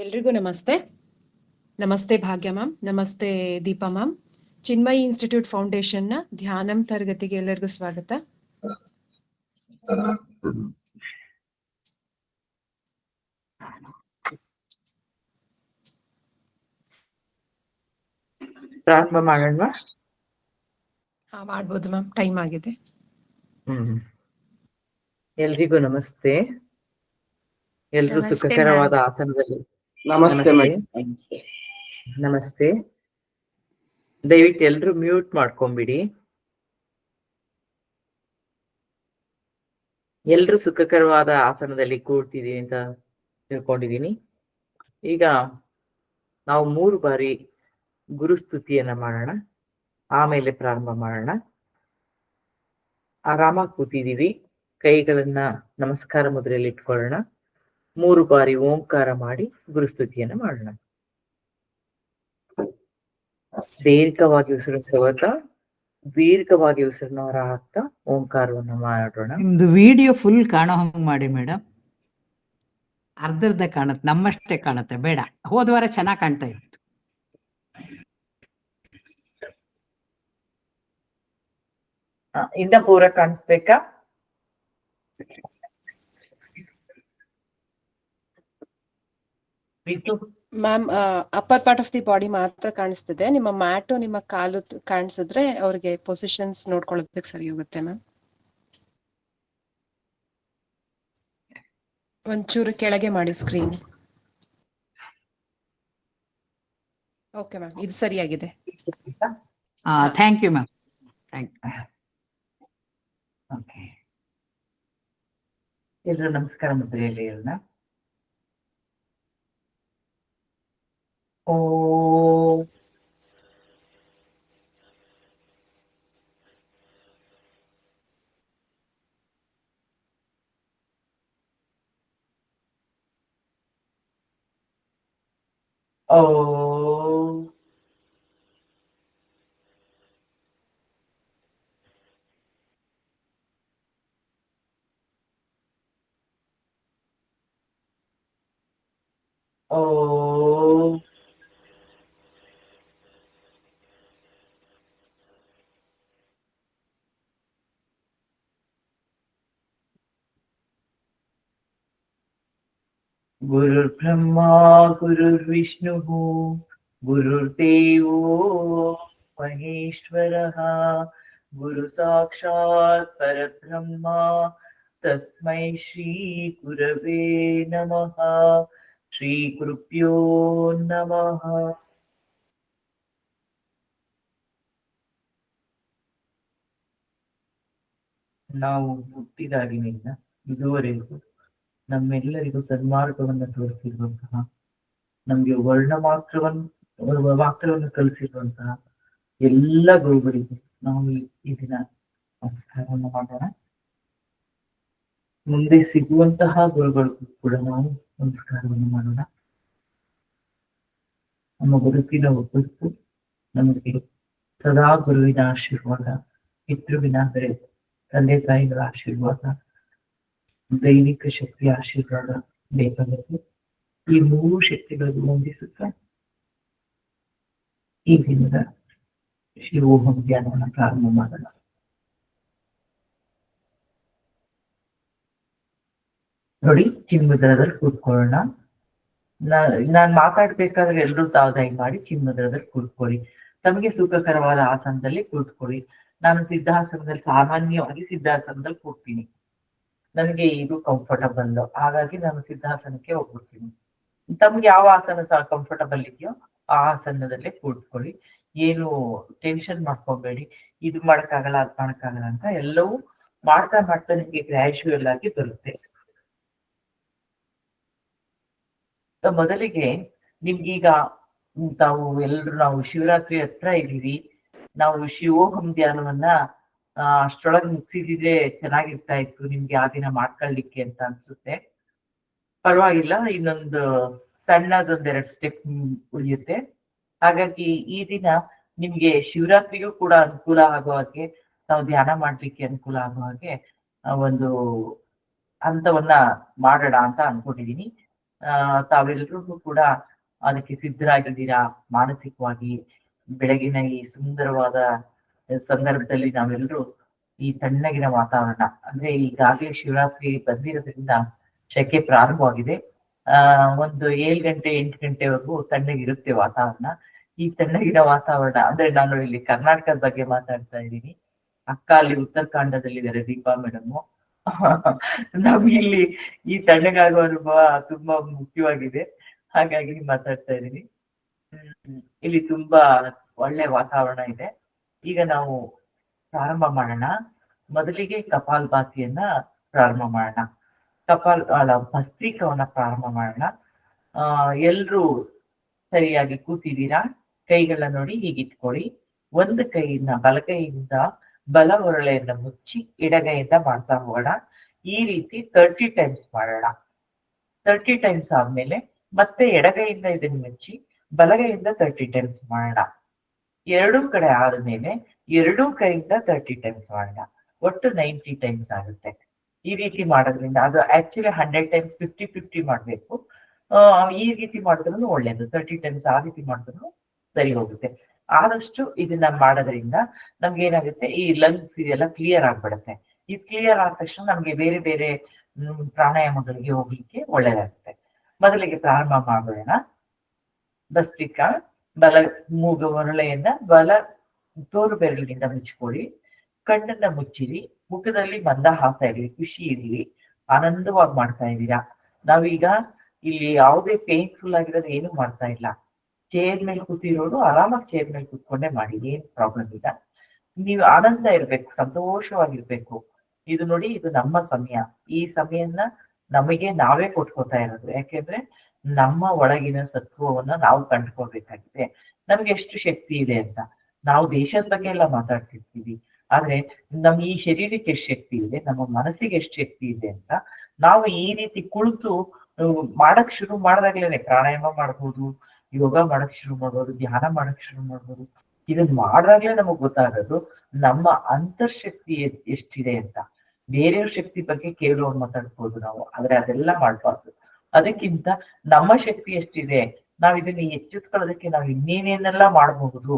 ಎಲ್ರಿಗೂ ನಮಸ್ತೆ. ನಮಸ್ತೆ ಭಾಗ್ಯ ಮ್ಯಾಮ್, ನಮಸ್ತೆ ದೀಪಾ ಮ್ಯಾಮ್. ಚಿನ್ಮಯಿ ಇನ್ಸ್ಟಿಟ್ಯೂಟ್ ಫೌಂಡೇಶನ್ ನ ಧ್ಯಾನಂ ತರಗತಿಗೆ ಎಲ್ಲರಿಗೂ ಸ್ವಾಗತ. ಪ್ರಾರಂಭ ಮಾಡೋಣ. ಮಾಡ್ಬೋದು ಮ್ಯಾಮ್, ಟೈಮ್ ಆಗಿದೆ. ಎಲ್ರಿಗೂ ನಮಸ್ತೆ. ಎಲ್ರೂ ಸುಖಕರವಾದ ಆಸನದಲ್ಲಿ. ನಮಸ್ತೆ. ದಯವಿಟ್ಟು ಎಲ್ರು ಮ್ಯೂಟ್ ಮಾಡ್ಕೊಂಬಿಡಿ. ಎಲ್ರು ಸುಖಕರವಾದ ಆಸನದಲ್ಲಿ ಕೂರ್ತಿದೀನಿ ಅಂತ ತಿಳ್ಕೊಂಡಿದೀನಿ. ಈಗ ನಾವು 3 ಬಾರಿ ಗುರುಸ್ತುತಿಯನ್ನ ಮಾಡೋಣ, ಆಮೇಲೆ ಪ್ರಾರಂಭ ಮಾಡೋಣ. ಆರಾಮಾಗಿ ಕೂತಿದೀವಿ. ಕೈಗಳನ್ನ ನಮಸ್ಕಾರ ಮುದ್ರೆಯಲ್ಲಿ ಇಟ್ಕೊಳ್ಳೋಣ. 3 ಬಾರಿ ಓಂಕಾರ ಮಾಡಿ ಗುರುಸ್ತುತಿಯನ್ನ ಮಾಡೋಣ. ದೀರ್ಘವಾಗಿ ಉಸಿರು ತಗೋತಾ ದೀರ್ಘವಾಗಿ ಉಸಿರನ್ನ ಹೊರ ಹಾಕ್ತಾ ಓಂಕಾರವನ್ನ ಮಾಡೋಣ. ನಿಮ್ದು ವಿಡಿಯೋ ಫುಲ್ ಕಾಣೋ ಹಂಗ್ ಮಾಡಿ ಮೇಡಮ್. ಅರ್ಧರ್ಧ ಕಾಣುತ್ತೆ, ನಮ್ಮಷ್ಟೇ ಕಾಣುತ್ತೆ, ಬೇಡ. ಹೋದ ವಾರ ಚೆನ್ನಾಗ್ ಕಾಣ್ತಾ ಇತ್ತು. ಇನ್ನ ಪೂರ ಕಾಣಿಸ್ಬೇಕಾ? Ma'am, upper part of the body ಮಾತ್ರ ಕಾಣಿಸ್ತಿದೆ. ನಿಮ್ಮ ಮ್ಯಾಟು ನಿಮ್ಮ ಕಾಲು ಕಾಣಿಸಿದ್ರೆ ಅವ್ರಿಗೆ ಪೊಸಿಷನ್ಸ್ ನೋಡ್ಕೊಳ್ಳೋದಕ್ಕೆ ಸರಿ ಹೋಗುತ್ತೆ ಮ್ಯಾಮ್. ಒಂಚೂರು ಕೆಳಗೆ ಮಾಡಿ ಸ್ಕ್ರೀನ್. ಓಕೆ ಮ್ಯಾಮ್, ಇದು ಸರಿಯಾಗಿದೆ. Thank you ma'am. Thank you. ಎಲ್ರು ನಮಸ್ಕಾರ ಮುದ್ರೆಯಲ್ಲಿ ಇರೋಣ. ಓಂ ಓಂ ಓಂ ಗುರುರ್ಬ್ರಹ್ಮಾ ಗುರುರ್ವಿಷ್ಣುಃ ಗುರುರ್ದೇವೋ ಮಹೇಶ್ವರಃ ಗುರು ಸಾಕ್ಷಾತ್ ಪರಬ್ರಹ್ಮ ತಸ್ಮೈ ಶ್ರೀ ಗುರವೇ ನಮಃ. ಶ್ರೀ ಗುರುಭ್ಯೋ ನಮಃ. ನಾವು ಹುಟ್ಟಿದಾಗಿನಿಂದ ಇದುವರೆಗೂ ನಮ್ಮೆಲ್ಲರಿಗೂ ಸನ್ಮಾರ್ಗವನ್ನು ತೋರಿಸಿರುವಂತಹ, ನಮ್ಗೆ ಮಾತ್ರವನ್ನು ಕಲಿಸಿರುವಂತಹ ಎಲ್ಲ ಗುರುಗಳಿಗೆ ನಾವು ಈ ದಿನ ನಮಸ್ಕಾರವನ್ನು ಮಾಡೋಣ. ಮುಂದೆ ಸಿಗುವಂತಹ ಗುರುಗಳಿಗೂ ಕೂಡ ನಾವು ನಮಸ್ಕಾರವನ್ನು ಮಾಡೋಣ. ನಮ್ಮ ಬದುಕಿನ ಒಬ್ಬಟ್ಟು ನಮಗೆ ಸದಾ ಗುರುವಿನ ಆಶೀರ್ವಾದ, ಪಿತೃವಿನ ಅಂದರೆ ತಂದೆ ತಾಯಿಗಳ ಆಶೀರ್ವಾದ, ದೈವಿಕ ಶಕ್ತಿಯ ಆಶೀರ್ವಾದ ಬೇಕಾಗುತ್ತೆ. ಈ 3 ಶಕ್ತಿಗಳನ್ನು ಹೊಂದಿಸುತ್ತಾ ಈ ದಿನದ ಶಿವೋಹಂ ಧ್ಯಾನವನ್ನು ಪ್ರಾರಂಭ ಮಾಡೋಣ. ನೋಡಿ, ಚಿನ್ಮುದ್ರದಲ್ಲಿ ಕೂತ್ಕೊಳ್ಳೋಣ. ನಾನ್ ಮಾತಾಡ್ಬೇಕಾದ್ರೆ ಎಲ್ರೂ ತಾವು ದಯಮಾಡಿ ಚಿನ್ಮುದ್ರದಲ್ಲಿ ಕೂತ್ಕೊಳ್ಳಿ. ತಮಗೆ ಸುಖಕರವಾದ ಆಸನದಲ್ಲಿ ಕೂತ್ಕೊಳ್ಳಿ. ನಾನು ಸಾಮಾನ್ಯವಾಗಿ ಸಿದ್ಧಾಸನದಲ್ಲಿ ಕೂರ್ತೀನಿ. ನನಗೆ ಇದು ಕಂಫರ್ಟಬಲ್, ಹಾಗಾಗಿ ನಾನು ಸಿದ್ಧಾಸನಕ್ಕೆ ಹೋಗ್ಬಿಡ್ತೀನಿ. ತಮ್ಗೆ ಯಾವ ಆಸನ ಕಂಫರ್ಟಬಲ್ ಇದೆಯೋ ಆ ಆಸನದಲ್ಲೇ ಕೂತ್ಕೊಳ್ಳಿ. ಏನು ಟೆನ್ಷನ್ ಮಾಡ್ಕೊಬೇಡಿ, ಇದು ಮಾಡಕ್ಕಾಗಲ್ಲ ಅದ್ ಮಾಡಕ್ಕಾಗಲ್ಲ ಅಂತ. ಎಲ್ಲವೂ ಮಾಡ್ತಾ ನಿಮ್ಗೆ ಗ್ರಾಜುಯಲ್ ಆಗಿ ಬರುತ್ತೆ. ಮೊದಲಿಗೆ ನಿಮ್ಗೀಗ ನಾವು ಶಿವರಾತ್ರಿ ಹತ್ರ ಇದ್ದೀವಿ. ನಾವು ಶಿವೋಹಂ ಧ್ಯಾನವನ್ನ ಅಷ್ಟರೊಳಗೆ ಮುಗಿಸಿದ್ರೆ ಚೆನ್ನಾಗಿರ್ತಾ ಇತ್ತು, ನಿಮ್ಗೆ ಆ ದಿನ ಮಾಡ್ಕೊಳ್ಳಿಕ್ಕೆ ಅಂತ ಅನ್ಸುತ್ತೆ. ಪರವಾಗಿಲ್ಲ, ಇನ್ನೊಂದು ಸಣ್ಣದೊಂದೆರಡು ಸ್ಟೆಪ್ ಉಳಿಯುತ್ತೆ. ಹಾಗಾಗಿ ಈ ದಿನ ನಿಮ್ಗೆ ಶಿವರಾತ್ರಿಗೂ ಕೂಡ ಅನುಕೂಲ ಆಗೋ ಹಾಗೆ, ನಾವು ಧ್ಯಾನ ಮಾಡ್ಲಿಕ್ಕೆ ಅನುಕೂಲ ಆಗೋ ಹಾಗೆ ಒಂದು ಹಂತವನ್ನ ಮಾಡೋಣ ಅಂತ ಅನ್ಕೊಂಡಿದೀನಿ. ತಾವೆಲ್ಲರೂ ಕೂಡ ಅದಕ್ಕೆ ಸಿದ್ಧರಾಗಿದ್ದೀರಾ ಮಾನಸಿಕವಾಗಿ. ಬೆಳಗಿನ ಈ ಸುಂದರವಾದ ಸಂದರ್ಭದಲ್ಲಿ ನಾವೆಲ್ಲರೂ ಈ ತಣ್ಣಗಿನ ವಾತಾವರಣ, ಅಂದ್ರೆ ಈಗಾಗಲೇ ಶಿವರಾತ್ರಿ ಬಂದಿರೋದ್ರಿಂದ ಶೆಕೆ ಪ್ರಾರಂಭವಾಗಿದೆ. ಒಂದು 7 ಗಂಟೆ 8 ಗಂಟೆವರೆಗೂ ತಣ್ಣಗಿರುತ್ತೆ ವಾತಾವರಣ. ಈ ತಣ್ಣಗಿನ ವಾತಾವರಣ ಅಂದ್ರೆ ನಾನು ಇಲ್ಲಿ ಕರ್ನಾಟಕದ ಬಗ್ಗೆ ಮಾತಾಡ್ತಾ ಇದ್ದೀನಿ. ಅಕ್ಕ ಅಲ್ಲಿ ಉತ್ತರಾಖಂಡದಲ್ಲಿದ್ದಾರೆ ದೀಪಾ ಮೇಡಮ್. ನಮ್ಗೆ ಇಲ್ಲಿ ಈ ತಣ್ಣಗಾಗುವ ಅನುಭವ ತುಂಬಾ ಮುಖ್ಯವಾಗಿದೆ, ಹಾಗಾಗಿ ಮಾತಾಡ್ತಾ ಇದ್ದೀನಿ. ಇಲ್ಲಿ ತುಂಬಾ ಒಳ್ಳೆ ವಾತಾವರಣ ಇದೆ. ಈಗ ನಾವು ಪ್ರಾರಂಭ ಮಾಡೋಣ. ಮೊದಲಿಗೆ ಕಪಾಲಭಾತಿಯನ್ನ ಪ್ರಾರಂಭ ಮಾಡೋಣ. ಭಸ್ತ್ರಿಕವನ್ನ ಪ್ರಾರಂಭ ಮಾಡೋಣ. ಎಲ್ರೂ ಸರಿಯಾಗಿ ಕೂತಿದ್ದೀರಾ? ಕೈಗಳ ನೋಡಿ ಹೀಗಿಟ್ಕೊಳ್ಳಿ. ಒಂದು ಕೈಯಿಂದ ಬಲಗೈಯಿಂದ ಬಲ ಒರಳೆಯನ್ನ ಮುಚ್ಚಿ ಎಡಗೈಯಿಂದ ಮಾಡ್ತಾ ಹೋಗೋಣ. ಈ ರೀತಿ 30 ಟೈಮ್ಸ್ ಮಾಡೋಣ. 30 ಟೈಮ್ಸ್ ಆದ್ಮೇಲೆ ಮತ್ತೆ ಎಡಗೈಯಿಂದ ಇದನ್ನ ಮುಚ್ಚಿ ಬಲಗೈಯಿಂದ 30 ಟೈಮ್ಸ್ ಮಾಡೋಣ. ಎರಡೂ ಕಡೆ ಆದ್ಮೇಲೆ ಎರಡೂ ಕೈಯಿಂದ 30 ಟೈಮ್ಸ್ ಮಾಡೋಣ. ಒಟ್ಟು 90 ಟೈಮ್ಸ್ ಆಗುತ್ತೆ. ಈ ರೀತಿ ಮಾಡೋದ್ರಿಂದ ಅದು ಆಕ್ಚುಲಿ 100 ಟೈಮ್ಸ್ 50-50 ಮಾಡ್ಬೇಕು. ಈ ರೀತಿ ಮಾಡಿದ್ರು ಒಳ್ಳೇದು. 30 ಟೈಮ್ಸ್ ಆ ರೀತಿ ಮಾಡಿದ್ರು ಸರಿ ಹೋಗುತ್ತೆ. ಆದಷ್ಟು ಇದನ್ನ ಮಾಡೋದ್ರಿಂದ ನಮ್ಗೆ ಏನಾಗುತ್ತೆ, ಈ ಲಂಗ್ಸ್ ಇದೆಲ್ಲ ಕ್ಲಿಯರ್ ಆಗ್ಬಿಡುತ್ತೆ. ಇದು ಕ್ಲಿಯರ್ ಆದ ತಕ್ಷಣ ನಮ್ಗೆ ಬೇರೆ ಬೇರೆ ಪ್ರಾಣಾಯಾಮಗಳಿಗೆ ಹೋಗ್ಲಿಕ್ಕೆ ಒಳ್ಳೇದಾಗುತ್ತೆ. ಮೊದಲಿಗೆ ಪ್ರಾರಂಭ ಮಾಡೋಣ. ಭಸ್ತ್ರಿಕಾ, ಬಲ ಮೂಗು ಒರಳೆಯನ್ನ ಬಲ ತೋರು ಬೆರಳಿನಿಂದ ಮುಚ್ಕೊಳ್ಳಿ. ಕಣ್ಣನ್ನ ಮುಚ್ಚಿರಿ. ಮುಖದಲ್ಲಿ ಮಂದಹಾಸ ಇರಲಿ, ಖುಷಿ ಇರಲಿ, ಆನಂದವಾಗಿ ಮಾಡ್ತಾ ಇದ್ದೀರಾ. ನಾವೀಗ ಇಲ್ಲಿ ಯಾವುದೇ ಪೇನ್ಫುಲ್ ಆಗಿರೋದು ಏನು ಮಾಡ್ತಾ ಇಲ್ಲ. ಚೇರ್ ಮೇಲೆ ಕೂತಿರೋರು ಆರಾಮಾಗಿ ಚೇರ್ ಮೇಲೆ ಕೂತ್ಕೊಂಡೇ ಮಾಡಿ, ಏನ್ ಪ್ರಾಬ್ಲಮ್ ಇಲ್ಲ. ನೀವು ಆನಂದ ಇರ್ಬೇಕು, ಸಂತೋಷವಾಗಿರ್ಬೇಕು. ಇದು ನೋಡಿ, ಇದು ನಮ್ಮ ಸಮಯ. ಈ ಸಮಯನ್ನ ನಮಗೆ ನಾವೇ ಕೊಟ್ಕೋತಾ ಇರೋದು. ಯಾಕೆಂದ್ರೆ ನಮ್ಮ ಒಳಗಿನ ಸತ್ವವನ್ನ ನಾವು ಕಂಡುಕೊಳ್ಬೇಕಾಗಿದೆ. ನಮ್ಗೆ ಎಷ್ಟು ಶಕ್ತಿ ಇದೆ ಅಂತ. ನಾವು ದೇಶದ ಬಗ್ಗೆ ಎಲ್ಲ ಮಾತಾಡ್ತಿರ್ತೀವಿ, ಆದ್ರೆ ನಮ್ ಈ ಶರೀರಕ್ಕೆ ಎಷ್ಟು ಶಕ್ತಿ ಇದೆ, ನಮ್ಮ ಮನಸ್ಸಿಗೆ ಎಷ್ಟು ಶಕ್ತಿ ಇದೆ ಅಂತ ನಾವು ಈ ರೀತಿ ಕುಳಿತು ಮಾಡಕ್ ಶುರು ಮಾಡಿದಾಗ್ಲೇನೆ ಪ್ರಾಣಾಯಾಮ ಮಾಡ್ಬೋದು, ಯೋಗ ಮಾಡಕ್ ಶುರು ಮಾಡ್ಬೋದು, ಧ್ಯಾನ ಮಾಡಕ್ ಶುರು ಮಾಡ್ಬೋದು. ಇದನ್ನ ಮಾಡಿದಾಗ್ಲೇ ನಮಗ್ ಗೊತ್ತಾಗೋದು ನಮ್ಮ ಅಂತರ್ಶಕ್ತಿ ಎಷ್ಟಿದೆ ಅಂತ. ಬೇರೆಯವ್ರ ಶಕ್ತಿ ಬಗ್ಗೆ ಕೇಳೋರು ಮಾತಾಡ್ಬೋದು ನಾವು, ಆದ್ರೆ ಅದೆಲ್ಲ ಮಾಡ್ಬಾರ್ದು. ಅದಕ್ಕಿಂತ ನಮ್ಮ ಶಕ್ತಿ ಎಷ್ಟಿದೆ, ನಾವ್ ಇದನ್ನ ಹೆಚ್ಚಿಸ್ಕೊಳ್ಳೋದಕ್ಕೆ ನಾವು ಇನ್ನೇನೇನೆಲ್ಲ ಮಾಡಬಹುದು,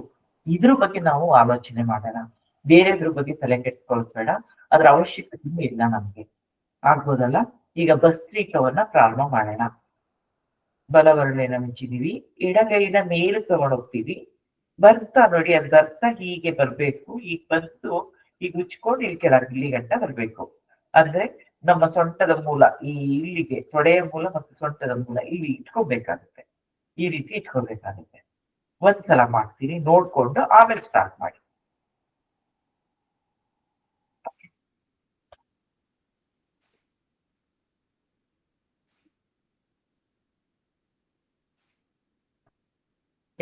ಇದ್ರ ಬಗ್ಗೆ ನಾವು ಆಲೋಚನೆ ಮಾಡೋಣ. ಬೇರೆದ್ರ ಬಗ್ಗೆ ತಲೆ ಕೆಡ್ಸ್ಕೊಳ್ಳೋದು ಬೇಡ, ಅದ್ರ ಅವಶ್ಯಕತೆನೂ ಇಲ್ಲ ನಮ್ಗೆ. ಆಗ್ಬೋದಲ್ಲ? ಈಗ ಭಸ್ತ್ರಿಕವನ್ನ ಪ್ರಾರಂಭ ಮಾಡೋಣ. ಬಲವರ್ಣೆನ ಮುಚ್ಚಿದೀವಿ, ಎಡಗೈನ ಮೇಲೆ ತಗೊಂಡೋಗ್ತೀವಿ. ಬರ್ತಾ ನೋಡಿ, ಅದ್ ಬರ್ತಾ ಹೀಗೆ ಬರ್ಬೇಕು. ಈಗ ಬಂತು, ಈಗ ಮುಚ್ಕೊಂಡು ಇಲ್ಲಿ ಕೆಳಗೆ ಇಲ್ಲಿ ಗಂಟ ಬರ್ಬೇಕು. ಅಂದ್ರೆ ನಮ್ಮ ಸೊಂಟದ ಮೂಲ ಈ ಇಲ್ಲಿಗೆ, ತೊಡೆಯ ಮೂಲ ಮತ್ತು ಸೊಂಟದ ಮೂಲ ಇಲ್ಲಿ ಇಟ್ಕೋಬೇಕಾಗುತ್ತೆ. ಈ ರೀತಿ ಇಟ್ಕೋಬೇಕಾಗುತ್ತೆ. ಒಂದ್ಸಲ ಮಾಡ್ತೀನಿ, ನೋಡ್ಕೊಂಡು ಆಮೇಲೆ ಸ್ಟಾರ್ಟ್ ಮಾಡಿ.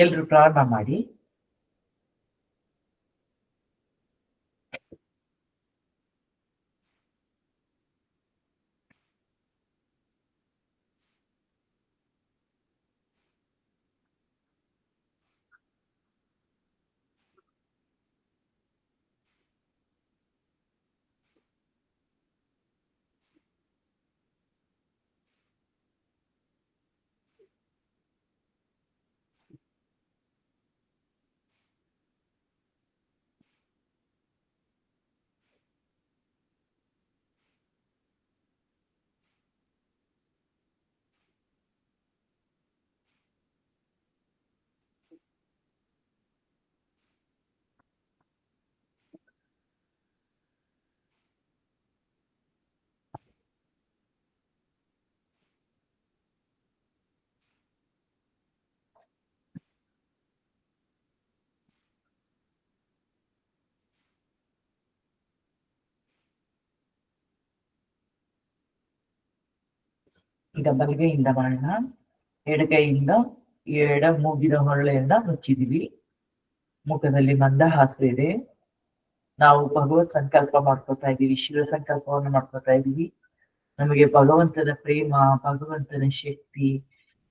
ಎಲ್ರು ಪ್ರಾರಂಭ ಮಾಡಿ. ಈಗ ಬಲಗೈಯಿಂದ ಮಾಡೋಣ. ಎಡಗೈಯಿಂದ ಎಡ ಮೂಗಿನ ಹೊರಳೆಯನ್ನ ಮುಚ್ಚಿದೀವಿ. ಮುಖದಲ್ಲಿ ಮಂದಹಾಸ ಇದೆ. ನಾವು ಭಗವತ್ ಸಂಕಲ್ಪ ಮಾಡ್ಕೊತಾ ಇದ್ದೀವಿ, ಶಿವ ಸಂಕಲ್ಪವನ್ನು ಮಾಡ್ಕೊತಾ ಇದ್ದೀವಿ. ನಮಗೆ ಭಗವಂತನ ಪ್ರೇಮ, ಭಗವಂತನ ಶಕ್ತಿ,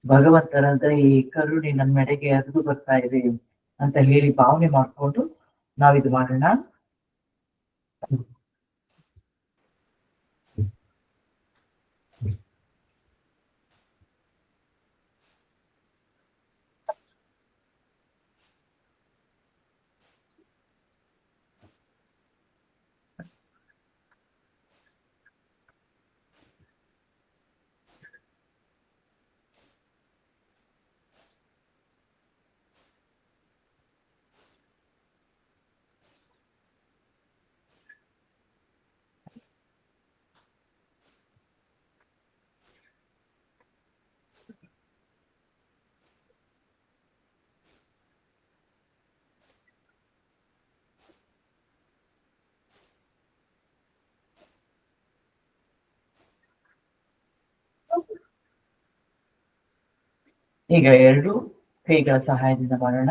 ಭಗವಂತನ ದಯೆ, ಕರುಣೆ ನಮ್ಮೆಡೆಗೆ ಹರಿದು ಬರ್ತಾ ಇದೆ ಅಂತ ಹೇಳಿ ಭಾವನೆ ಮಾಡ್ಕೊಂಡು ನಾವಿದು ಮಾಡೋಣ. ಈಗ 2 ಕೈಗಳ ಸಹಾಯದಿಂದ ಮಾಡೋಣ.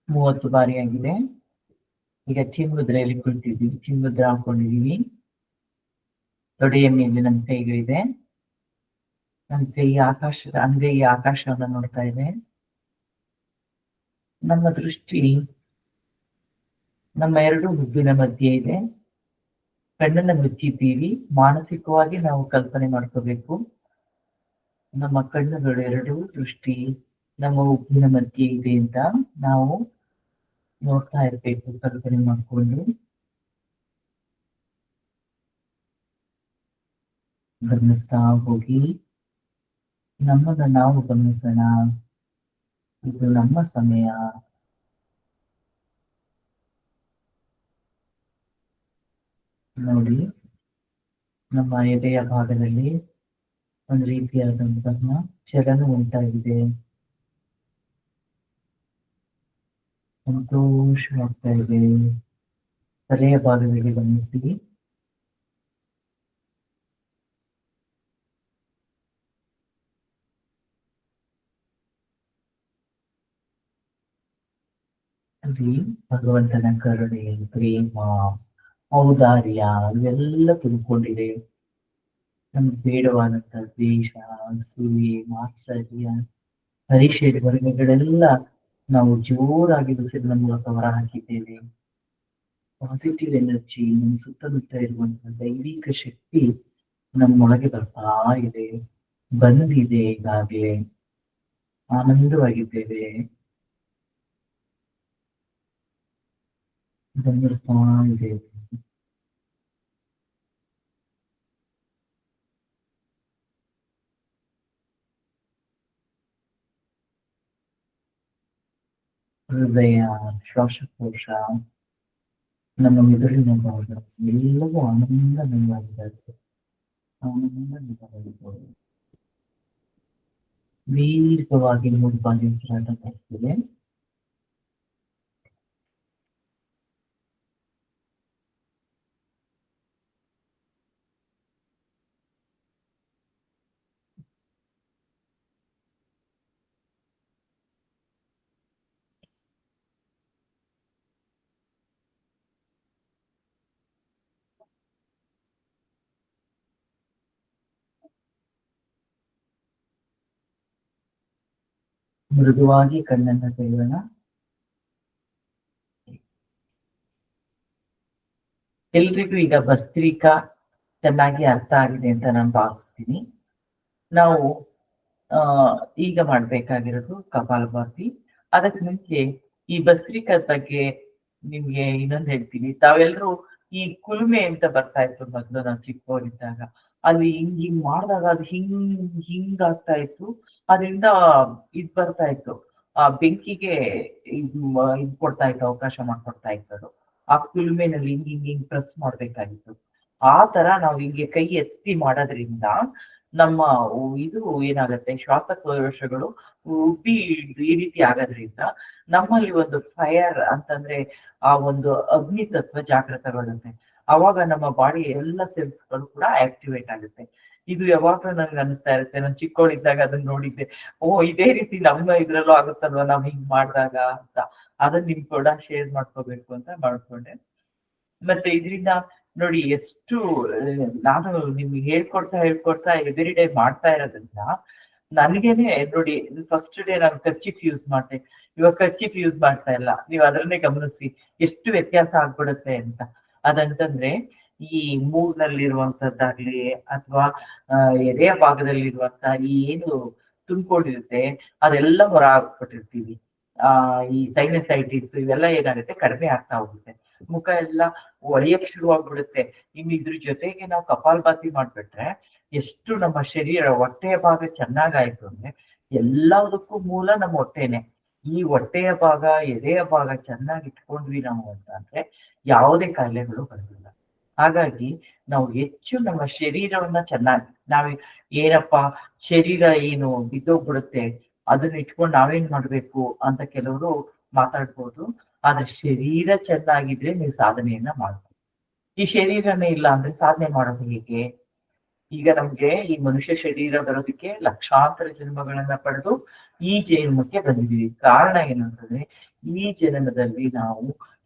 ಮೂವತ್ತು ಬಾರಿ ಆಗಿದೆ. ಈಗ ಚಿನ್ಮುದ್ರೆಯಲ್ಲಿ ಕುಳಿತಿದ್ದೀವಿ, ಚಿನ್ಮುದ್ರೆ ಹಾಕೊಂಡಿದೀವಿ. ತೊಡೆಯ ಮೇಲೆ ನಮ್ಮ ಕೈಗಳಿದೆ, ನಮ್ಮ ಕೈ ಆಕಾಶದ ಅಂಗೈಯ ಆಕಾಶವನ್ನ ನೋಡ್ತಾ ಇದೆ. ನಮ್ಮ ದೃಷ್ಟಿ ನಮ್ಮ 2 ಹುಬ್ಬಿನ ಮಧ್ಯೆ ಇದೆ. ಕಣ್ಣನ್ನ ಮುಚ್ಚಿದ್ದೀವಿ. ಮಾನಸಿಕವಾಗಿ ನಾವು ಕಲ್ಪನೆ ಮಾಡ್ಕೋಬೇಕು, ನಮ್ಮ ಕಣ್ಣುಗಳು 2 ದೃಷ್ಟಿ ನಮ್ಮ ಹುಬ್ಬಿನ ಮಧ್ಯೆ ಇದೆ ಅಂತ ನಾವು ನೋಡ್ತಾ ಇರ್ಬೇಕು, ಕಲ್ಪನೆ ಮಾಡ್ಕೊಂಡು. ಗಮನಿಸ್ತಾ ಹೋಗಿ ನಮ್ಮನ್ನ ನಾವು ಗಮನಿಸೋಣ. ಇದು ನಮ್ಮ ಸಮಯ. ನೋಡಿ, ನಮ್ಮ ಎದೆಯ ಭಾಗದಲ್ಲಿ ಒಂದು ರೀತಿಯಾದಂತಹ ಚಲನ ಉಂಟಾಗಿದೆ. ಸಂತೋಷವಾಗ್ತಾ ಇದೆ. ತಲೆಯ ಭಾಗದಲ್ಲಿ ಗಮನಿಸಿ. ಅಲ್ಲಿ ಭಗವಂತನ ಕರುಣೆ, ಪ್ರೇಮ, ಔದಾರ್ಯ ಇವೆಲ್ಲ ತುಂಬಿಕೊಂಡಿದೆ. ನಮ್ಗೆ ಬೇಡವಾದಂತ ದ್ವೇಷ, ಅಸೂಯೆ, ಮಾತ್ಸರ್ಯ, ಪರೀಕ್ಷೆ ವರ್ಗಗಳೆಲ್ಲ ನಾವು ಜೋರಾಗಿ ಉಸಿರಿನ ಮೂಲಕ ಹೊರ ಹಾಕಿದ್ದೇವೆ. ಪಾಸಿಟಿವ್ ಎನರ್ಜಿ, ನಮ್ಮ ಸುತ್ತಮುತ್ತ ಇರುವಂತಹ ದೈವಿಕ ಶಕ್ತಿ ನಮ್ಮೊಳಗೆ ಬರ್ತಾ ಇದೆ, ಬಂದಿದೆ. ಈಗಾಗಲೇ ಆನಂದವಾಗಿದ್ದೇವೆ. ಗಮನಿಸ್ತಾ ಇದೆ. ಹೃದಯ, ಶ್ವಾಸಕೋಶ, ನಮ್ಮ ಮೆದುಳಿನ ಭಾಗ ಎಲ್ಲವೂ ಆನಂದಮಯವಾಗಿದ್ದಾರೆ. ಆನಂದಮಯವಾಗಿದ್ದಾರೆ. ದೀರ್ಘವಾಗಿ 3 ಬಾರಿ ಉಸಿರಾಟ ಮಾಡ್ತಿದೆ. ಮೃದುವಾಗಿ ಕಣ್ಣನ್ನ ತೆಗೆಯೋಣ. ಎಲ್ರಿಗೂ ಈಗ ಭಸ್ತ್ರಿಕಾ ಚೆನ್ನಾಗಿ ಅರ್ಥ ಆಗಿದೆ ಅಂತ ನಾನು ಭಾವಿಸ್ತೀನಿ. ನಾವು ಈಗ ಮಾಡ್ಬೇಕಾಗಿರೋದು ಕಪಾಲಭಾತಿ. ಅದಕ್ಕೆ ಮುಂಚೆ ಈ ಭಸ್ತ್ರಿಕಾದ ಬಗ್ಗೆ ನಿಮ್ಗೆ ಇನ್ನೊಂದು ಹೇಳ್ತೀನಿ. ತಾವೆಲ್ಲರೂ ಈ ಕುಲುಮೆ ಅಂತ ಬರ್ತಾ ಇತ್ತು ಮೊದಲು ನಾವು ಚಿಕ್ಕವರಿದ್ದಾಗ. ಅಲ್ಲಿ ಹಿಂಗ್ ಮಾಡಿದಾಗ ಅದು ಹಿಂಗ್ ಆಗ್ತಾ ಇತ್ತು. ಅದರಿಂದ ಇದ್ ಬರ್ತಾ ಇತ್ತು, ಆ ಬೆಂಕಿಗೆ ಇದ್ ಕೊಡ್ತಾ ಇತ್ತು, ಅವಕಾಶ ಮಾಡ್ಕೊಡ್ತಾ ಇತ್ತು. ಅದು ಆ ಕುಲುಮೆನಲ್ಲಿ ಹಿಂಗ್ ಪ್ರೆಸ್ ಮಾಡ್ಬೇಕಾಗಿತ್ತು. ಆ ತರ ನಾವು ಹಿಂಗೆ ಕೈ ಎತ್ತಿ ಮಾಡೋದ್ರಿಂದ ನಮ್ಮ ಇದು ಏನಾಗುತ್ತೆ, ಶ್ವಾಸಕೋಶಗಳು ಉಬ್ಬಿ ಈ ರೀತಿ ಆಗೋದ್ರಿಂದ ನಮ್ಮಲ್ಲಿ ಒಂದು ಫೈರ್ ಅಂತಂದ್ರೆ ಆ ಒಂದು ಅಗ್ನಿ ತತ್ವ ಜಾಗೃತಗೊಳ್ಳುತ್ತೆ. ಅವಾಗ ನಮ್ಮ ಬಾಡಿ ಎಲ್ಲ ಸೆಲ್ಸ್ಗಳು ಕೂಡ ಆಕ್ಟಿವೇಟ್ ಆಗುತ್ತೆ. ಇದು ಯಾವಾಗ್ಲೂ ನನ್ಗೆ ಅನಿಸ್ತಾ ಇರುತ್ತೆ, ನಾನು ಚಿಕ್ಕವಳಿದ್ದಾಗ ಅದನ್ನ ನೋಡಿದ್ದೆ, ಇದೇ ರೀತಿ ನಮ್ಮ ಇದ್ರಲ್ಲೂ ಆಗುತ್ತಲ್ವಾ ನಾವ್ ಹಿಂಗ್ ಮಾಡಿದಾಗ ಅಂತ. ಅದನ್ನ ನಿಮ್ ಕೂಡ ಶೇರ್ ಮಾಡ್ಕೋಬೇಕು ಅಂತ ಮಾಡ್ಕೊಂಡೆ. ಮತ್ತೆ ಇದರಿಂದ ನೋಡಿ ಎಷ್ಟು ನಾನು ನಿಮ್ಗೆ ಹೇಳ್ಕೊಡ್ತಾ ಎವ್ರಿ ಡೇ ಮಾಡ್ತಾ ಇರೋದ್ರಿಂದ ನನ್ಗೇನೆ ನೋಡಿ, ಫಸ್ಟ್ ಡೇ ನಾನು ಕರ್ಚಿಫ್ ಯೂಸ್ ಮಾಡ್ದೆ, ಇವಾಗ ಕರ್ಚಿಫ್ ಯೂಸ್ ಮಾಡ್ತಾ ಇಲ್ಲ. ನೀವು ಅದನ್ನೇ ಗಮನಿಸಿ ಎಷ್ಟು ವ್ಯತ್ಯಾಸ ಆಗ್ಬಿಡುತ್ತೆ ಅಂತ. ಅದಂತಂದ್ರೆ ಈ ಮೂಗ್ನಲ್ಲಿರುವಂತದ್ದಾಗ್ಲಿ ಅಥವಾ ಎದೆಯ ಭಾಗದಲ್ಲಿರುವಂತ ಈ ಏನು ತುಂಬಿಕೊಂಡಿರುತ್ತೆ ಅದೆಲ್ಲ ಹೊರ ಹಾಕ್ಬಿಟ್ಟಿರ್ತೀವಿ. ಈ ಸೈನಸೈಟಿಸ್ ಇವೆಲ್ಲ ಏನಾಗುತ್ತೆ, ಕಡಿಮೆ ಆಗ್ತಾ ಹೋಗುತ್ತೆ. ಮುಖ ಎಲ್ಲ ಒಳೆಯಕ್ ಶುರುವಾಗ್ಬಿಡುತ್ತೆ. ಇದ್ರ ಜೊತೆಗೆ ನಾವು ಕಪಾಲಭಾತಿ ಮಾಡ್ಬಿಟ್ರೆ ಎಷ್ಟು ನಮ್ಮ ಶರೀರ ಹೊಟ್ಟೆಯ ಭಾಗ ಚೆನ್ನಾಗಾಯ್ತು ಅಂದ್ರೆ ಎಲ್ಲದಕ್ಕೂ ಮೂಲ ನಮ್ಮ ಹೊಟ್ಟೆನೆ. ಈ ಹೊಟ್ಟೆಯ ಭಾಗ ಎದೆಯ ಭಾಗ ಚೆನ್ನಾಗಿ ಇಟ್ಕೊಂಡ್ವಿ ನಾವು ಅಂತ ಅಂದ್ರೆ ಯಾವುದೇ ಕಾಯಿಲೆಗಳು ಬರೋದಿಲ್ಲ. ಹಾಗಾಗಿ ನಾವು ಹೆಚ್ಚು ನಮ್ಮ ಶರೀರವನ್ನ ಚೆನ್ನಾಗಿ ಏನಪ್ಪಾ ಶರೀರ ಏನು ಬಿದ್ದೋಗ್ಬಿಡುತ್ತೆ, ಅದನ್ನ ಇಟ್ಕೊಂಡು ನಾವೇನ್ ಮಾಡ್ಬೇಕು ಅಂತ ಕೆಲವರು ಮಾತಾಡ್ಬೋದು. ಆದ್ರೆ ಶರೀರ ಚೆನ್ನಾಗಿದ್ರೆ ನೀವು ಸಾಧನೆಯನ್ನ ಮಾಡ್ಬೋದು. ಈ ಶರೀರನೇ ಇಲ್ಲ ಅಂದ್ರೆ ಸಾಧನೆ ಮಾಡೋದು ಹೇಗೆ? ಈಗ ನಮ್ಗೆ ಈ ಮನುಷ್ಯ ಶರೀರ ಬರೋದಕ್ಕೆ ಲಕ್ಷಾಂತರ ಜನ್ಮಗಳನ್ನ ಪಡೆದು ಈ ಜನ್ಮಕ್ಕೆ ಬಂದಿದೀವಿ. ಕಾರಣ ಏನಂತಂದ್ರೆ ಈ ಜನ್ಮದಲ್ಲಿ ನಾವು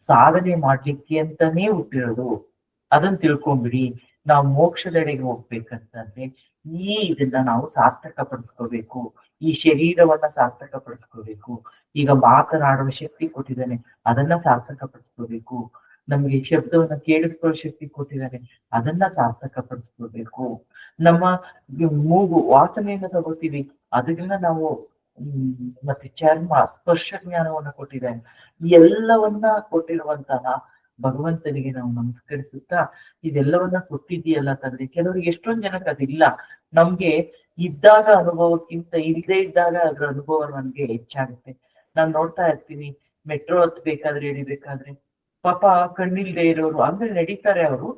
ಸಾಧನೆ ಮಾಡ್ಲಿಕ್ಕೆ ಅಂತಾನೇ ಹುಟ್ಟಿರೋದು. ಅದನ್ನ ತಿಳ್ಕೊಂಬಿಡಿ. ನಾವು ಮೋಕ್ಷದೆಡೆಗೆ ಹೋಗ್ಬೇಕಂತಂದ್ರೆ ಇದನ್ನ ನಾವು ಸಾರ್ಥಕ ಪಡಿಸ್ಕೋಬೇಕು. ಈ ಶರೀರವನ್ನ ಸಾರ್ಥಕ ಪಡಿಸ್ಕೋಬೇಕು. ಈಗ ಮಾತನಾಡುವ ಶಕ್ತಿ ಕೊಟ್ಟಿದ್ದಾನೆ, ಅದನ್ನ ಸಾರ್ಥಕ ಪಡಿಸ್ಕೋಬೇಕು. ನಮ್ಗೆ ಶಬ್ದವನ್ನ ಕೇಳಿಸ್ಕೊಳ್ಳೋ ಶಕ್ತಿ ಕೊಟ್ಟಿದ್ದಾನೆ, ಅದನ್ನ ಸಾರ್ಥಕ ಪಡಿಸ್ಕೋಬೇಕು. ನಮ್ಮ ಮೂಗು ವಾಸನೆಯನ್ನ ತಗೋತೀವಿ, ಅದನ್ನ ನಾವು ಮತ್ತೆ ಚರ್ಮ ಸ್ಪರ್ಶ ಜ್ಞಾನವನ್ನ ಕೊಟ್ಟಿದ್ದಾನೆ. ಎಲ್ಲವನ್ನ ಕೊಟ್ಟಿರುವಂತಹ ಭಗವಂತನಿಗೆ ನಾವು ನಮಸ್ಕರಿಸುತ್ತಾ ಇದೆಲ್ಲವನ್ನ ಕೊಟ್ಟಿದೆಯಲ್ಲ ತಂದ್ರೆ, ಕೆಲವರಿಗೆ ಎಷ್ಟೊಂದ್ ಜನಕ್ಕೆ ಅದಿಲ್ಲ. ನಮ್ಗೆ ಇದ್ದಾಗ ಅನುಭವಕ್ಕಿಂತ ಇಲ್ಲದೆ ಇದ್ದಾಗ ಅದ್ರ ಅನುಭವ ನಮ್ಗೆ ಹೆಚ್ಚಾಗುತ್ತೆ. ನಾನ್ ನೋಡ್ತಾ ಇರ್ತೀನಿ, ಮೆಟ್ರೋ ಹತ್ಬೇಕಾದ್ರೆ ಇಳಿಬೇಕಾದ್ರೆ ಪಾಪ ಕಣ್ಣಿಲ್ದೇ ಇರೋರು ಅಂದ್ರೆ ನಡೀತಾರೆ, ಅವರು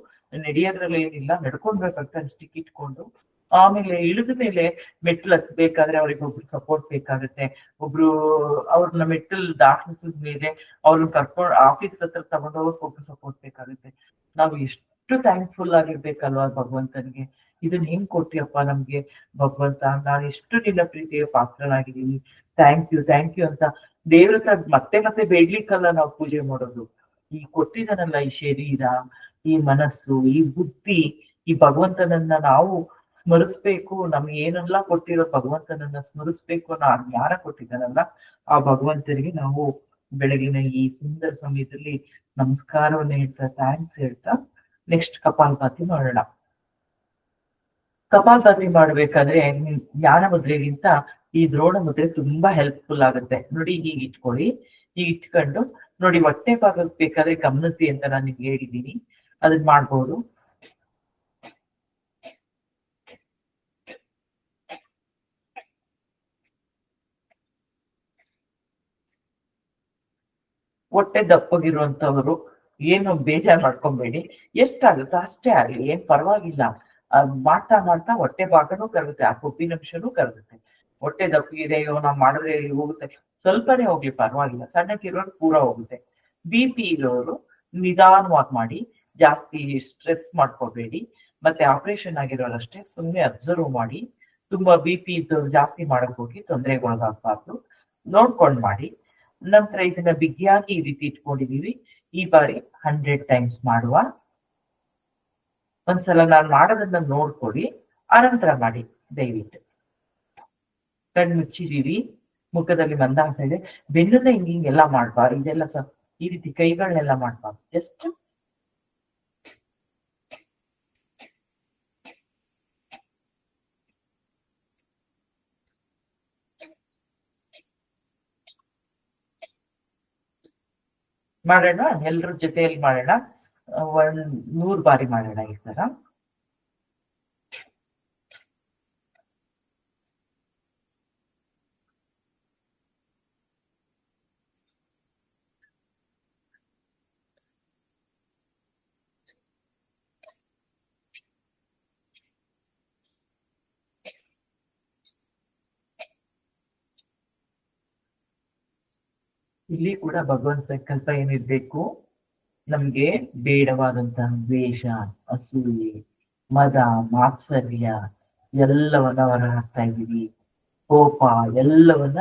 ನಡೆಯೋದ್ರಲ್ಲಿ ಏನಿಲ್ಲ, ನಡ್ಕೊಂಡ್ಬೇಕಾಗ್ತದೆ ಸ್ಟಿಕ್ ಇಟ್ಕೊಂಡು. ಆಮೇಲೆ ಇಳಿದ ಮೇಲೆ ಮೆಟ್ಲು ಹತ್ಬೇಕಾದ್ರೆ ಅವ್ರಿಗೆ ಒಬ್ರು ಸಪೋರ್ಟ್ ಬೇಕಾಗುತ್ತೆ. ಒಬ್ರು ಅವ್ರನ್ನ ಮೆಟ್ಟಲ್ ದಾಖಲಿಸಿದ ಮೇಲೆ ಅವ್ರನ್ನ ಕರ್ಕೊಂಡು ಆಫೀಸ್ ಹತ್ರ ತಗೊಂಡೋಗಕ್ ಒಬ್ರು ಸಪೋರ್ಟ್ ಬೇಕಾಗುತ್ತೆ. ನಾವು ಎಷ್ಟು ಥ್ಯಾಂಕ್ಫುಲ್ ಆಗಿರ್ಬೇಕಲ್ವಾ ಭಗವಂತನಿಗೆ. ಇದನ್ನ ಹೆಂಗ್ ಕೊಟ್ಟಿಯಪ್ಪ ನಮ್ಗೆ ಭಗವಂತ, ನಾನು ಎಷ್ಟು ನಿನ್ನ ಪ್ರೀತಿಗೆ ಪಾತ್ರನಾಗಿದ್ದೀನಿ, ಥ್ಯಾಂಕ್ ಯು ಅಂತ ದೇವ್ರ ಹತ್ರ ಮತ್ತೆ ಮತ್ತೆ ಬೇಡ್ಲಿಕ್ಕಲ್ಲ ನಾವು ಪೂಜೆ ಮಾಡೋದು. ಈ ಕೊಟ್ಟಿದನಲ್ಲ ಈ ಶರೀರ, ಈ ಮನಸ್ಸು, ಈ ಬುದ್ಧಿ, ಈ ಭಗವಂತನನ್ನ ನಾವು ಸ್ಮರಿಸ್ಬೇಕು. ನಮ್ಗೆ ಏನೆಲ್ಲ ಕೊಟ್ಟಿರೋ ಭಗವಂತನನ್ನ ಸ್ಮರಿಸ್ಬೇಕು ಅನ್ನೋ ಆ ಜ್ಞಾನ ಕೊಟ್ಟಿದ್ದಾನಲ್ಲ, ಆ ಭಗವಂತನಿಗೆ ನಾವು ಬೆಳಗಿನ ಈ ಸುಂದರ ಸಮಯದಲ್ಲಿ ನಮಸ್ಕಾರವನ್ನ ಹೇಳ್ತಾ ಥ್ಯಾಂಕ್ಸ್ ಹೇಳ್ತಾ ನೆಕ್ಸ್ಟ್ ಕಪಾಲಭಾತಿ ಮಾಡೋಣ. ಕಪಾಲಭಾತಿ ಮಾಡ್ಬೇಕಾದ್ರೆ ಜ್ಞಾನ ಮುದ್ರೆಗಿಂತ ಈ ದ್ರೋಣ ಮುದ್ರೆ ತುಂಬಾ ಹೆಲ್ಪ್ಫುಲ್ ಆಗುತ್ತೆ. ನೋಡಿ ಹೀಗೆ ಇಟ್ಕೊಳ್ಳಿ, ಹೀಗೆ ಇಟ್ಕೊಂಡು ನೋಡಿ ಹೊಟ್ಟೆ ಭಾಗಕ್ಕೆ ಬೇಕಾದ್ರೆ ಗಮನಿಸಿ ಅಂತ ನಾನು ನಿಮ್ಗೆ ಹೇಳಿದ್ದೀನಿ, ಅದನ್ನ ಮಾಡ್ಬೋದು. ಹೊಟ್ಟೆ ದಪ್ಪಗಿರುವಂತವ್ರು ಏನು ಬೇಜಾರ್ ಮಾಡ್ಕೊಂಬೇಡಿ, ಎಷ್ಟಾಗುತ್ತೋ ಅಷ್ಟೇ ಆಗ್ಲಿ, ಏನ್ ಪರವಾಗಿಲ್ಲ. ಮಾಡ್ತಾ ಮಾಡ್ತಾ ಹೊಟ್ಟೆ ಭಾಗನೂ ಕರಗುತ್ತೆ, ಆ ಕೊಬ್ಬಿನಂಶನೂ ಕರಗುತ್ತೆ. ಹೊಟ್ಟೆ ದಪ್ಪಗಿದೆ, ನಾವ್ ಮಾಡಿದ್ರೆ ಹೋಗುತ್ತೆ, ಸ್ವಲ್ಪನೇ ಹೋಗ್ಲಿ ಪರವಾಗಿಲ್ಲ. ಸಣ್ಣಕ್ಕಿರೋರು ಪೂರ ಹೋಗುತ್ತೆ. BP ಇರೋರು ನಿಧಾನವಾಗಿ ಮಾಡಿ, ಜಾಸ್ತಿ ಸ್ಟ್ರೆಸ್ ಮಾಡ್ಕೋಬೇಡಿ. ಮತ್ತೆ ಆಪರೇಷನ್ ಆಗಿರೋರು ಅಷ್ಟೇ, ಸುಮ್ಮನೆ ಅಬ್ಸರ್ವ್ ಮಾಡಿ. ತುಂಬಾ BP ಇದ್ದವ್ರು ಜಾಸ್ತಿ ಮಾಡಕ್ ಹೋಗಿ ತೊಂದರೆಗೊಳಗಾಗಬಾರ್ದು, ನೋಡ್ಕೊಂಡ್ ಮಾಡಿ. ನಂತರ ಇದನ್ನ ಬಿಗಿಯಾಗಿ ಈ ರೀತಿ ಇಟ್ಕೊಂಡಿದೀವಿ. ಈ ಬಾರಿ 100 ಟೈಮ್ಸ್ ಮಾಡುವ. ಒಂದ್ಸಲ ನಾನು ಮಾಡೋದನ್ನ ನೋಡ್ಕೊಡಿ, ಆನಂತರ ಮಾಡಿ ದಯವಿಟ್ಟು. ಕಣ್ಣು ಮುಚ್ಚಿದೀವಿ, ಮುಖದಲ್ಲಿ ಮಂದಹಾಸ ಇದೆ, ಬೆನ್ನನ್ನ ಹಿಂಗೆಲ್ಲ ಮಾಡ್ಬಾರ್ದು. ಇದೆಲ್ಲ ಈ ರೀತಿ ಕೈಗಳನ್ನೆಲ್ಲ ಮಾಡ್ಬಾರ್ದು, ಜಸ್ಟ್ ಮಾಡೋಣ. ಎಲ್ರ ಜೊತೆಯಲ್ಲಿ ಮಾಡೋಣ, 100 ಬಾರಿ ಮಾಡೋಣ ಈ ತರ. ಇಲ್ಲಿ ಕೂಡ ಭಗವಂತ ಸಂಕಲ್ಪ ಏನಿರ್ಬೇಕು, ನಮ್ಗೆ ಬೇಡವಾದಂತಹ ದ್ವೇಷ, ಅಸೂಯೆ, ಮದ, ಮಾತ್ಸರ್ಯ ಎಲ್ಲವನ್ನ ಹೊರ ಹಾಕ್ತಾ ಇದೀವಿ. ಕೋಪ ಎಲ್ಲವನ್ನ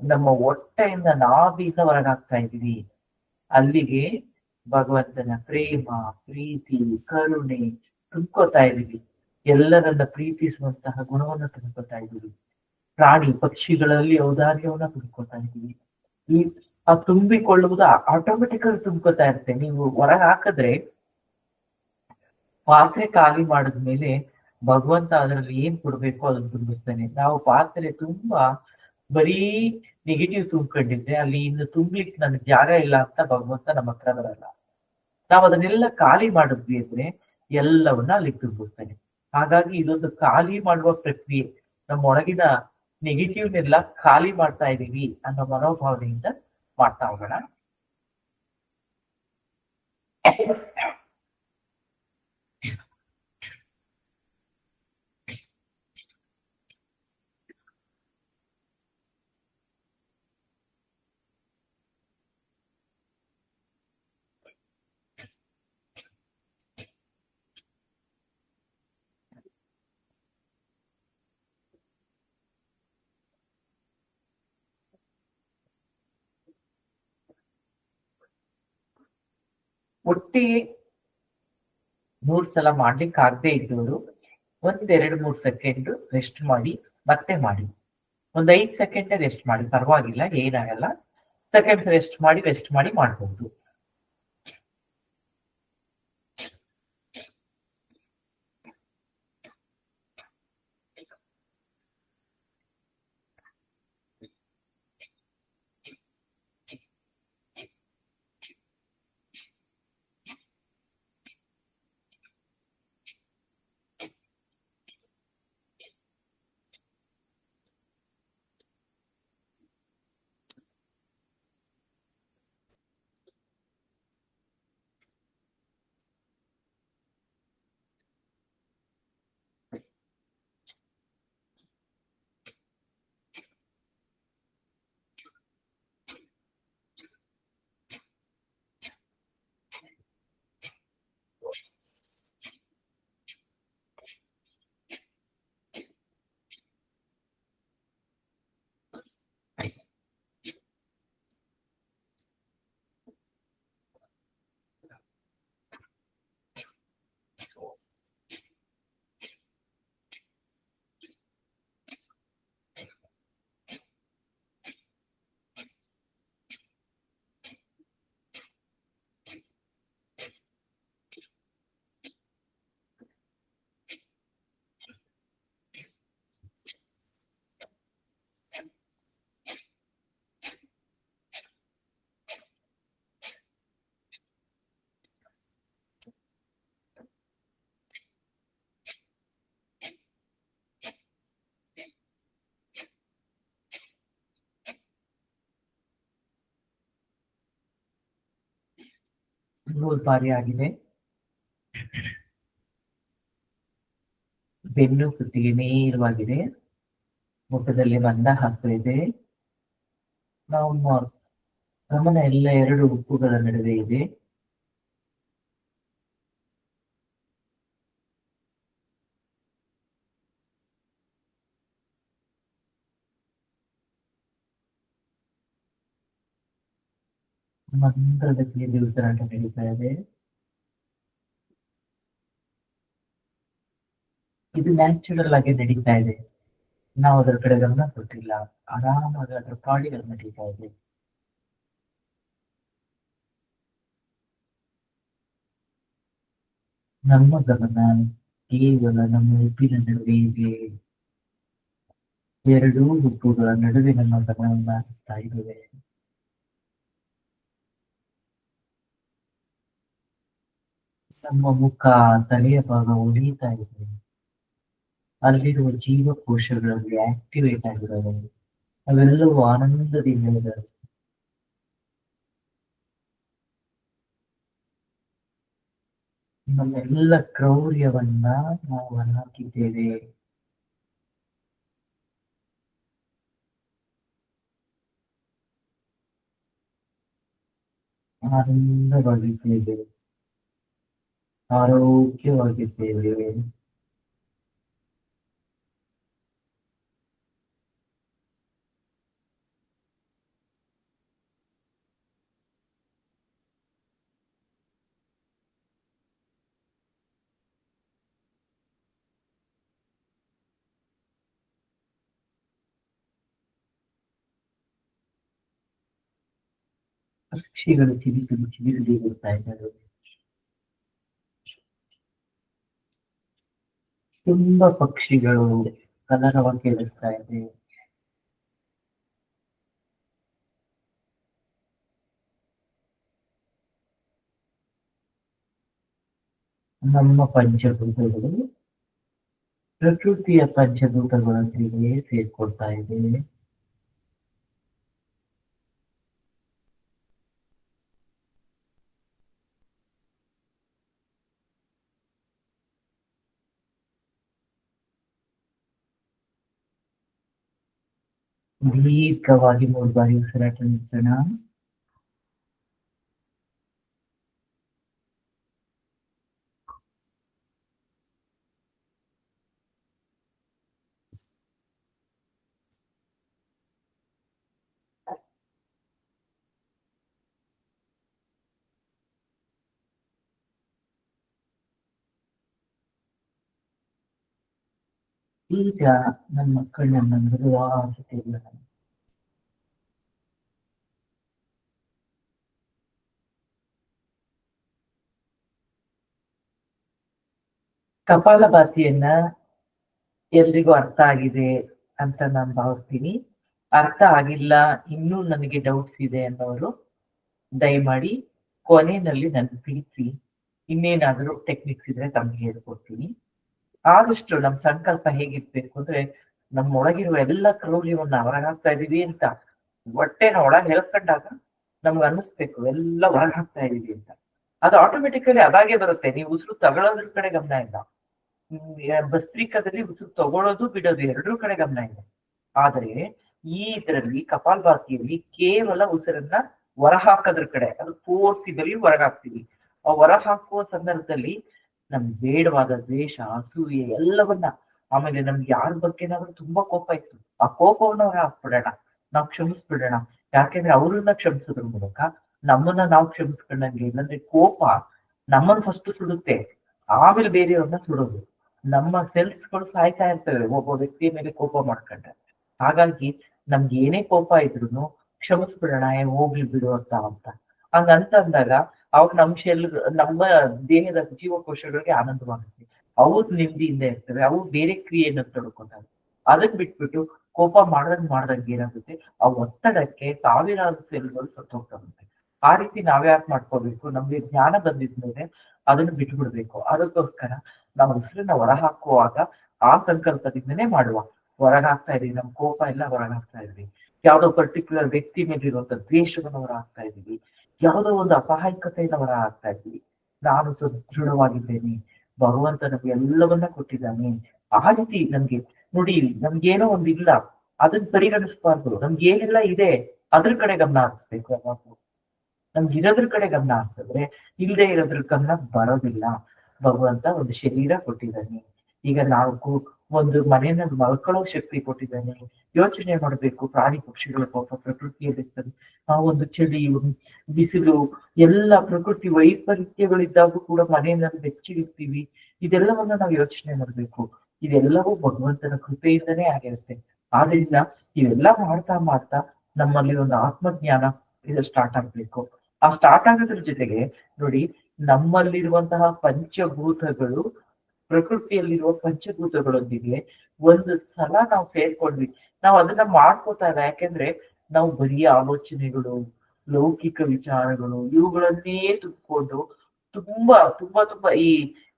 ನಮ್ಮ ಹೊಟ್ಟೆಯಿಂದ ನಾಭಿಯಿಂದ ಹೊರಗಾಗ್ತಾ ಇದೀವಿ. ಅಲ್ಲಿಗೆ ಭಗವಂತನ ಪ್ರೇಮ, ಪ್ರೀತಿ, ಕರುಣೆ ತುಂಬ್ಕೋತಾ ಇದೀವಿ. ಎಲ್ಲರನ್ನ ಪ್ರೀತಿಸುವಂತಹ ಗುಣವನ್ನ ತುಂಬ್ಕೋತಾ ಇದೀವಿ. ಪ್ರಾಣಿ ಪಕ್ಷಿಗಳಲ್ಲಿ ಔದಾರ್ಯವನ್ನ ತುಂಬ್ಕೋತಾ ಇದೀವಿ. ಈ ಆ ತುಂಬಿಕೊಳ್ಳುವುದು ಆಟೋಮೆಟಿಕಲಿ ತುಂಬ್ಕೋತಾ ಇರುತ್ತೆ. ನೀವು ಹೊರಗೆ ಹಾಕಿದ್ರೆ ಪಾತ್ರೆ ಖಾಲಿ ಮಾಡಿದ್ಮೇಲೆ ಭಗವಂತ ಅದರಲ್ಲಿ ಏನ್ ಕೊಡ್ಬೇಕು ಅದನ್ನ ತುಂಬಿಸ್ತಾನೆ. ನಾವು ಪಾತ್ರೆ ತುಂಬಾ ಬರೀ ನೆಗೆಟಿವ್ ತುಂಬ್ಕೊಂಡಿದ್ರೆ ಅಲ್ಲಿ ಇನ್ನು ತುಂಬ್ಲಿಕ್ಕೆ ನನ್ಗೆ ಜಾಗ ಇಲ್ಲ ಅಂತ ಭಗವಂತ ನಮ್ಮ ಹತ್ರ ಬರಲ್ಲ. ನಾವು ಅದನ್ನೆಲ್ಲ ಖಾಲಿ ಮಾಡಿದ್ವಿ ಅಂದ್ರೆ ಎಲ್ಲವನ್ನ ಅಲ್ಲಿ ತುಂಬಿಸ್ತಾನೆ. ಹಾಗಾಗಿ ಇದೊಂದು ಖಾಲಿ ಮಾಡುವ ಪ್ರಕ್ರಿಯೆ. ನಮ್ಮ ಒಳಗಿನ ನೆಗೆಟಿವ್ನೆಲ್ಲ ಖಾಲಿ ಮಾಡ್ತಾ ಇದೀವಿ ಅನ್ನೋ ಮನೋಭಾವನೆಯಿಂದ ಮಾಡ್ತಾ ಹೋಗೋಣ. ಒಟ್ಟಿಗೆ 3 ಸಲ ಮಾಡ್ಲಿಕ್ಕೆ ಆಗದೆ ಇದ್ದವರು 1-2-3 ಸೆಕೆಂಡ್ ರೆಸ್ಟ್ ಮಾಡಿ ಮತ್ತೆ ಮಾಡಿ. 5 ಸೆಕೆಂಡ್ ರೆಸ್ಟ್ ಮಾಡಿ, ಪರವಾಗಿಲ್ಲ, ಏನಾಗಲ್ಲ. ಸೆಕೆಂಡ್ಸ್ ರೆಸ್ಟ್ ಮಾಡಿ ಮಾಡ್ಬೋದು. ಮೂರು ಬಾರಿ ಆಗಿದೆ. ಬೆನ್ನು ಕುತ್ತಿಗೆ ನೇರವಾಗಿದೆ. ಮುಖದಲ್ಲಿ ಮಂದಹಾಸ ಇದೆ. ನಮ್ಮ ಗಮನ ಎಲ್ಲ 2 ಉಕ್ಕುಗಳ ನಡುವೆ ಇದೆ. ಮಂತ್ರದಲ್ಲಿ ಉಸಿರಾಟ ನಡೀತಾ ಇದೆ. ಇದು ನ್ಯಾಚುರಲ್ ಆಗಿ ನಡೀತಾ ಇದೆ. ನಾವು ಅದರ ಕಡೆ ಗಮನ ಕೊಟ್ಟಿಲ್ಲ. ಆರಾಮಾಗಿ ಅದರ ಪಾಡಿಗಳು ನಡೀತಾ ಇದೆ. ನಮ್ಮ ಗಮನ ಕೇವಲ ನಮ್ಮ ಉಪ್ಪಿನ ನಡುವೆ ಇದೆ. 2 ಉಪ್ಪುಗಳ ನಡುವೆ ನಮ್ಮ ಗಮನವನ್ನು ಹರಿಸ್ತಾ ಇದ್ದೇವೆ. ನಮ್ಮ ಮುಖ, ತಲೆಯ ಭಾಗ ಉಳಿತಾ ಇದೆ. ಅಲ್ಲಿರುವ ಜೀವಕೋಶಗಳಲ್ಲಿ ಆಕ್ಟಿವೇಟ್ ಆಗಿರೋದು, ಅವೆಲ್ಲವೂ ಆನಂದದಿಂದ ಇದ್ದಾವೆ. ನಮ್ಮೆಲ್ಲ ಕ್ರೌರ್ಯವನ್ನ ನಾವು ಹಾಕಿದ್ದೇವೆ. ಆನಂದವಾಗಿದ್ದೇವೆ, ಆರೋಗ್ಯವಾಗಿದ್ದೇವೆ. ಪಕ್ಷಿಗಳು ಚಿಲಿಪಿಲಿ ಚಿಲಿಪಿಲಿ ಬರ್ತಾ ಇದ್ದಾರೆ. ತುಂಬಾ ಪಕ್ಷಿಗಳು ಕಲರವ ಕೇಳಿಸ್ತಾ ಇದೆ. ನಮ್ಮ ಪಂಚಭೂತಗಳು ಪ್ರಕೃತಿಯ ಪಂಚಭೂತಗಳೊಂದಿಗೆ ಸೇರ್ಕೊಳ್ತಾ ಇದೆ. ದೀರ್ಘವಾಗಿ 3 ಬಾರಿ ಉಸಿರಾಟ ನಿಲ್ಲಿಸೋಣ. ಈಗ ನಮ್ಮ ಕಣ್ಣನ್ನು ಮೃದುವಾಗಿ ತೆಗೆಯೋಣ. ಕಪಾಲಭಾತಿಯನ್ನ ಎಲ್ರಿಗೂ ಅರ್ಥ ಆಗಿದೆ ಅಂತ ನಾನು ಭಾವಿಸ್ತೀನಿ. ಅರ್ಥ ಆಗಿಲ್ಲ, ಇನ್ನೂ ನನಗೆ ಡೌಟ್ಸ್ ಇದೆ ಅನ್ನೋರು ದಯಮಾಡಿ ಕೊನೆಯಲ್ಲಿ ನನಗೆ ತಿಳಿಸಿ. ಇನ್ನೇನಾದರೂ ಟೆಕ್ನಿಕ್ಸ್ ಇದ್ರೆ ತಮ್ಗೆ ಹೇಳ್ಕೊಡ್ತೀನಿ. ಆದಷ್ಟು ನಮ್ ಸಂಕಲ್ಪ ಹೇಗಿರ್ಬೇಕು ಅಂದ್ರೆ, ನಮ್ಮೊಳಗಿರುವ ಎಲ್ಲ ಕ್ರೌರ್ಯವನ್ನ ಹೊರಗಾಗ್ತಾ ಇದೀವಿ ಅಂತ ಹೊಟ್ಟೆನ ಒಳಗೆ ಹೇಳ್ಕೊಂಡಾಗ ನಮ್ಗೆ ಅನ್ನಿಸ್ಬೇಕು ಎಲ್ಲ ಹೊರಗೆ ಹಾಕ್ತಾ ಇದೀವಿ ಅಂತ. ಅದು ಆಟೋಮೆಟಿಕಲಿ ಅದಾಗೆ ಬರುತ್ತೆ. ನೀವು ಉಸಿರು ತಗೊಳ್ಳೋದ್ರ ಕಡೆ ಗಮನ ಇಲ್ಲ, ಭಸ್ತ್ರಿಕದಲ್ಲಿ ಉಸಿರು ತಗೊಳ್ಳೋದು ಬಿಡೋದು ಎರಡೂ ಕಡೆ ಗಮನ ಇದೆ. ಆದ್ರೆ ಈ ಇದರಲ್ಲಿ ಕಪಾಲಭಾತಿಯಲ್ಲಿ ಕೇವಲ ಉಸಿರನ್ನ ಹೊರ ಹಾಕೋದ್ರ ಕಡೆ, ಅದು ಫೋರ್ಸಿಬಲಿ ಹೊರಗಾಗ್ತೀವಿ. ಆ ಹೊರ ಹಾಕುವ ಸಂದರ್ಭದಲ್ಲಿ ನಮ್ಗೆ ಬೇಡವಾದ ದ್ವೇಷ, ಅಸೂಯೆ ಎಲ್ಲವನ್ನ, ಆಮೇಲೆ ನಮ್ಗೆ ಯಾರ ಬಗ್ಗೆನಾದ್ರೂ ತುಂಬಾ ಕೋಪ ಇತ್ತು, ಆ ಕೋಪವನ್ನ ಹೊರ ಹಾಕ್ಬಿಡೋಣ, ನಾವು ಕ್ಷಮಿಸ್ಬಿಡೋಣ. ಯಾಕೆಂದ್ರೆ ಅವ್ರನ್ನ ಕ್ಷಮಿಸೋದ್ರ ಮೂಲಕ ನಮ್ಮನ್ನ ನಾವು ಕ್ಷಮಿಸ್ಕೊಂಡಂಗೆ. ಇಲ್ಲಂದ್ರೆ ಕೋಪ ನಮ್ಮನ್ನ ಫಸ್ಟ್ ಸುಡುತ್ತೆ, ಆಮೇಲೆ ಬೇರೆಯವ್ರನ್ನ ಸುಡೋದು. ನಮ್ಮ ಸೆಲ್ಸ್ಗಳು ಸಾಯ್ತಾ ಇರ್ತವೆ ಒಬ್ಬ ವ್ಯಕ್ತಿಯ ಮೇಲೆ ಕೋಪ ಮಾಡ್ಕೊಂಡ್ರೆ. ಹಾಗಾಗಿ ನಮ್ಗೆ ಏನೇ ಕೋಪ ಇದ್ರು ಕ್ಷಮಿಸ್ಬಿಡೋಣ, ಹೋಗ್ಲಿ ಬಿಡು ಅಂತ ಹಂಗಂತ ಅಂದಾಗ ಅವಾಗ ನಮ್ಮ ದೇಹದ ಜೀವಕೋಶಗಳಿಗೆ ಆನಂದವಾಗುತ್ತೆ, ಅವು ನೆಮ್ಮದಿಯಿಂದ ಇರ್ತವೆ, ಅವು ಬೇರೆ ಕ್ರಿಯೆಯನ್ನು ತೊಡ್ಕೊಂಡಾಗ. ಅದನ್ನ ಬಿಟ್ಬಿಟ್ಟು ಕೋಪ ಮಾಡ್ದಂಗೆ ಏನಾಗುತ್ತೆ, ಆ ಒತ್ತಡಕ್ಕೆ ಸಾವಿರಾರು ಸೆಲ್ಗಳು ಸತ್ತೋಗ್ತಾವಂತೆ. ಆ ರೀತಿ ನಾವ್ಯಾಕೆ ಮಾಡ್ಕೋಬೇಕು? ನಮ್ಗೆ ಜ್ಞಾನ ಬಂದಿದ್ಮೇಲೆ ಅದನ್ನು ಬಿಟ್ಬಿಡ್ಬೇಕು. ಅದಕ್ಕೋಸ್ಕರ ನಾವು ಉಸಿರನ್ನ ಹೊರ ಹಾಕುವಾಗ ಆ ಸಂಕಲ್ಪದಿಂದನೇ ಮಾಡುವ. ಹೊರಗಾಗ್ತಾ ಇದೀವಿ, ನಮ್ ಕೋಪ ಎಲ್ಲ ಹೊರಗಾಗ್ತಾ ಇದೀವಿ, ಯಾವ್ದೋ ಪರ್ಟಿಕ್ಯುಲರ್ ವ್ಯಕ್ತಿ ಮೇಲೆ ಇರುವಂತ ದ್ವೇಷವನ್ನು ಹೊರ ಹಾಕ್ತಾ ಇದೀವಿ, ಯಾವುದೋ ಒಂದು ಅಸಹಾಯಕತೆಯನ್ನು ಹೊರ ಹಾಕ್ತಾ ಇದೀವಿ. ನಾನು ಸದೃಢವಾಗಿದ್ದೇನೆ, ಭಗವಂತ ನಮ್ಗೆ ಎಲ್ಲವನ್ನ ಕೊಟ್ಟಿದ್ದಾನೆ. ಆ ರೀತಿ ನಮ್ಗೆ ನೋಡಿ, ನಮ್ಗೇನೋ ಒಂದ್ ಇಲ್ಲ ಅದನ್ನ ಪರಿಗಣಿಸ್ಬಾರ್ದು. ನಮ್ಗೆ ಏನೆಲ್ಲ ಇದೆ ಅದ್ರ ಕಡೆ ಗಮನ ಹರಿಸ್ಬೇಕು. ಯಾವಾಗ್ಲೂ ನಮ್ಗೆ ಇರೋದ್ರ ಕಡೆ ಗಮನ ಹರಿಸಿದ್ರೆ ಇಲ್ಲದೆ ಇರೋದ್ರ ಗಮನ ಬರೋದಿಲ್ಲ. ಭಗವಂತ ಒಂದು ಶರೀರ ಕೊಟ್ಟಿದ್ದಾನೆ, ಈಗ ನಾವು ಒಂದು ಮನೆಯನ್ನ ಮಲ್ಕೊಳ್ಳೋ ಶಕ್ತಿ ಕೊಟ್ಟಿದ್ದಾನೆ. ಯೋಚನೆ ಮಾಡ್ಬೇಕು, ಪ್ರಾಣಿ ಪಕ್ಷಿಗಳ ಪಾಪ ಪ್ರಕೃತಿಯಲ್ಲಿರ್ತದೆ. ಆ ಒಂದು ಚಳಿ, ಬಿಸಿಲು, ಎಲ್ಲ ಪ್ರಕೃತಿ ವೈಪರೀತ್ಯಗಳಿದ್ದಾಗೂ ಕೂಡ ಮನೆಯಲ್ಲಿ ಬೆಚ್ಚಿರ್ತೀವಿ. ಇದೆಲ್ಲವನ್ನ ನಾವು ಯೋಚನೆ ಮಾಡ್ಬೇಕು. ಇದೆಲ್ಲವೂ ಭಗವಂತನ ಕೃಪೆಯಿಂದನೇ ಆಗಿರುತ್ತೆ. ಆದ್ರಿಂದ ಇವೆಲ್ಲ ಮಾಡ್ತಾ ನಮ್ಮಲ್ಲಿ ಒಂದು ಆತ್ಮಜ್ಞಾನ ಇದು ಸ್ಟಾರ್ಟ್ ಆಗ್ಬೇಕು. ಆ ಸ್ಟಾರ್ಟ್ ಆಗೋದ್ರ ಜೊತೆಗೆ ನೋಡಿ, ನಮ್ಮಲ್ಲಿರುವಂತಹ ಪಂಚಭೂತಗಳು ಪ್ರಕೃತಿಯಲ್ಲಿರುವ ಪಂಚಭೂತಗಳೊಂದಿಗೆ ಒಂದು ಸಲ ನಾವು ಸೇರ್ಕೊಂಡ್ವಿ, ನಾವು ಅದನ್ನ ಮಾಡ್ಕೋತಾ ಇಲ್ಲ. ಯಾಕೆಂದ್ರೆ ನಾವು ಬರೀ ಆಲೋಚನೆಗಳು, ಲೌಕಿಕ ವಿಚಾರಗಳು ಇವುಗಳನ್ನೇ ತುಂಬಿಕೊಂಡು ತುಂಬಾ ತುಂಬಾ ತುಂಬಾ ಈ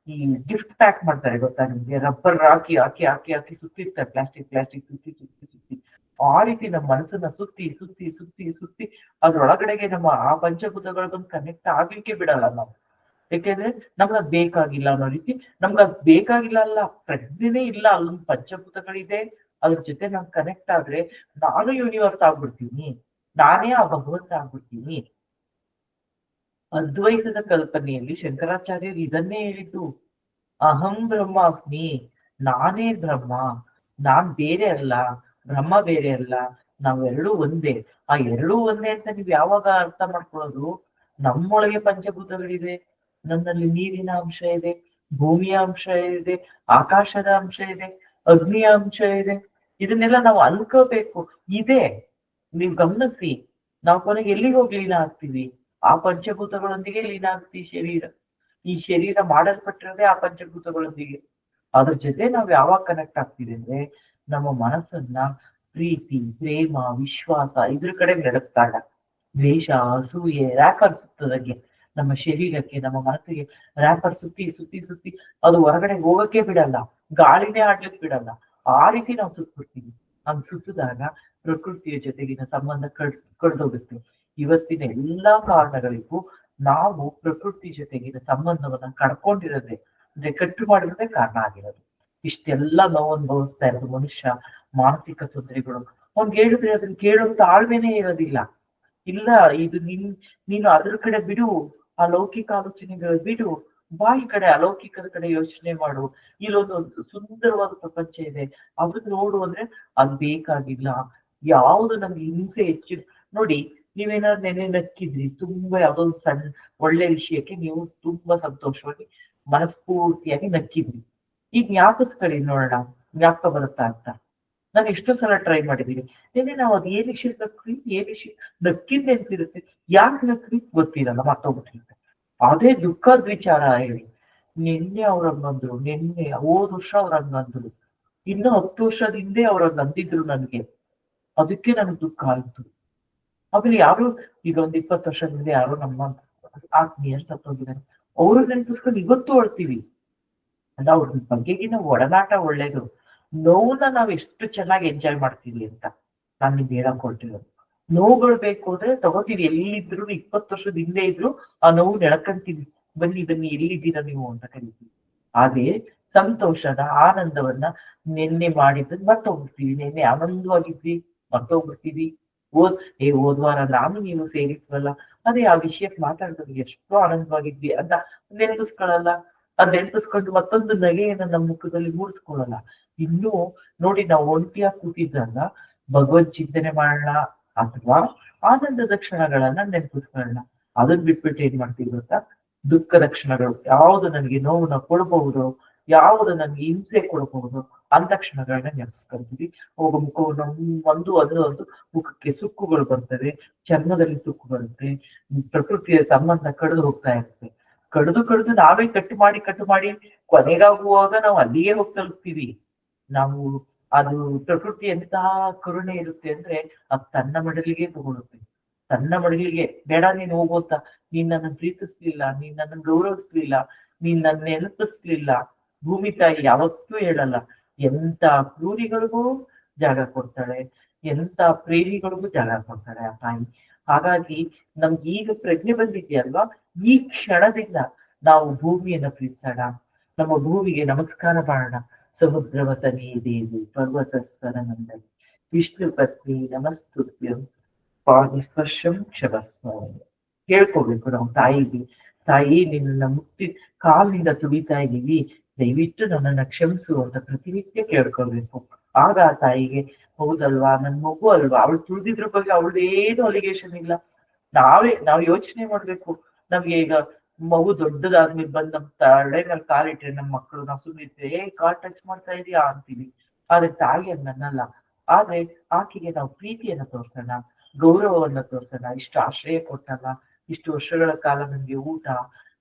ಈ ಗಿಫ್ಟ್ ಪ್ಯಾಕ್ ಮಾಡ್ತಾರೆ ಗೊತ್ತಾ ನಿಮ್ಗೆ, ರಬ್ಬರ್ ಹಾಕಿ ಹಾಕಿ ಹಾಕಿ ಹಾಕಿ ಸುತ್ತಿರ್ತಾರೆ, ಪ್ಲಾಸ್ಟಿಕ್ ಸುತ್ತಿ ಆ ರೀತಿ ನಮ್ಮ ಮನಸ್ಸನ್ನ ಸುತ್ತಿ ಅದ್ರೊಳಗಡೆಗೆ ನಮ್ಮ ಆ ಪಂಚಭೂತಗಳ ಬಂದು ಕನೆಕ್ಟ್ ಆಗ್ಲಿಕ್ಕೆ ಬಿಡಲ್ಲ ನಾವು. ಯಾಕೆಂದ್ರೆ ನಮ್ಗೆ ಅದ್ ಬೇಕಾಗಿಲ್ಲ ಅನ್ನೋ ರೀತಿ. ನಮ್ಗೆ ಅದ್ ಬೇಕಾಗಿಲ್ಲ ಅಲ್ಲ, ಪ್ರಜ್ಞೆನೇ ಇಲ್ಲ, ಅಲ್ಲೊಂದು ಪಂಚಭೂತಗಳಿದೆ, ಅದ್ರ ಜೊತೆ ನಾನ್ ಕನೆಕ್ಟ್ ಆದ್ರೆ ನಾನು ಯೂನಿವರ್ಸ್ ಆಗ್ಬಿಡ್ತೀನಿ, ನಾನೇ ಆ ಭಗವಂತ ಆಗ್ಬಿಡ್ತೀನಿ. ಅದ್ವೈತದ ಕಲ್ಪನೆಯಲ್ಲಿ ಶಂಕರಾಚಾರ್ಯರು ಇದನ್ನೇ ಹೇಳಿದ್ದು. ಅಹಂ ಬ್ರಹ್ಮಾಸ್ಮಿ, ನಾನೇ ಬ್ರಹ್ಮ, ನಾನ್ ಬೇರೆ ಅಲ್ಲ, ಬ್ರಹ್ಮ ಬೇರೆ ಅಲ್ಲ, ನಾವೆರಡೂ ಒಂದೇ. ಆ ಎರಡೂ ಒಂದೇ ಅಂತ ನೀವ್ ಯಾವಾಗ ಅರ್ಥ ಮಾಡ್ಕೊಳ್ಳೋದು? ನಮ್ಮೊಳಗೆ ಪಂಚಭೂತಗಳಿದೆ, ನನ್ನಲ್ಲಿ ನೀರಿನ ಅಂಶ ಇದೆ, ಭೂಮಿಯ ಅಂಶ ಇದೆ, ಆಕಾಶದ ಅಂಶ ಇದೆ, ಅಗ್ನಿಯ ಅಂಶ ಇದೆ. ಇದನ್ನೆಲ್ಲ ನಾವು ಅನ್ಕೋಬೇಕು. ಇದೆ, ನೀವ್ ಗಮನಿಸಿ, ನಾವು ಕೊನೆಗೆ ಎಲ್ಲಿಗೆ ಹೋಗಿ ಲೀನ ಆಗ್ತೀವಿ? ಆ ಪಂಚಭೂತಗಳೊಂದಿಗೆ ಲೀನ ಆಗ್ತೀವಿ. ಈ ಶರೀರ ಮಾಡಲ್ಪಟ್ಟಿರೋದೇ ಆ ಪಂಚಭೂತಗಳೊಂದಿಗೆ. ಅದ್ರ ಜೊತೆ ನಾವ್ ಯಾವಾಗ ಕನೆಕ್ಟ್ ಆಗ್ತೀವಿ ಅಂದ್ರೆ, ನಮ್ಮ ಮನಸ್ಸನ್ನ ಪ್ರೀತಿ, ಪ್ರೇಮ, ವಿಶ್ವಾಸ ಇದ್ರ ಕಡೆ ನಡೆಸ್ದಾಗ, ದ್ವೇಷ, ಅಸೂಯೆ ರ್ಯಾಪರ್ ಸುತ್ತದಂಗೆ ನಮ್ಮ ಶರೀರಕ್ಕೆ, ನಮ್ಮ ಮನಸ್ಸಿಗೆ ರ್ಯಾಪರ್ ಸುತ್ತಿ ಸುತ್ತಿ ಸುತ್ತಿ ಅದು ಹೊರಗಡೆ ಹೋಗಕ್ಕೆ ಬಿಡಲ್ಲ, ಗಾಳಿನೇ ಆಡ್ಲಿಕ್ಕೆ ಬಿಡಲ್ಲ. ಆ ರೀತಿ ನಾವು ಸುತ್ಬಿಡ್ತೀವಿ. ಹಂಗ್ ಸುತ್ತಿದಾಗ ಪ್ರಕೃತಿಯ ಜೊತೆಗಿನ ಸಂಬಂಧ ಕಡ್ದೋಗುತ್ತೆ. ಇವತ್ತಿನ ಎಲ್ಲಾ ಕಾರಣಗಳಿಗೂ ನಾವು ಪ್ರಕೃತಿ ಜೊತೆಗಿನ ಸಂಬಂಧವನ್ನ ಕಳ್ಕೊಂಡಿರೋದೇ, ಅಂದ್ರೆ ಕಟ್ಟು ಮಾಡಿರೋದೇ ಕಾರಣ ಆಗಿರೋದು. ಇಷ್ಟೆಲ್ಲ ನೋವು ಅನುಭವಿಸ್ತಾ ಇರೋದು ಮನುಷ್ಯ. ಮಾನಸಿಕ ತೊಂದರೆಗಳು, ಅವ್ನ್ಗೆ ಹೇಳಿದ್ರೆ ಅದನ್ನ ಕೇಳೋ ತಾಳ್ಮೆನೇ ಇರೋದಿಲ್ಲ. ಇಲ್ಲ, ಇದು ನೀನು ಅದ್ರ ಕಡೆ ಬಿಡು, ಆ ಲೌಕಿಕ ಆಲೋಚನೆಗಳು ಬಿಡು, ಬಾ ಈ ಕಡೆ ಅಲೌಕಿಕದ ಕಡೆ ಯೋಚನೆ ಮಾಡು. ಇಲ್ಲೊಂದು ಸುಂದರವಾದ ಪ್ರಪಂಚ ಇದೆ, ಅದನ್ನ ನೋಡು ಅಂದ್ರೆ ಅದ್ ಬೇಕಾಗಿಲ್ಲ. ಯಾವ್ದು ನಮ್ಗೆ ಹಿಂಸೆ ಹೆಚ್ಚು ನೋಡಿ, ನೀವೇನಾದ್ರು ನೆನೆ ನಕ್ಕಿದ್ರಿ, ತುಂಬಾ ಯಾವ್ದೋ ಒಂದು ಸಣ್ಣ ಒಳ್ಳೆ ವಿಷಯಕ್ಕೆ ನೀವು ತುಂಬಾ ಸಂತೋಷವಾಗಿ ಮನಸ್ಫೂರ್ತಿಯಾಗಿ ನಕ್ಕಿದ್ರಿ. ಈಗ ಜ್ಞಾಪಿಸ್ಕೊಳ್ಳಿ ನೋಡೋಣ, ಜ್ಞಾಪಕ ಬರುತ್ತಾ ಅಂತ. ನಾನು ಎಷ್ಟೋ ಸಲ ಟ್ರೈ ಮಾಡಿದೀನಿ. ನಿನ್ನೆ ನಾವು ಅದ್ ಏನ್ ವಿಷಯ ನಕ್ವಿ, ಏನ್ ವಿಷಯ ನಕ್ಕಿದ್ದೆ ಅಂತಿರುತ್ತೆ, ಯಾಕೆ ನಕ್ವಿ ಗೊತ್ತಿರಲ್ಲ, ಮತ್ತೊಬ್ಬಟ್ಟಿರುತ್ತೆ. ಅದೇ ದುಃಖದ ವಿಚಾರ ಹೇಳಿ, ನಿನ್ನೆ ಅವ್ರಂಗಂದ್ರು, ನಿನ್ನೆ ಹೋದ್ ವರ್ಷ ಅವ್ರಂಗಂದ್ರು, ಇನ್ನು 10 ವರ್ಷದ ಹಿಂದೆ ಅವ್ರಂಗ ಅಂದಿದ್ರು ನನ್ಗೆ, ಅದಕ್ಕೆ ನನಗ್ ದುಃಖ ಆಯ್ತು. ಆಮೇಲೆ ಯಾರು ಈಗ ಒಂದ್ 20 ವರ್ಷದ ಹಿಂದೆ ಯಾರು ನಮ್ಮ ಆತ್ಮೀಯರು ಸತ್ತೋಗಿದ್ದಾರೆ, ಅವ್ರು ನೆನಪಿಸ್ಕೊಂಡು ಇವತ್ತು ಅಳ್ತೀವಿ. ಅಂದ್ರೆ ಅವ್ರ ಬಗ್ಗೆಗಿನ ಒಡನಾಟ ಒಳ್ಳೇದು. ನೋವನ್ನ ನಾವ್ ಎಷ್ಟು ಚೆನ್ನಾಗಿ ಎಂಜಾಯ್ ಮಾಡ್ತೀವಿ ಅಂತ ನಾನ್ ನಿಮ್ಗೆ ಹೇಳಕ್ ಹೊರಟಿರೋದು. ನೋವುಗಳು ಬೇಕು ಅಂದ್ರೆ ತಗೋತೀವಿ, ಎಲ್ಲಿದ್ರು 20 ವರ್ಷದ ಹಿಂದೆ ಇದ್ರು ಆ ನೋವು ನೆಳ್ಕಂತೀವಿ. ಬನ್ನಿ ಬನ್ನಿ ಎಲ್ಲಿದ್ದೀರಾ ನೀವು ಅಂತ ಕರಿತೀವಿ. ಹಾಗೆ ಸಂತೋಷದ ಆನಂದವನ್ನ ನಿನ್ನೆ ಮಾಡಿದ್ದನ್ನ ಮರ್ತೋಗ್ಬಿಡ್ತೀವಿ. ನಿನ್ನೆ ಆನಂದವಾಗಿದ್ವಿ, ಮರ್ತೋಗ್ಬಿಡ್ತೀವಿ. ಹೋದ್ ವಾರ ನಾನು ನೀವು ಸೇರಿದ್ವಲ್ಲ, ಅದೇ ಆ ವಿಷಯಕ್ಕೆ ಮಾತಾಡಿದಾಗ ಎಷ್ಟು ಆನಂದವಾಗಿದ್ವಿ ಅಂತ ನೆನಪಿಸ್ಕೊಳ್ಳಲ್ಲ. ಅದ್ ನೆನಪಿಸ್ಕೊಂಡು ಮತ್ತೊಂದು ನಗೆಯನ್ನ ನಮ್ಮ ಮುಖದಲ್ಲಿ ಮೂಡಿಸ್ಕೊಳ್ಳಲ್ಲ. ಇನ್ನು ನೋಡಿ, ನಾವು ಒಂಟಿಯಾಗಿ ಕೂತಿದ್ದಾಗ ಭಗವದ್ ಚಿಂತನೆ ಮಾಡೋಣ ಅಥವಾ ಆನಂದದ ಕ್ಷಣಗಳನ್ನ ನೆನಪಿಸ್ಕೊಳ್ಳೋಣ. ಅದನ್ನ ಬಿಟ್ಬಿಟ್ಟು ಏನ್ ಮಾಡ್ತೀವಿ ಗೊತ್ತಾ? ದುಃಖದ ಕ್ಷಣಗಳು, ಯಾವ್ದು ನನಗೆ ನೋವನ್ನ ಕೊಡಬಹುದು, ಯಾವ್ದು ನನ್ಗೆ ಹಿಂಸೆ ಕೊಡಬಹುದು ಅಂತ ಕ್ಷಣಗಳನ್ನ ನೆನಪಿಸ್ಕೊಳ್ತೀವಿ. ಹೋಗ ಮುಖವನ್ನು ಒಂದು ಮುಖಕ್ಕೆ ಸುಕ್ಕುಗಳು ಬರ್ತವೆ, ಚರ್ಮದಲ್ಲಿ ಸುಕ್ಕು ಬರುತ್ತೆ, ಪ್ರಕೃತಿಯ ಸಂಬಂಧ ಕಡಿದು ಹೋಗ್ತಾ ಇರುತ್ತೆ. ಕಡಿದು ನಾವೇ ಕಟ್ಟು ಮಾಡಿ ಕೊನೆಗಾಗುವಾಗ ನಾವು ಅಲ್ಲಿಗೆ ಹೋಗಿ ತಲುಪ್ತೀವಿ. ನಾವು ಅದು ಪ್ರಕೃತಿ ಎಂತಹ ಕರುಣೆ ಇರುತ್ತೆ ಅಂದ್ರೆ ಅದು ತನ್ನ ಮಡಲಿಗೆ ತಗೊಳುತ್ತೆ. ತನ್ನ ಮಡಲಿಗೆ, ಬೇಡ ನೀನ್ ಹೋಗೋತ, ನೀನ್ ನನ್ನ ಪ್ರೀತಿಸ್ಲಿಲ್ಲ, ನೀನ್ ನನ್ನ ಗೌರವಿಸ್ಲಿಲ್ಲ, ನೀನ್ ನನ್ನ ನೆನಪಿಸ್ಲಿಲ್ಲ. ಭೂಮಿ ತಾಯಿ ಯಾವತ್ತೂ ಹೇಳಲ್ಲ. ಎಂತ ಕ್ರೂರಿಗಳಿಗೂ ಜಾಗ ಕೊಡ್ತಾಳೆ, ಎಂತ ಪ್ರೇಮಿಗಳಿಗೂ ಜಾಗ ಕೊಡ್ತಾಳೆ ಆ ತಾಯಿ. ಹಾಗಾಗಿ ನಮ್ಗೆ ಈಗ ಪ್ರಜ್ಞೆ ಬಂದಿದ್ಯಲ್ವಾ, ಈ ಕ್ಷಣದಿಂದ ನಾವು ಭೂಮಿಯನ್ನ ಪ್ರೀತಿಸೋಣ, ನಮ್ಮ ಭೂಮಿಗೆ ನಮಸ್ಕಾರ ಮಾಡೋಣ. ಸಮುದ್ರ ವಸನಿ ದೇವಿ ಪರ್ವತಸ್ಥರ ನಂದನಿ ವಿಷ್ಣು ಪತ್ನಿ ನಮಸ್ತುಭ್ಯಂ ಪಾದಿಸ್ಪರ್ಶಂ ಕ್ಷಮಸ್ವ ಹೇಳ್ಕೋಬೇಕು ನಾವು ತಾಯಿಗೆ. ತಾಯಿ, ನಿನ್ನ ಮುಟ್ಟಿ ಕಾಲಿನಿಂದ ತುಳಿತಾ ಇದೀವಿ, ದಯವಿಟ್ಟು ನನ್ನನ್ನ ಕ್ಷಮಿಸು ಅಂತ ಪ್ರತಿನಿತ್ಯ ಕೇಳ್ಕೊಳ್ಬೇಕು. ಆಗ ಆ ತಾಯಿಗೆ ಹೌದಲ್ವಾ, ನನ್ ಮಗು ಅಲ್ವಾ, ಅವಳು ತುಳಿದಿದ್ರ ಬಗ್ಗೆ ಅವಳದೇನು ಅಲಿಗೇಷನ್ ಇಲ್ಲ. ನಾವ್ ಯೋಚನೆ ಮಾಡ್ಬೇಕು. ನಮ್ಗೆ ಈಗ ಮಗು ದೊಡ್ಡದಾದ್ಮೇಲೆ ಬಂದ್ ನಮ್ ತಲೆ ಮೇಲೆ ಕಾಲಿಟ್ರೆ ನಮ್ಮ ಮಕ್ಕಳು, ನಾವು ಸುಮ್ಮನೆ ಕಾಲ್ ಟಚ್ ಮಾಡ್ತಾ ಇದೀಯಾ ಅಂತೀವಿ. ಆದ್ರೆ ತಾಯಿ ಹಂಗನ್ನಲ್ಲ. ಆದ್ರೆ ಆಕೆಗೆ ನಾವು ಪ್ರೀತಿಯನ್ನ ತೋರ್ಸೋಣ, ಗೌರವವನ್ನ ತೋರ್ಸೋಣ. ಇಷ್ಟು ಆಶ್ರಯ ಕೊಟ್ಟಲ್ಲ, ಇಷ್ಟು ವರ್ಷಗಳ ಕಾಲ ನಮ್ಗೆ ಊಟ,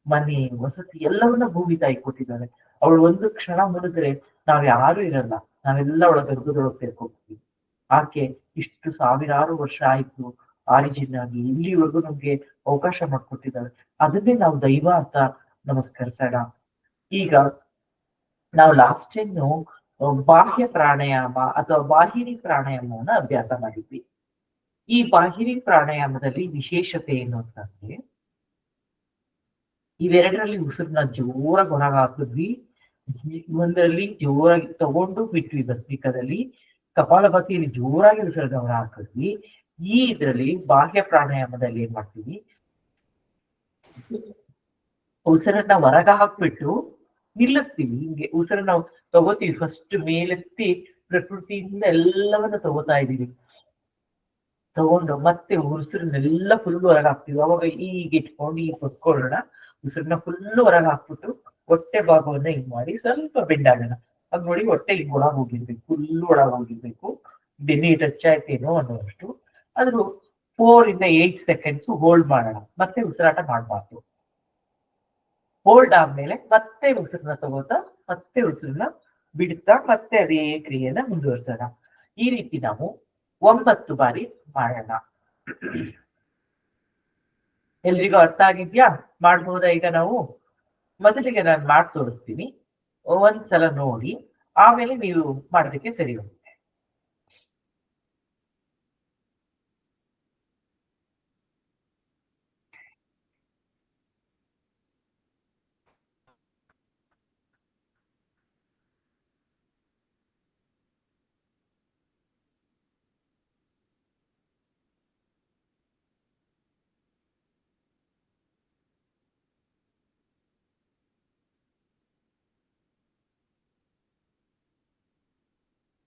ಮನೆ, ವಸತಿ ಎಲ್ಲವನ್ನ ಭೂಮಿ ತಾಯಿ ಕೊಟ್ಟಿದ್ದಾಳೆ. ಅವಳು ಒಂದು ಕ್ಷಣ ಮುರಿದ್ರೆ ನಾವ್ ಯಾರು ಇರಲ್ಲ, ನಾವೆಲ್ಲ ಅವಳ ಗರ್ಭದೊಳಗೆ ಸೇರ್ಕೊಳ್ತೀವಿ. ಆಕೆ ಇಷ್ಟು ಸಾವಿರಾರು ವರ್ಷ ಆಯ್ತು ಆರಿಜಿನ್ ಆಗಿ ಇಲ್ಲಿವರೆಗೂ ನಮ್ಗೆ ಅವಕಾಶ ಮಾಡ್ಕೊಟ್ಟಿದ್ದಾಳೆ. ಅದನ್ನೇ ನಾವು ದೈವ ಅಂತ ನಮಸ್ಕರಿಸೋಣ. ಈಗ ನಾವು ಲಾಸ್ಟ್ ಟೈಮ್ ಬಾಹ್ಯ ಪ್ರಾಣಾಯಾಮ ಅಥವಾ ಬಾಹಿರಿ ಪ್ರಾಣಾಯಾಮವನ್ನ ಅಭ್ಯಾಸ ಮಾಡಿದ್ವಿ. ಈ ಬಾಹಿರಿ ಪ್ರಾಣಾಯಾಮದಲ್ಲಿ ವಿಶೇಷತೆ ಏನು ಅಂತಂದ್ರೆ, ಇವೆರಡರಲ್ಲಿ ಉಸಿರನ್ನ ಜೋರಾಗಿ ಹೊರಗೆ ಹಾಕಿದ್ವಿ, ಒಂದರಲ್ಲಿ ಜೋರಾಗಿ ತಗೊಂಡು ಬಿಟ್ವಿ ಭಸ್ತ್ರಿಕದಲ್ಲಿ, ಕಪಾಲಭಾತಿಯಲ್ಲಿ ಜೋರಾಗಿ ಉಸಿರನ್ನ ಹೊರ ಹಾಕಿದ್ವಿ. ಈ ಇದರಲ್ಲಿ ಬಾಹ್ಯ ಪ್ರಾಣಾಯಾಮದಲ್ಲಿ ಏನ್ ಮಾಡ್ತೀವಿ, ಉಸಿರನ್ನ ಹೊರಗ ಹಾಕ್ಬಿಟ್ಟು ನಿಲ್ಲಿಸ್ತೀವಿ. ಹಿಂಗೆ ಉಸಿರನ್ನ ನಾವು ತಗೋತೀವಿ, ಫಸ್ಟ್ ಮೇಲೆತ್ತಿ ಪ್ರಕೃತಿಯಿಂದ ಎಲ್ಲವನ್ನ ತಗೋತಾ ಇದೀವಿ. ತಗೊಂಡು ಮತ್ತೆ ಉಸಿರನ್ನೆಲ್ಲ ಫುಲ್ ಹೊರಗೆ ಹಾಕ್ತಿವಿ. ಅವಾಗ ಈಗ ಇಟ್ಕೊಂಡು ಈಗ ಕುತ್ಕೊಳ್ಳೋಣ. ಉಸಿರನ್ನ ಫುಲ್ ಹೊರಗೆ ಹಾಕ್ಬಿಟ್ಟು ಹೊಟ್ಟೆ ಭಾಗವನ್ನ ಹಿಂಗ್ ಮಾಡಿ ಸ್ವಲ್ಪ ಬೆಂಡಾಗೋಣ. ಅದ್ ನೋಡಿ ಹೊಟ್ಟೆ ಹಿಂಗ್ ಒಳಗ್ ಹೋಗಿರ್ಬೇಕು, ಫುಲ್ ಒಳಗ್ ಹೋಗಿರ್ಬೇಕು. ಬೆನ್ನಿ ಟಚ್ ಆಯ್ತೇನೋ ಅನ್ನೋಷ್ಟು. ಅದ್ರ 4 ಇಂದ 8 ಸೆಕೆಂಡ್ಸ್ ಹೋಲ್ಡ್ ಮಾಡೋಣ. ಮತ್ತೆ ಉಸಿರಾಟ ಮಾಡ್ಬಾರ್ದು. ಹೋಲ್ಡ್ ಆದ್ಮೇಲೆ ಮತ್ತೆ ಉಸಿರನ್ನ ತಗೋತಾ ಮತ್ತೆ ಉಸಿರನ್ನ ಬಿಡ್ತಾ ಮತ್ತೆ ಅದೇ ಕ್ರಿಯೆನ ಮುಂದುವರ್ಸೋಣ. ಈ ರೀತಿ ನಾವು 9 ಬಾರಿ ಮಾಡೋಣ. ಎಲ್ರಿಗೂ ಅರ್ಥ ಆಗಿದ್ಯಾ? ಮಾಡ್ಬೋದಾ ಈಗ ನಾವು? ಮೊದಲಿಗೆ ನಾನು ಮಾಡಿ ತೋರಿಸ್ತೀನಿ, ಒಂದ್ಸಲ ನೋಡಿ, ಆಮೇಲೆ ನೀವು ಮಾಡೋದಕ್ಕೆ ಸರಿ ಹೋಗುತ್ತೆ.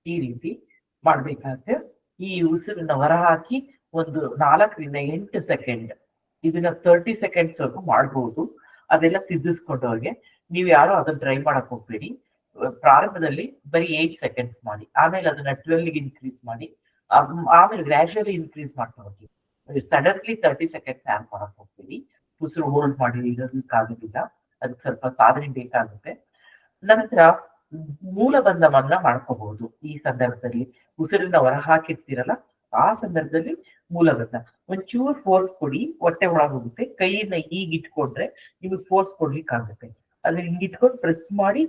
ಈ ರೀತಿ ಮಾಡ್ಬೇಕಾದ್ರೆ ಈ ಉಸಿರನ್ನ ಹೊರ ಹಾಕಿ ಒಂದು 4 ರಿಂದ 8 ಸೆಕೆಂಡ್, ಇದನ್ನ 30 ಸೆಕೆಂಡ್ಸ್ ವರೆಗೂ ಮಾಡ್ಬೋದು. ಅದೆಲ್ಲ ತಿದ್ದಿಸ್ಕೊಂಡವ್ರಿಗೆ. ನೀವು ಯಾರು ಅದನ್ನ ಟ್ರೈ ಮಾಡಕ್ ಹೋಗ್ಬೇಡಿ. ಪ್ರಾರಂಭದಲ್ಲಿ ಬರೀ 8 ಸೆಕೆಂಡ್ಸ್ ಮಾಡಿ, ಆಮೇಲೆ ಅದನ್ನ 12 ಇನ್ಕ್ರೀಸ್ ಮಾಡಿ, ಆಮೇಲೆ ಗ್ರಾಜುಯಲಿ ಇನ್ಕ್ರೀಸ್ ಮಾಡ್ತಾ ಹೋಗಿ. ಸಡನ್ಲಿ 30 ಸೆಕೆಂಡ್ಸ್ ಆನ್ ಮಾಡಕ್ ಹೋಗ್ಬೇಡಿ. ಉಸಿರು ಹೋಲ್ಡ್ ಮಾಡಿ ಇರೋದಕ್ಕಾಗೋದಿಲ್ಲ, ಅದಕ್ಕೆ ಸ್ವಲ್ಪ ಸಾಧನೆ ಬೇಕಾಗುತ್ತೆ. ನಂತರ ಮೂಲಬಂಧವನ್ನ ಮಾಡ್ಕೋಬಹುದು. ಈ ಸಂದರ್ಭದಲ್ಲಿ ಉಸಿರನ್ನ ಹೊರ ಹಾಕಿರ್ತೀರಲ್ಲ, ಆ ಸಂದರ್ಭದಲ್ಲಿ ಮೂಲಬಂಧ ಒಂಚೂರು ಫೋರ್ಸ್ ಕೊಡಿ, ಹೊಟ್ಟೆ ಒಳಗೆ ಹೋಗುತ್ತೆ. ಕೈಯನ್ನ ಈಗ ಇಟ್ಕೊಂಡ್ರೆ ನಿಮಗೆ ಫೋರ್ಸ್ ಕೊಡ್ಲಿಕ್ಕೆ ಆಗುತ್ತೆ. ಅದ್ರ ಹಿಂಗ್ ಇಟ್ಕೊಂಡು ಪ್ರೆಸ್ ಮಾಡಿ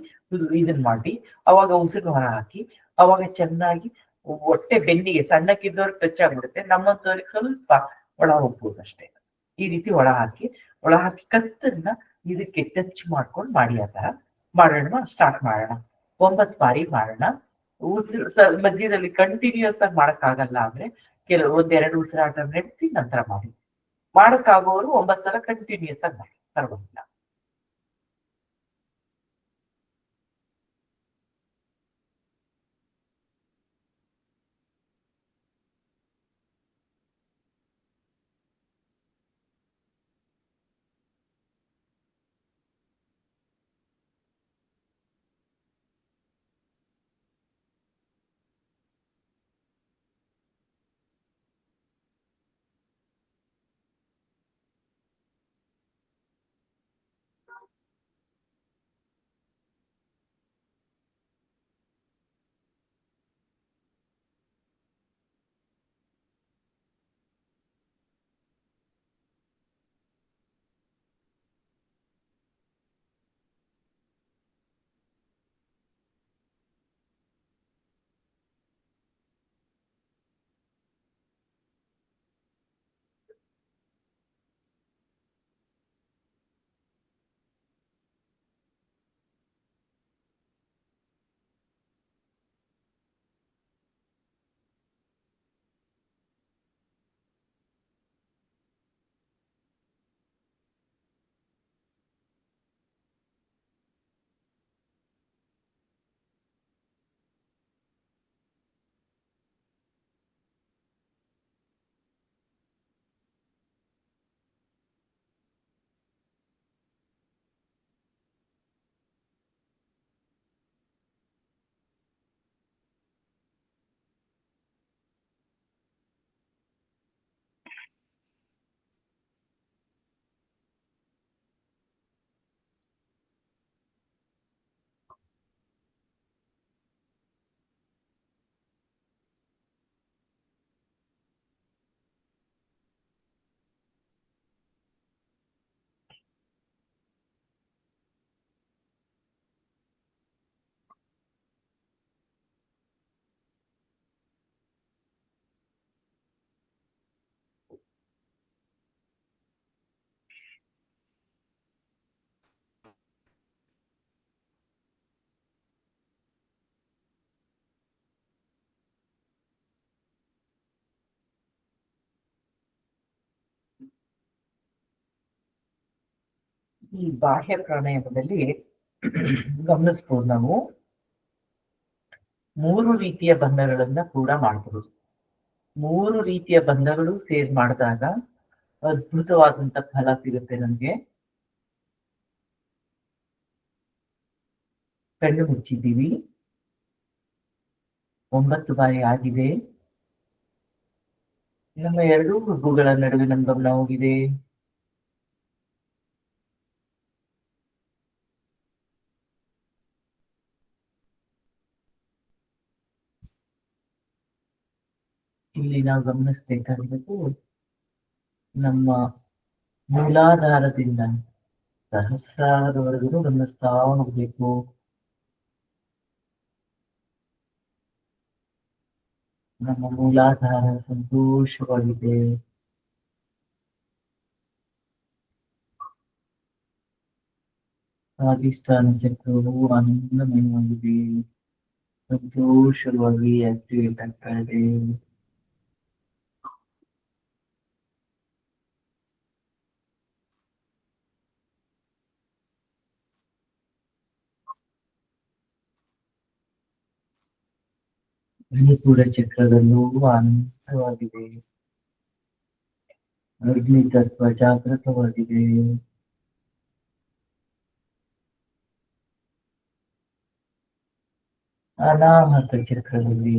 ಇದನ್ ಮಾಡಿ, ಅವಾಗ ಉಸಿರು ಹೊರ ಹಾಕಿ, ಅವಾಗ ಚೆನ್ನಾಗಿ ಹೊಟ್ಟೆ ಬೆನ್ನಿಗೆ ಸಣ್ಣಕ್ಕಿದ್ದವ್ರಿಗೆ ಟಚ್ ಆಗ್ಬಿಡುತ್ತೆ, ನಮ್ಮಂತವ್ರಿಗೆ ಸ್ವಲ್ಪ ಒಳ ಹೋಗ್ಬೋದು ಅಷ್ಟೇ. ಈ ರೀತಿ ಒಳ ಹಾಕಿ ಕತ್ತನ್ನ ಇದಕ್ಕೆ ಟಚ್ ಮಾಡ್ಕೊಂಡು ಮಾಡಿ. ಆ ತರ ಮಾಡೋಣ. ಸ್ಟಾರ್ಟ್ ಮಾಡೋಣ. 9 ಬಾರಿ ಮಾಡೋಣ. ಉಸಿರು ಮಧ್ಯದಲ್ಲಿ ಕಂಟಿನ್ಯೂಸ್ ಆಗಿ ಮಾಡಕ್ ಆಗಲ್ಲ ಅಂದ್ರೆ ಒಂದೆರಡು ಉಸಿರಾಟ ನಡೆಸಿ ನಂತರ ಮಾಡಿ. ಮಾಡಕ್ಕಾಗೋರು 9 ಸಲ ಕಂಟಿನ್ಯೂಸ್ ಆಗಿ ಮಾಡಿ, ಪರವಾಗಿಲ್ಲ. ಈ ಬಾಹ್ಯ ಪ್ರಾಣಾಯಾಮದಲ್ಲಿ ಗಮನಿಸ್ಬೋದು ನಾವು 3 ರೀತಿಯ ಬಂಧಗಳನ್ನ ಕೂಡ ಮಾಡಬಹುದು. 3 ರೀತಿಯ ಬಂಧಗಳು ಸೇರ್ ಮಾಡಿದಾಗ ಅದ್ಭುತವಾದಂತ ಫಲ ಸಿಗುತ್ತೆ ನಮ್ಗೆ. ಕಣ್ಣು ಮುಚ್ಚಿದ್ದೀವಿ, 9 ಬಾರಿ ಆಗಿದೆ. ನಮ್ಮ 2 ಹುಬ್ಬುಗಳ ನಡುವೆ ನಮ್ಮ ಗಮನ ಹೋಗಿದೆ. ಇಲ್ಲಿ ನಾವು ಗಮನಿಸ್ಬೇಕಾಗಿರೋದು ನಮ್ಮ ಮೂಲಾಧಾರದಿಂದ ಸಹಸ್ರಾರದವರೆಗೂ ಗಮನಿಸ್ತಾ ಹೋಗ್ಬೇಕು. ನಮ್ಮ ಮೂಲಾಧಾರ ಸಂತೋಷವಾಗಿದೆ. ಸ್ವಾಧಿಷ್ಠಾನ ಚಕ್ರವು ಆನಂದಮಯವಾಗಿದೆ, ಸಂತೋಷವಾಗಿ ಆಕ್ಟಿವೇಟ್ ಆಗ್ತಾ ಇದೆ. ಮಣಿಪುರ ಚಕ್ರದಲ್ಲೂ ಆನಂದವಾಗಿದೆ, ಅಗ್ನಿ ತತ್ವ ಜಾಗೃತವಾಗಿದೆ. ಅನಾಹತ ಚಕ್ರದಲ್ಲಿ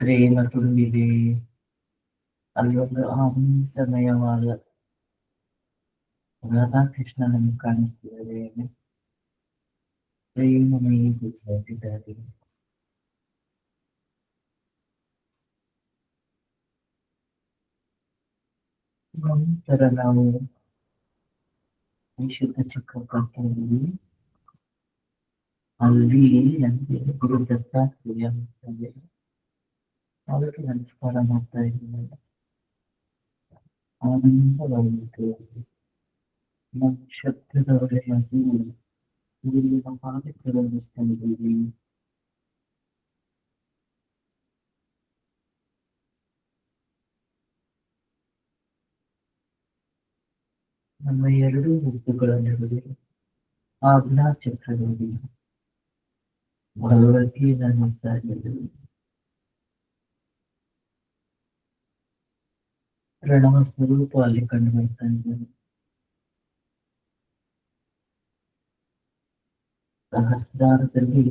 ಪ್ರೇಮ ತುಂಬಿದೆ, ಅಲ್ಲೊಂದು ಆನಂದಮಯವಾದ ರಾಧಾಕೃಷ್ಣ ನಮಗೆ ಕಾಣಿಸ್ತಿದ್ದಾರೆ, ಪ್ರೇಮಮಯಿ ಕೂತ್ಕೊಂಡಿದ್ದಾರೆ. ನಂತರ ನಾವು ವಿಶುದ್ಧ ಚಕ್ರ ಕರ್ತವ್ಯ, ಅಲ್ಲಿ ನಮಗೆ ಗುರು ದತ್ತಾತ್ರೇಯ ಅವರಿಗೆ ನಮಸ್ಕಾರ ಮಾಡ್ತಾ ಇದ್ದೀವಿ. ಆನಂದವಾಗಿರುತ್ತೇವೆ. ನಮ್ಮ ಶಬ್ದದ ಒಳಗಾಗಿ ಇಲ್ಲಿ ನಮ್ಮ ಪಾದಕ್ಕೆ ಗಮನಿಸ್ತಾ ಇದ್ದೀವಿ. ನಮ್ಮ 2 ಹುಬ್ಬುಗಳ ನಡುವೆ ಆಜ್ಞಾ ಚಕ್ರದಲ್ಲಿ ಭಗವದ್ಗೀತಾ ನೋಡ್ತಾ ಇದ್ದೀವಿ. ಪ್ರಣವ ಸ್ವರೂಪ ಅಲ್ಲಿ ಕಂಡು ಬರ್ತಾ ಇದ್ದೇವೆ. ಸಹಸ್ರಾರದಲ್ಲಿ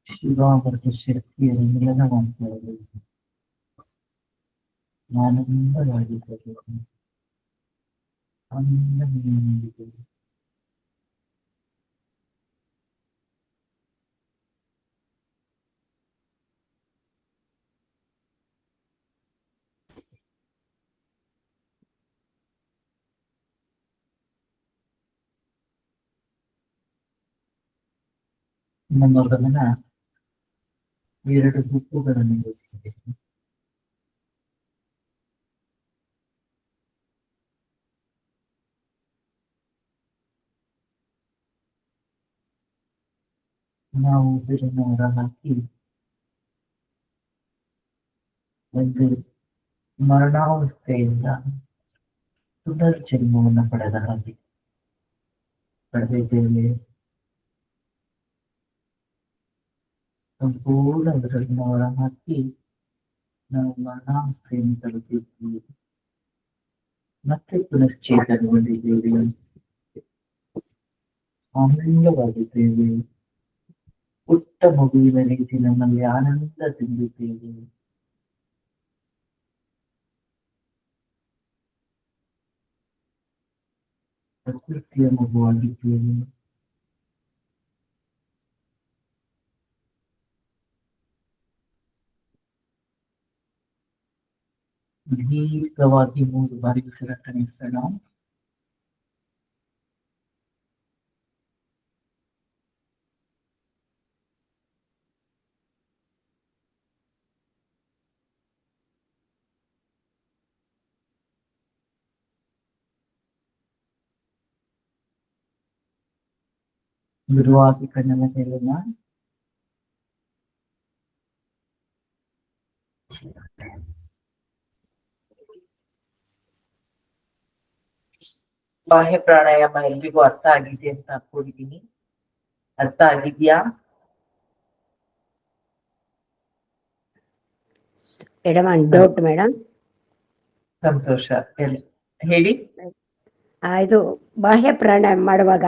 ಶಿವ ಮತ್ತು ಶಕ್ತಿಯನ್ನು ಮಿಲನ ಮಾಡ್ತಾ ಇದ್ದೇವೆ. ಆನಂದವಾಗಿದ್ದೇವೆ, ಆನಂದಮಯವಾಗಿದ್ದೇವೆ. ನಮ್ಮ ಗಮನ 2 ಹುಬ್ಬುಗಳನ್ನು ಇರಿಸಿದೆ. ನಾವು ಉಸಿರನ್ನು ಹೊರ ಹಾಕಿ ಒಂದು ಮರಣಾವಸ್ಥೆಯಿಂದ ಪುನರ್ಜನ್ಮವನ್ನು ಪಡೆದಿದ್ದೇವೆ. ಸಂಪೂರ್ಣ ಉಸಿರನ್ನು ಹೊರ ಹಾಕಿ ನಾವು ಮರಣಾವಸ್ಥೆಯನ್ನು ತಲುಪಿದ್ದೀವಿ. ಮತ್ತೆ ಪುನಶ್ಚೇತನಗೊಂಡಿದ್ದೇವೆ, ಆನಂದವಾಗಿದ್ದೇವೆ. ಪುಟ್ಟ ಮಗುವಿನ ರೀತಿ ನಮ್ಮಲ್ಲಿ ಆನಂದ ತುಂಬಿದ್ದೇವೆ. ಪ್ರಕೃತಿಯ ಮಗುವಾಗಿದ್ದೇವೆ. ದೀರ್ಘವಾಗಿ 3 ಬಾರಿ ಉಸಿರನ್ನು ನಿಲ್ಲಿಸೋಣ. ಮೃದುವಾಗಿ ಕಣ್ಣನ್ನು ತೆರೆಯೋಣ. ಬಾಹ್ಯ ಪ್ರಾಣಾಯಾಮ ಎಲ್ರಿಗೂ ಅರ್ಥ ಆಗಿದೆ ಅಂತ ಅನ್ಕೊಂಡಿದ್ದೀನಿ. ಅರ್ಥ ಆಗಿದ್ಯಾ? ಮೇಡಮ್ ಒಂದು ಡೌಟ್ ಮೇಡಮ್. ಸಂತೋಷ. ಹೇಳಿ. ಇದು ಬಾಹ್ಯ ಪ್ರಾಣಾಯಾಮ ಮಾಡುವಾಗ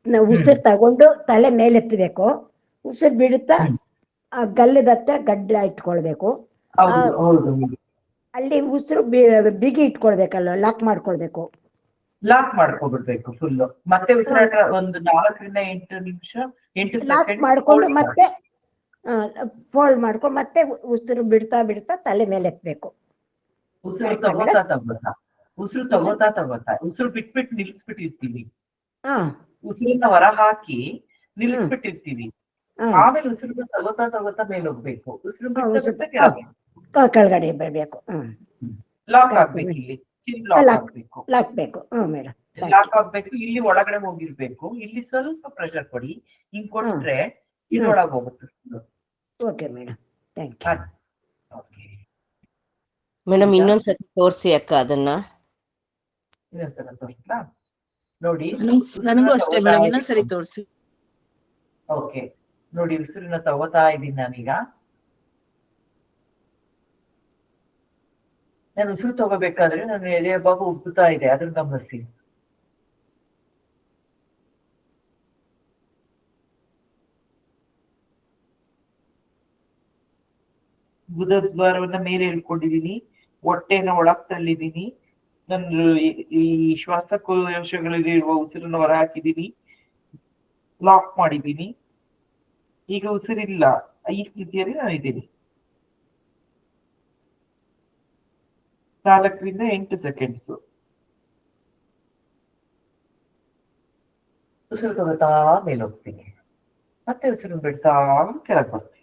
ನಾವು ಉಸಿರು ತಗೊಂಡು ತಲೆ ಮೇಲೆತ್ತಬೇಕು, ಉಸಿರು ಬಿಡುತ್ತಾ ಆ ಗಲ್ಲದ ಹತ್ರ ಗಡ್ಡ ಇಟ್ಕೊಳ್ಬೇಕು. ಹೌದು ಹೌದು. ಅಲ್ಲಿ ಉಸಿರು ಬಿಗಿ ಇಟ್ಕೊಳ್ಬೇಕಲ್ಲ, ಲಾಕ್ ಮಾಡ್ಕೊಳ್ಬೇಕು. ಲಾಕ್ ಮಾಡ್ಕೊಬಿಡ್ಬೇಕು ಫುಲ್. ಮತ್ತೆ ಉಸಿರಾಟ ಒಂದು 4ರಿಂದ 8 ನಿಮಿಷ 8 ಲಾಕ್ ಸೆಕೆಂಡ್ ಮಾಡ್ಕೊಂಡು ಮತ್ತೆ ಫೋಲ್ಡ್ ಮಾಡ್ಕೊಂಡು ಮತ್ತೆ ಉಸಿರು ಬಿಡ್ತಾ ಬಿಡ್ತಾ ತಲೆ ಮೇಲೆ ಎತ್ತಬೇಕು. ಉಸಿರು ತಗೋತಾ ಉಸಿರು ಬಿಟ್ಬಿಟ್ಟು ನಿಲ್ಸ್ಬಿಟ್ಟಿರ್ತೀವಿ. ಉಸಿರನ್ನ ಹೊರ ಹಾಕಿ ನಿಲ್ಸ್ಬಿಟ್ಟಿರ್ತೀವಿ. ಆಮೇಲೆ ಉಸಿರು ತಗೋತಾ ಮೇಲೆ ಹೋಗ್ಬೇಕು. ಉಸಿರು ಕೆಳಗಡೆ ಬರ್ಬೇಕು. ಲಾಕ್ ಆಗ್ಬೇಕು. ಇಲ್ಲಿ ಚಿನ್ ಲಾಕ್ ಆಗ್ಬೇಕು. ಲಾಕ್ ಬೇಕು. ಮೇಡಮ್ ಲಾಕ್ ಆಗ್ಬೇಕು. ಇಲ್ಲಿ ಒಳಗಡೆ ಹೋಗಿರ್ಬೇಕು. ಇಲ್ಲಿ ಸ್ವಲ್ಪ ಪ್ರೆಷರ್ ಕೊಡಿ. ಹಿಂಗ್ ಕೊಟ್ರೆ ಇದ್ರೊಳಗೆ ಹೋಗುತ್ತೆ. Okay madam, thank you. Madam ಇನ್ನೊಂದ್ಸತಿ ತೋರಿಸಿ ಅಕ್ಕ ಅದನ್ನ. ಇನ್ನೊಂದ್ಸಲ ತೋರಿಸ್ಲಾ? ನೋಡಿ, ನನಗೂ ಅಷ್ಟೇ ಮೇಡಮ್, ಇನ್ನೊಂದ್ಸರಿ ತೋರಿಸಿ. ಓಕೆ, ನೋಡಿ ಉಸಿರನ್ನ ತಗೋತಾ ಇದ್ದೀನಿ ನಾನೀಗ. ನಾನು ಉಸಿರು ತಗೋಬೇಕಾದ್ರೆ ನನ್ನ ಎದೆಯ ಭಾಗ ಉಬ್ಬುತ್ತಾ ಇದೆ, ಅದನ್ನ ಗಮನಿಸಿ. ಗುದದ್ವಾರವನ್ನ ಮೇಲೆ ಇಳ್ಕೊಂಡಿದೀನಿ, ಹೊಟ್ಟೆನ ಒಳಗ್ ತಳ್ಳಿದೀನಿ. ನನ್ನ ಈ ಶ್ವಾಸಕೋಶಗಳಿಗೆ ಇರುವ ಉಸಿರನ್ನ ಹೊರ ಹಾಕಿದೀನಿ, ಲಾಕ್ ಮಾಡಿದೀನಿ. ಈಗ ಉಸಿರಿಲ್ಲ, ಈ ಸ್ಥಿತಿಯಲ್ಲಿ ನಾನು ಇದ್ದೀನಿ. 4ರಿಂದ 8 ಸೆಕೆಂಡ್ಸ್ ಉಸಿರು ತಗೋತಾ ಮೇಲೆ ಹೋಗ್ತೀನಿ, ಮತ್ತೆ ಉಸಿರು ಬಿಡ್ತಾ ಕೆಳಗೆ ಬರ್ತೀನಿ.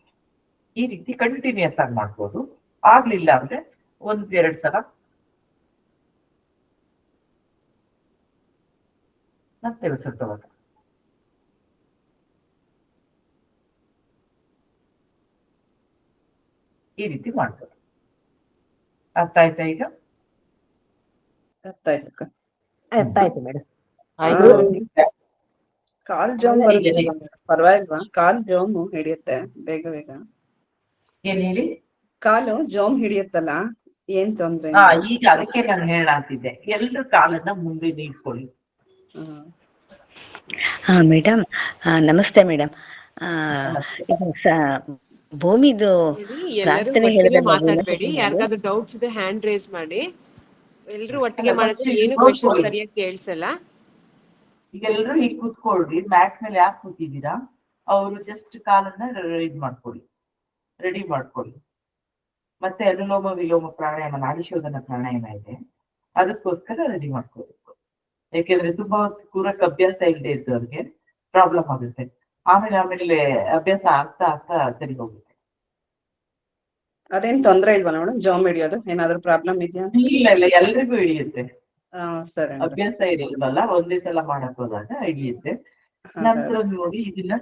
ಈ ರೀತಿ ಕಂಟಿನ್ಯೂಸ್ ಆಗಿ ಮಾಡ್ಬೋದು. ಆಗ್ಲಿಲ್ಲ ಅಂದ್ರೆ 1-2 ಸಲ ಮತ್ತೆ ಉಸಿರು ತಗೋತಾ ಈ ರೀತಿ ಮಾಡ್ಬೋದು. ಅರ್ಥ ಆಯ್ತಾ ಈಗ? ಅರ್ಥ ಆಯ್ತು. ಅರ್ಥ ಆಯ್ತು ಮೇಡಮ್. ಆಯ್ತು. ಕಾಲ್ ಜಾಮ್ ಪರವಾಗಿಲ್ವಾ? ಕಾಲ್ ಜಾಮು ಹಿಡಿಯುತ್ತೆ ಬೇಗ ಬೇಗ. ಏನ್ ಹೇಳಿ? ಕಾಲು ಜಾಮ್ ಹಿಡಿಯುತ್ತಲ್ಲ, ಏನ್ ತೊಂದ್ರೆ? ಈಗ ಅದಕ್ಕೆ ನಾನು ಹೇಳಾತಿದ್ದೆ, ಎಲ್ರು ಕಾಲನ್ನ ಮುಂದೆ ನೀಡ್ಕೊಳ್ಳಿ. ಮೇಡಮ್ ನಮಸ್ತೆ ಮೇಡಮ್. ಭೂಮಿದು ಪ್ರಾರ್ಥನೆ ಹೇಳಿದ್ರೆ ಮಾತಾಡ್ಬೇಡಿ. ಯಾರಿಗಾದ್ರು ಡೌಟ್ಸ್ ಇದೆ ಹ್ಯಾಂಡ್ ರೇಸ್ ಮಾಡಿ. ಎಲ್ರು ಒಟ್ಟಿಗೆ ಮಾಡಿದ್ರೆ ಏನು ಕ್ವೆಶ್ಚನ್ ಸರಿಯಾಗಿ ಕೇಳಿಸಲ್ಲ. ಈಗ ಎಲ್ರು ಈಗ ಕೂತ್ಕೊಳ್ರಿ. ಮ್ಯಾಟ್ ಮೇಲೆ ಯಾಕೆ ಕೂತಿದ್ದೀರಾ? ಅವರು ಜಸ್ಟ್ ಕಾಲನ್ನ ರೆಡಿ ಮಾಡ್ಕೊಳ್ಳಿ. ಮತ್ತೆ ಅನುಲೋಮ ವಿಲೋಮ ಪ್ರಾಣಾಯಾಮ, ನಾಡಿಶೋಧನ ಪ್ರಾಣಾಯಾಮ ಇದೆ, ಅದಕ್ಕೋಸ್ಕರ ರೆಡಿ ಮಾಡ್ಕೋಬೇಕು. ಯಾಕೆಂದ್ರೆ ತುಂಬಾ ಕೂರಕ್ಕೆ ಅಭ್ಯಾಸ ಇಲ್ಲದೆ ಇದ್ದವ್ರಿಗೆ ಪ್ರಾಬ್ಲಮ್ ಆಗುತ್ತೆ. ಆಮೇಲೆ ಅಭ್ಯಾಸ ಆಗ್ತಾ ಸರಿ ಹೋಗುತ್ತೆ. ಅದೇನ್ ತೊಂದ್ರೆ ಇಲ್ವಾ ಮೇಡಮ್ ಜಾಮ್ ಹಿಡಿಯೋದು? ಏನಾದ್ರು ಪ್ರಾಬ್ಲಮ್ ಇದೆಯಾ? ಇಲ್ಲ, ಎಲ್ರಿಗೂ ಹಿಡಿಯುತ್ತೆ. ಸರಿ, ಅಭ್ಯಾಸ ಇರಲ್ವಲ್ಲ, ಒಂದೇ ಸಲ ಮಾಡಕ್ ಹೋದಾಗ ಹಿಡಿಯುತ್ತೆ. ನಂತರ ನೋಡಿ ಇದನ್ನ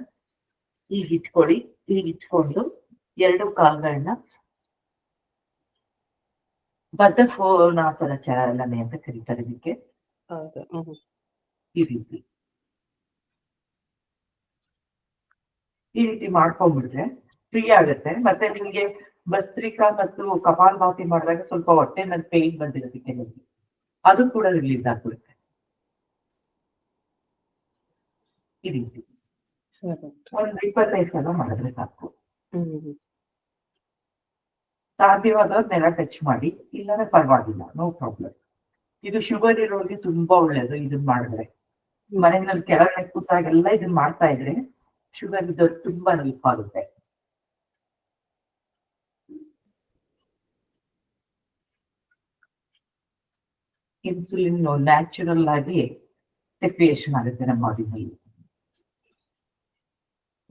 ಈಗ ಇಟ್ಕೊಳ್ಳಿ. ಈಗ ಇಟ್ಕೊಂಡು 2 ಕಾಲ್ಗಳನ್ನ ಬದ್ಧ ಕೋನಾಸನ ಚಾಲನೆ ಅಂತ ಕರೀತಾರೆ ಇದಕ್ಕೆ. ಈ ರೀತಿ ಮಾಡ್ಕೊಂಡ್ಬಿಟ್ರೆ ಫ್ರೀ ಆಗುತ್ತೆ. ಮತ್ತೆ ನಿಮ್ಗೆ ಭಸ್ತ್ರಿಕಾ ಮತ್ತು ಕಪಾಲಭಾತಿ ಮಾಡಿದಾಗ ಸ್ವಲ್ಪ ಹೊಟ್ಟೆನಲ್ಲಿ ಪೇನ್ ಬಂದಿರುತ್ತೆ ಕೆಲವರಿಗೆ, ಅದು ಕೂಡ ರಿಲೀಸ್ ಆಗ್ಬಿಡುತ್ತೆ. ಈ ರೀತಿ ಒಂದು 25 ಸಲ ಮಾಡಿದ್ರೆ ಸಾಕು. ಸಾಧ್ಯವಾದ ನೆಲ ಟಚ್ ಮಾಡಿ, ಇಲ್ಲಾಂದ್ರೆ ಪರವಾಗಿಲ್ಲ, ನೋ ಪ್ರಾಬ್ಲಮ್. ಇದು ಶುಗರ್ ಇರೋರಿಗೆ ತುಂಬಾ ಒಳ್ಳೇದು. ಇದನ್ನ ಮಾಡಿದ್ರೆ ಮನೆಯಲ್ಲಿ ಕೆಳಗಡೆ ಕೂತಾಗೆಲ್ಲ ಇದನ್ನ ಮಾಡ್ತಾ ಇದ್ರೆ ಶುಗರ್ ಇದ್ದವ್ರು ತುಂಬಾ ಹೆಲ್ಪ್ ಆಗುತ್ತೆ. ಇನ್ಸುಲಿನ್ ನ್ಯಾಚುರಲ್ ಆಗಿ ಸೆಕ್ರಿಯೇಷನ್ ಆಗುತ್ತೆ ನಮ್ಮ ಬಾಡಿನಲ್ಲಿ.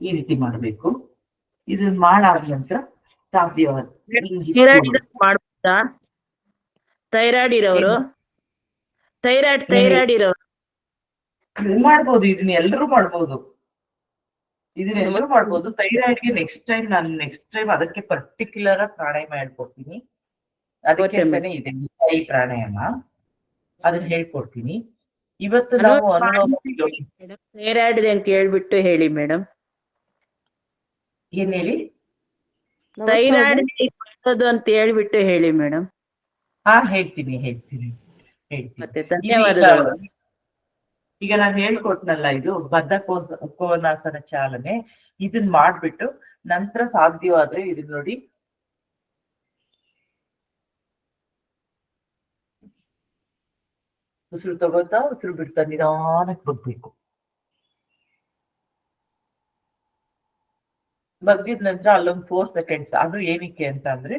ಈ ರೀತಿ ಮಾಡಬೇಕು. ಇದನ್ನ ಮಾಡಾದ ನಂತರ ಸಾಧ್ಯವಾದ ಥೈರಾಯ್ಡ್ ಇರೋರು ಮಾಡ್ಬೋದು. ಇದನ್ನ ಎಲ್ರು ಮಾಡ್ಬೋದು. ಥೈರಾಯ್ಡ್ಗೆ ನೆಕ್ಸ್ಟ್ ಟೈಮ್ ಅದಕ್ಕೆ ಪರ್ಟಿಕ್ಯುಲರ್ ಪ್ರಾಣಾಯಾಮ ಹೇಳ್ಕೊಡ್ತೀನಿ. ಅದಕ್ಕೆ ಅಂತಾನೆ ಇದೆ ಈ ಪ್ರಾಣಾಯಾಮ, ಅದನ್ನ ಹೇಳ್ಕೊಡ್ತೀನಿ. ಇವತ್ತು ನಾವು ಅನುಲೋಮ ವಿಲೋಮ ಥೈರಾಯ್ಡ್ ಅಂತ ಹೇಳ್ಬಿಟ್ಟು ಹೇಳಿ ಮೇಡಮ್. ಏನ್ ಹೇಳಿ? ಥೈರಾಯ್ಡ್ ಅಂತ ಹೇಳ್ಬಿಟ್ಟು ಹೇಳಿ ಮೇಡಮ್. ಹೇಳ್ತೀನಿ. ಮತ್ತೆ ಧನ್ಯವಾದಗಳು. ಈಗ ನಾನು ಹೇಳ್ಕೊಟ್ನಲ್ಲ, ಇದು ಬದ್ಧ ಕೋನಾಸನ ಚಾಲನೆ, ಇದನ್ ಮಾಡ್ಬಿಟ್ಟು ನಂತರ ಸಾಧ್ಯವಾದ್ರೆ ಇದನ್ನ ನೋಡಿ, ಉಸಿರು ತಗೋತಾ ಉಸಿರು ಬಿಡ್ತಾ ನಿಧಾನಕ್ಕೆ ಬಗ್ಬೇಕು. ಬಗ್ಗಿದ ನಂತರ ಅಲ್ಲೊಂದು 4 ಸೆಕೆಂಡ್ಸ್. ಅದು ಏನಕ್ಕೆ ಅಂತ ಅಂದ್ರೆ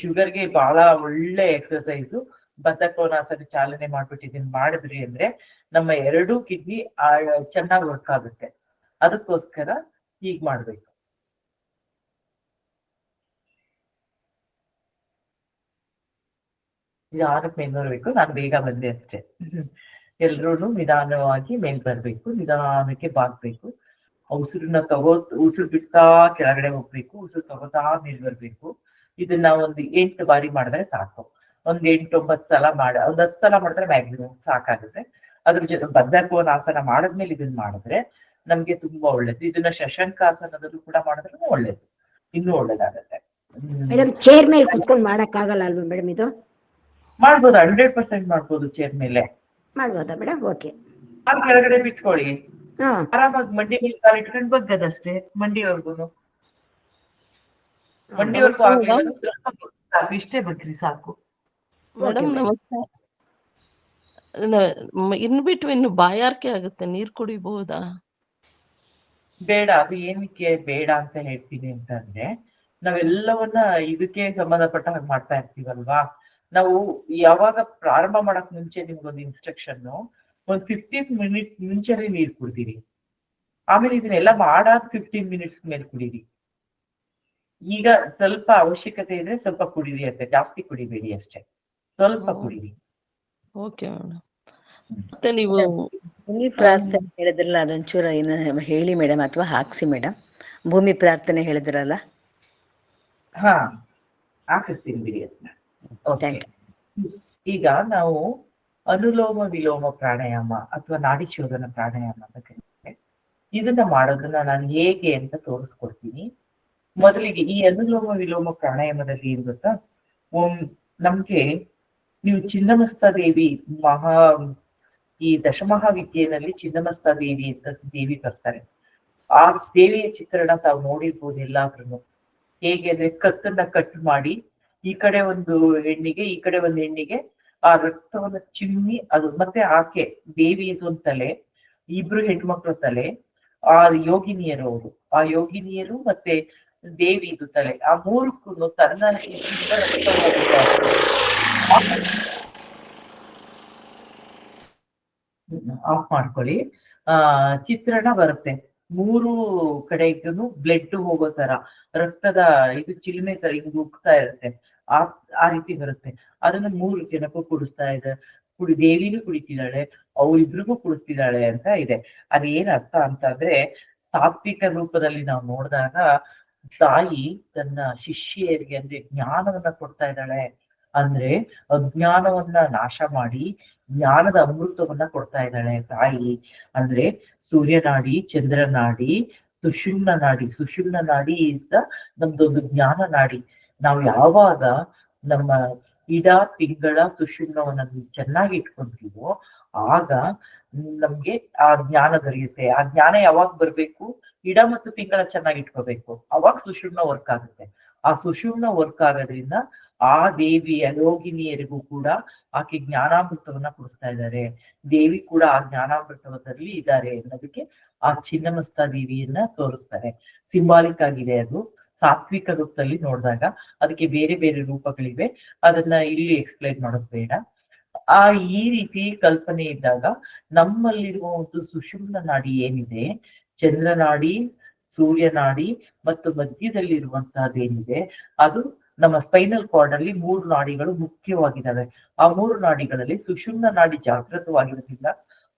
ಶುಗರ್ಗೆ ಬಹಳ ಒಳ್ಳೆ ಎಕ್ಸರ್ಸೈಸು. ಬದ್ಧ ಕೋನಾಸನ ಚಾಲನೆ ಮಾಡ್ಬಿಟ್ಟು ಇದನ್ನ ಮಾಡಿದ್ರಿ ಅಂದ್ರೆ ನಮ್ಮ 2 ಕಿಡ್ನಿ ಚೆನ್ನಾಗಿ ವರ್ಕ್ ಆಗುತ್ತೆ. ಅದಕ್ಕೋಸ್ಕರ ಹೀಗ್ ಮಾಡ್ಬೇಕು. ನಿಧಾನಕ್ಕೆ ಮೇಲ್ ಬರ್ಬೇಕು. ನಾನು ಬೇಗ ಬಂದೆ ಅಷ್ಟೇ. ಎಲ್ರೂ ನಿಧಾನವಾಗಿ ಮೇಲ್ ಬರ್ಬೇಕು, ನಿಧಾನಕ್ಕೆ ಬಾಗ್ಬೇಕು. ಉಸಿರನ್ನ ಉಸಿರು ಬಿಡ್ತಾ ಕೆಳಗಡೆ ಹೋಗ್ಬೇಕು, ಉಸಿರು ತಗೋತಾ ಮೇಲ್ ಬರ್ಬೇಕು. ಇದನ್ನ ಒಂದು 8 ಬಾರಿ ಮಾಡಿದ್ರೆ ಸಾಕು. ಒಂದ್ 8-9 ಸಲ ಒಂದ್ 10 ಸಲ ಮಾಡಿದ್ರೆ ಮ್ಯಾಕ್ಸಿಮಮ್ ಸಾಕಾಗುತ್ತೆ. ಅದ್ರ ಜೊತೆ ಬದ್ಧ ಕೋನಾಸನ ಮಾಡಿದ್ಮೇಲೆ ಇದನ್ನ ಮಾಡಿದ್ರೆ ನಮ್ಗೆ ತುಂಬಾ ಒಳ್ಳೇದು. ಇದನ್ನ ಶಶಂಕಾಸನದಲ್ಲೂ ಕೂಡ ಮಾಡಿದ್ರೆ ಒಳ್ಳೇದು, ಇನ್ನೂ ಒಳ್ಳೇದಾಗತ್ತೆ. ಮೇಡಮ್ ಚೇರ್ ಮೇಲೆ ಕುತ್ಕೊಂಡು ಮಾಡಕ್ ಆಗಲ್ಲ ಅಲ್ವಾ ಮೇಡಮ್? ಇದು ಮಾಡ್ಬೋದು, 100% ಮಾಡ್ಬೋದು. ಚೇರ್ ಮೇಲೆ ಮಾಡ್ಬೋದಾ ಮೇಡಮ್? ಓಕೆ. ಕೆಳಗಡೆ ಬಿಟ್ಕೊಳ್ಳಿ, ಹಾ, ಆರಾಮಾಗಿ ಮಂಡಿ ಮೇಲೆ ಕಾಲು ಇಟ್ಕೊಂಡು ಬಗ್ಗದಷ್ಟೇ. ಮಂಡಿವರ್ಗುನು ಆಗ್ಲಿಲ್ಲ ಸಾಕು, ಇಷ್ಟೇ ಬಗ್ರಿ ಸಾಕು. ಮೇಡಮ್ ನಮಸ್ತೆ. ಇನ್ ಬಿಟ್ವೀನ್ ಬಾಯಾರಿಕೆ ಆಗುತ್ತೆ, ನೀರ್ ಕುಡಿಬಹುದಾ? ಬೇಡ, ಅದು ಏನಕ್ಕೆ ಬೇಡ ಅಂತ ಹೇಳ್ತೀನಿ ಅಂತಂದ್ರೆ, ನಾವೆಲ್ಲವನ್ನ ಇದಕ್ಕೆ ಸಂಬಂಧಪಟ್ಟ ಹಾಗೆ ಮಾಡ್ತಾ ಇರ್ತೀವಲ್ವಾ. ನಾವು ಯಾವಾಗ ಪ್ರಾರಂಭ ಮಾಡಕ್ ಮುಂಚೆ ನಿಮ್ಗೊಂದು ಇನ್ಸ್ಟ್ರಕ್ಷನ್, ಒಂದ್ 15 ಮಿನಿಟ್ಸ್ ಮುಂಚೆನೆ ನೀರ್ ಕುಡ್ತೀರಿ. ಆಮೇಲೆ ಇದನ್ನೆಲ್ಲ ಮಾಡಾದ 15 ಮಿನಿಟ್ಸ್ ಮೇಲೆ ಕುಡೀರಿ. ಈಗ ಸ್ವಲ್ಪ ಅವಶ್ಯಕತೆ ಇದ್ರೆ ಸ್ವಲ್ಪ ಕುಡೀರಿ ಅಂತ, ಜಾಸ್ತಿ ಕುಡಿಬೇಡಿ ಅಷ್ಟೇ, ಸ್ವಲ್ಪ ಕುಡೀರಿ. Okay madam. ಮತ್ತೆ ನೀವು ಭೂಮಿ ಪ್ರಾರ್ಥನೆ ಹೇಳಿದ್ರಲ್ಲ, ಅದೊಂಚೂರು ಇನ್ನು ಹೇಳಿ ಮೇಡಮ್, ಅಥವಾ ಹಾಕ್ಸಿ ಮೇಡಮ್. ಭೂಮಿ ಪ್ರಾರ್ಥನೆ ಹೇಳಿದ್ರಲ್ಲ, ಹಾಕಿಸ್ತೀನಿ ಬಿಡಿ ಅದನ್ನ. ಓಕೆ, ಈಗ ನಾವು ಅನುಲೋಮ ವಿಲೋಮ ಪ್ರಾಣಾಯಾಮ ಅಥವಾ ನಾಡಿ ಶೋಧನ ಪ್ರಾಣಾಯಾಮ ಅಂತ ಕರೀತಾರೆ. ಇದನ್ನ ಮಾಡೋದನ್ನ ನಾನು ಹೇಗೆ ಅಂತ ತೋರಿಸ್ಕೊಡ್ತೀನಿ. ಮೊದಲಿಗೆ ಈ ಅನುಲೋಮ ವಿಲೋಮ ಪ್ರಾಣಾಯಾಮದಲ್ಲಿ ಏನ್ ಗೊತ್ತಾ, ನಮ್ಗೆ ನೀವು ಚಿನ್ನಮಸ್ತಾ ದೇವಿ ಈ ದಶಮಹಾವಿದ್ಯೆಯಲ್ಲಿ ಚಿನ್ನಮಸ್ತಾ ದೇವಿ ಅಂತ ದೇವಿ ಬರ್ತಾರೆ. ಆ ದೇವಿಯ ಚಿತ್ರಣ ತಾವು ನೋಡಿರ್ಬೋದು ಎಲ್ಲಾದ್ರೂ. ಹೇಗೆ ಅಂದ್ರೆ ಕತ್ತನ್ನ ಕಟ್ ಮಾಡಿ ಈ ಕಡೆ ಒಂದು ಹೆಣ್ಣಿಗೆ ಈ ಕಡೆ ಒಂದು ಹೆಣ್ಣಿಗೆ ಆ ರಕ್ತವನ್ನ ಚಿಮ್ಮಿ, ಅದು ಮತ್ತೆ ಆಕೆ ದೇವಿಯದೊಂದು ತಲೆ, ಇಬ್ರು ಹೆಣ್ಮಕ್ಳ ತಲೆ, ಆ ಯೋಗಿನಿಯರು ಅವರು, ಆ ಯೋಗಿನಿಯರು ಮತ್ತೆ ದೇವಿದು ತಲೆ, ಆ ಮೂರಕ್ಕೂ ತನ್ನ ಆಫ್ ಮಾಡ್ಕೊಳ್ಳಿ. ಚಿತ್ರಣ ಬರುತ್ತೆ, 3 ಕಡೆಗೂ ಬ್ಲಡ್ ಹೋಗೋ ತರ, ರಕ್ತದ ಇದು ಚಿಲ್ಮೆ ತರ ಹಿಂಗ್ ಉಗ್ತಾ ಇರುತ್ತೆ. ಆ ರೀತಿ ಬರುತ್ತೆ. ಅದನ್ನ 3 ಜನಕ್ಕೂ ಕುಡಿಸ್ತಾ ಇದೆ. ದೇವಿನೂ ಕುಡಿತಿದ್ದಾಳೆ, ಅವರಿಬ್ರಿಗೂ ಕುಡಿಸ್ತಿದ್ದಾಳೆ ಅಂತ ಇದೆ. ಅದೇನ್ ಅರ್ಥ ಅಂತಂದ್ರೆ, ಸಾತ್ವಿಕ ರೂಪದಲ್ಲಿ ನಾವು ನೋಡಿದಾಗ ತಾಯಿ ತನ್ನ ಶಿಷ್ಯರಿಗೆ ಅಂದ್ರೆ ಜ್ಞಾನವನ್ನ ಕೊಡ್ತಾ ಇದ್ದಾಳೆ. ಅಂದ್ರೆ ಅಜ್ಞಾನವನ್ನ ನಾಶ ಮಾಡಿ ಜ್ಞಾನದ ಅಮೃತವನ್ನ ಕೊಡ್ತಾ ಇದ್ದಾಳೆ ತಾಯಿ. ಅಂದ್ರೆ ಸೂರ್ಯನಾಡಿ, ಚಂದ್ರನಾಡಿ, ಸುಷುಮ್ನ ನಾಡಿ ಇಸ್ ನಮ್ದೊಂದು ಜ್ಞಾನ ನಾಡಿ. ನಾವು ಯಾವಾಗ ನಮ್ಮ ಇಡ ಪಿಂಗಳ ಸುಷುಮ್ನವನ್ನ ಚೆನ್ನಾಗಿ ಇಟ್ಕೊಂತೀವೋ ಆಗ ನಮ್ಗೆ ಆ ಜ್ಞಾನ ದೊರೆಯುತ್ತೆ. ಆ ಜ್ಞಾನ ಯಾವಾಗ ಬರ್ಬೇಕು, ಇಡ ಮತ್ತು ಪಿಂಗಳ ಚೆನ್ನಾಗಿ ಇಟ್ಕೋಬೇಕು, ಅವಾಗ ಸುಷುಮ್ನ ವರ್ಕ್ ಆಗುತ್ತೆ. ಆ ಸುಷುಮ್ನ ವರ್ಕ್ ಆಗೋದ್ರಿಂದ ಆ ದೇವಿಯ ಯೋಗಿನಿಯರಿಗೂ ಕೂಡ ಆಕೆ ಜ್ಞಾನಾಮೃತವನ್ನ ಕೊಡಿಸ್ತಾ ಇದ್ದಾರೆ. ದೇವಿ ಕೂಡ ಆ ಜ್ಞಾನಾಮೃತದಲ್ಲಿ ಇದ್ದಾರೆ ಅನ್ನೋದಕ್ಕೆ ಆ ಚಿನ್ನಮಸ್ತಾ ದೇವಿಯನ್ನ ತೋರಿಸ್ತಾರೆ. ಸಿಂಬಾಲಿಕ್ ಆಗಿದೆ ಅದು. ಸಾತ್ವಿಕ ರೂಪದಲ್ಲಿ ನೋಡಿದಾಗ ಅದಕ್ಕೆ ಬೇರೆ ಬೇರೆ ರೂಪಗಳಿವೆ, ಅದನ್ನ ಇಲ್ಲಿ ಎಕ್ಸ್ಪ್ಲೈನ್ ಮಾಡೋದು ಬೇಡ. ಈ ರೀತಿ ಕಲ್ಪನೆ ಇದ್ದಾಗ ನಮ್ಮಲ್ಲಿರುವ ಒಂದು ಸುಷುಮ್ನ ನಾಡಿ ಏನಿದೆ, ಚಂದ್ರನಾಡಿ, ಸೂರ್ಯನಾಡಿ ಮತ್ತು ಮಧ್ಯದಲ್ಲಿರುವಂತಹದ್ದೇನಿದೆ, ಅದು ನಮ್ಮ ಸ್ಪೈನಲ್ ಕಾರ್ಡ್ ಅಲ್ಲಿ 3 ನಾಡಿಗಳು ಮುಖ್ಯವಾಗಿದ್ದಾವೆ. ಆ 3 ನಾಡಿಗಳಲ್ಲಿ ಸುಷುಮ್ನ ನಾಡಿ ಜಾಗೃತವಾಗಿರೋದ್ರಿಂದ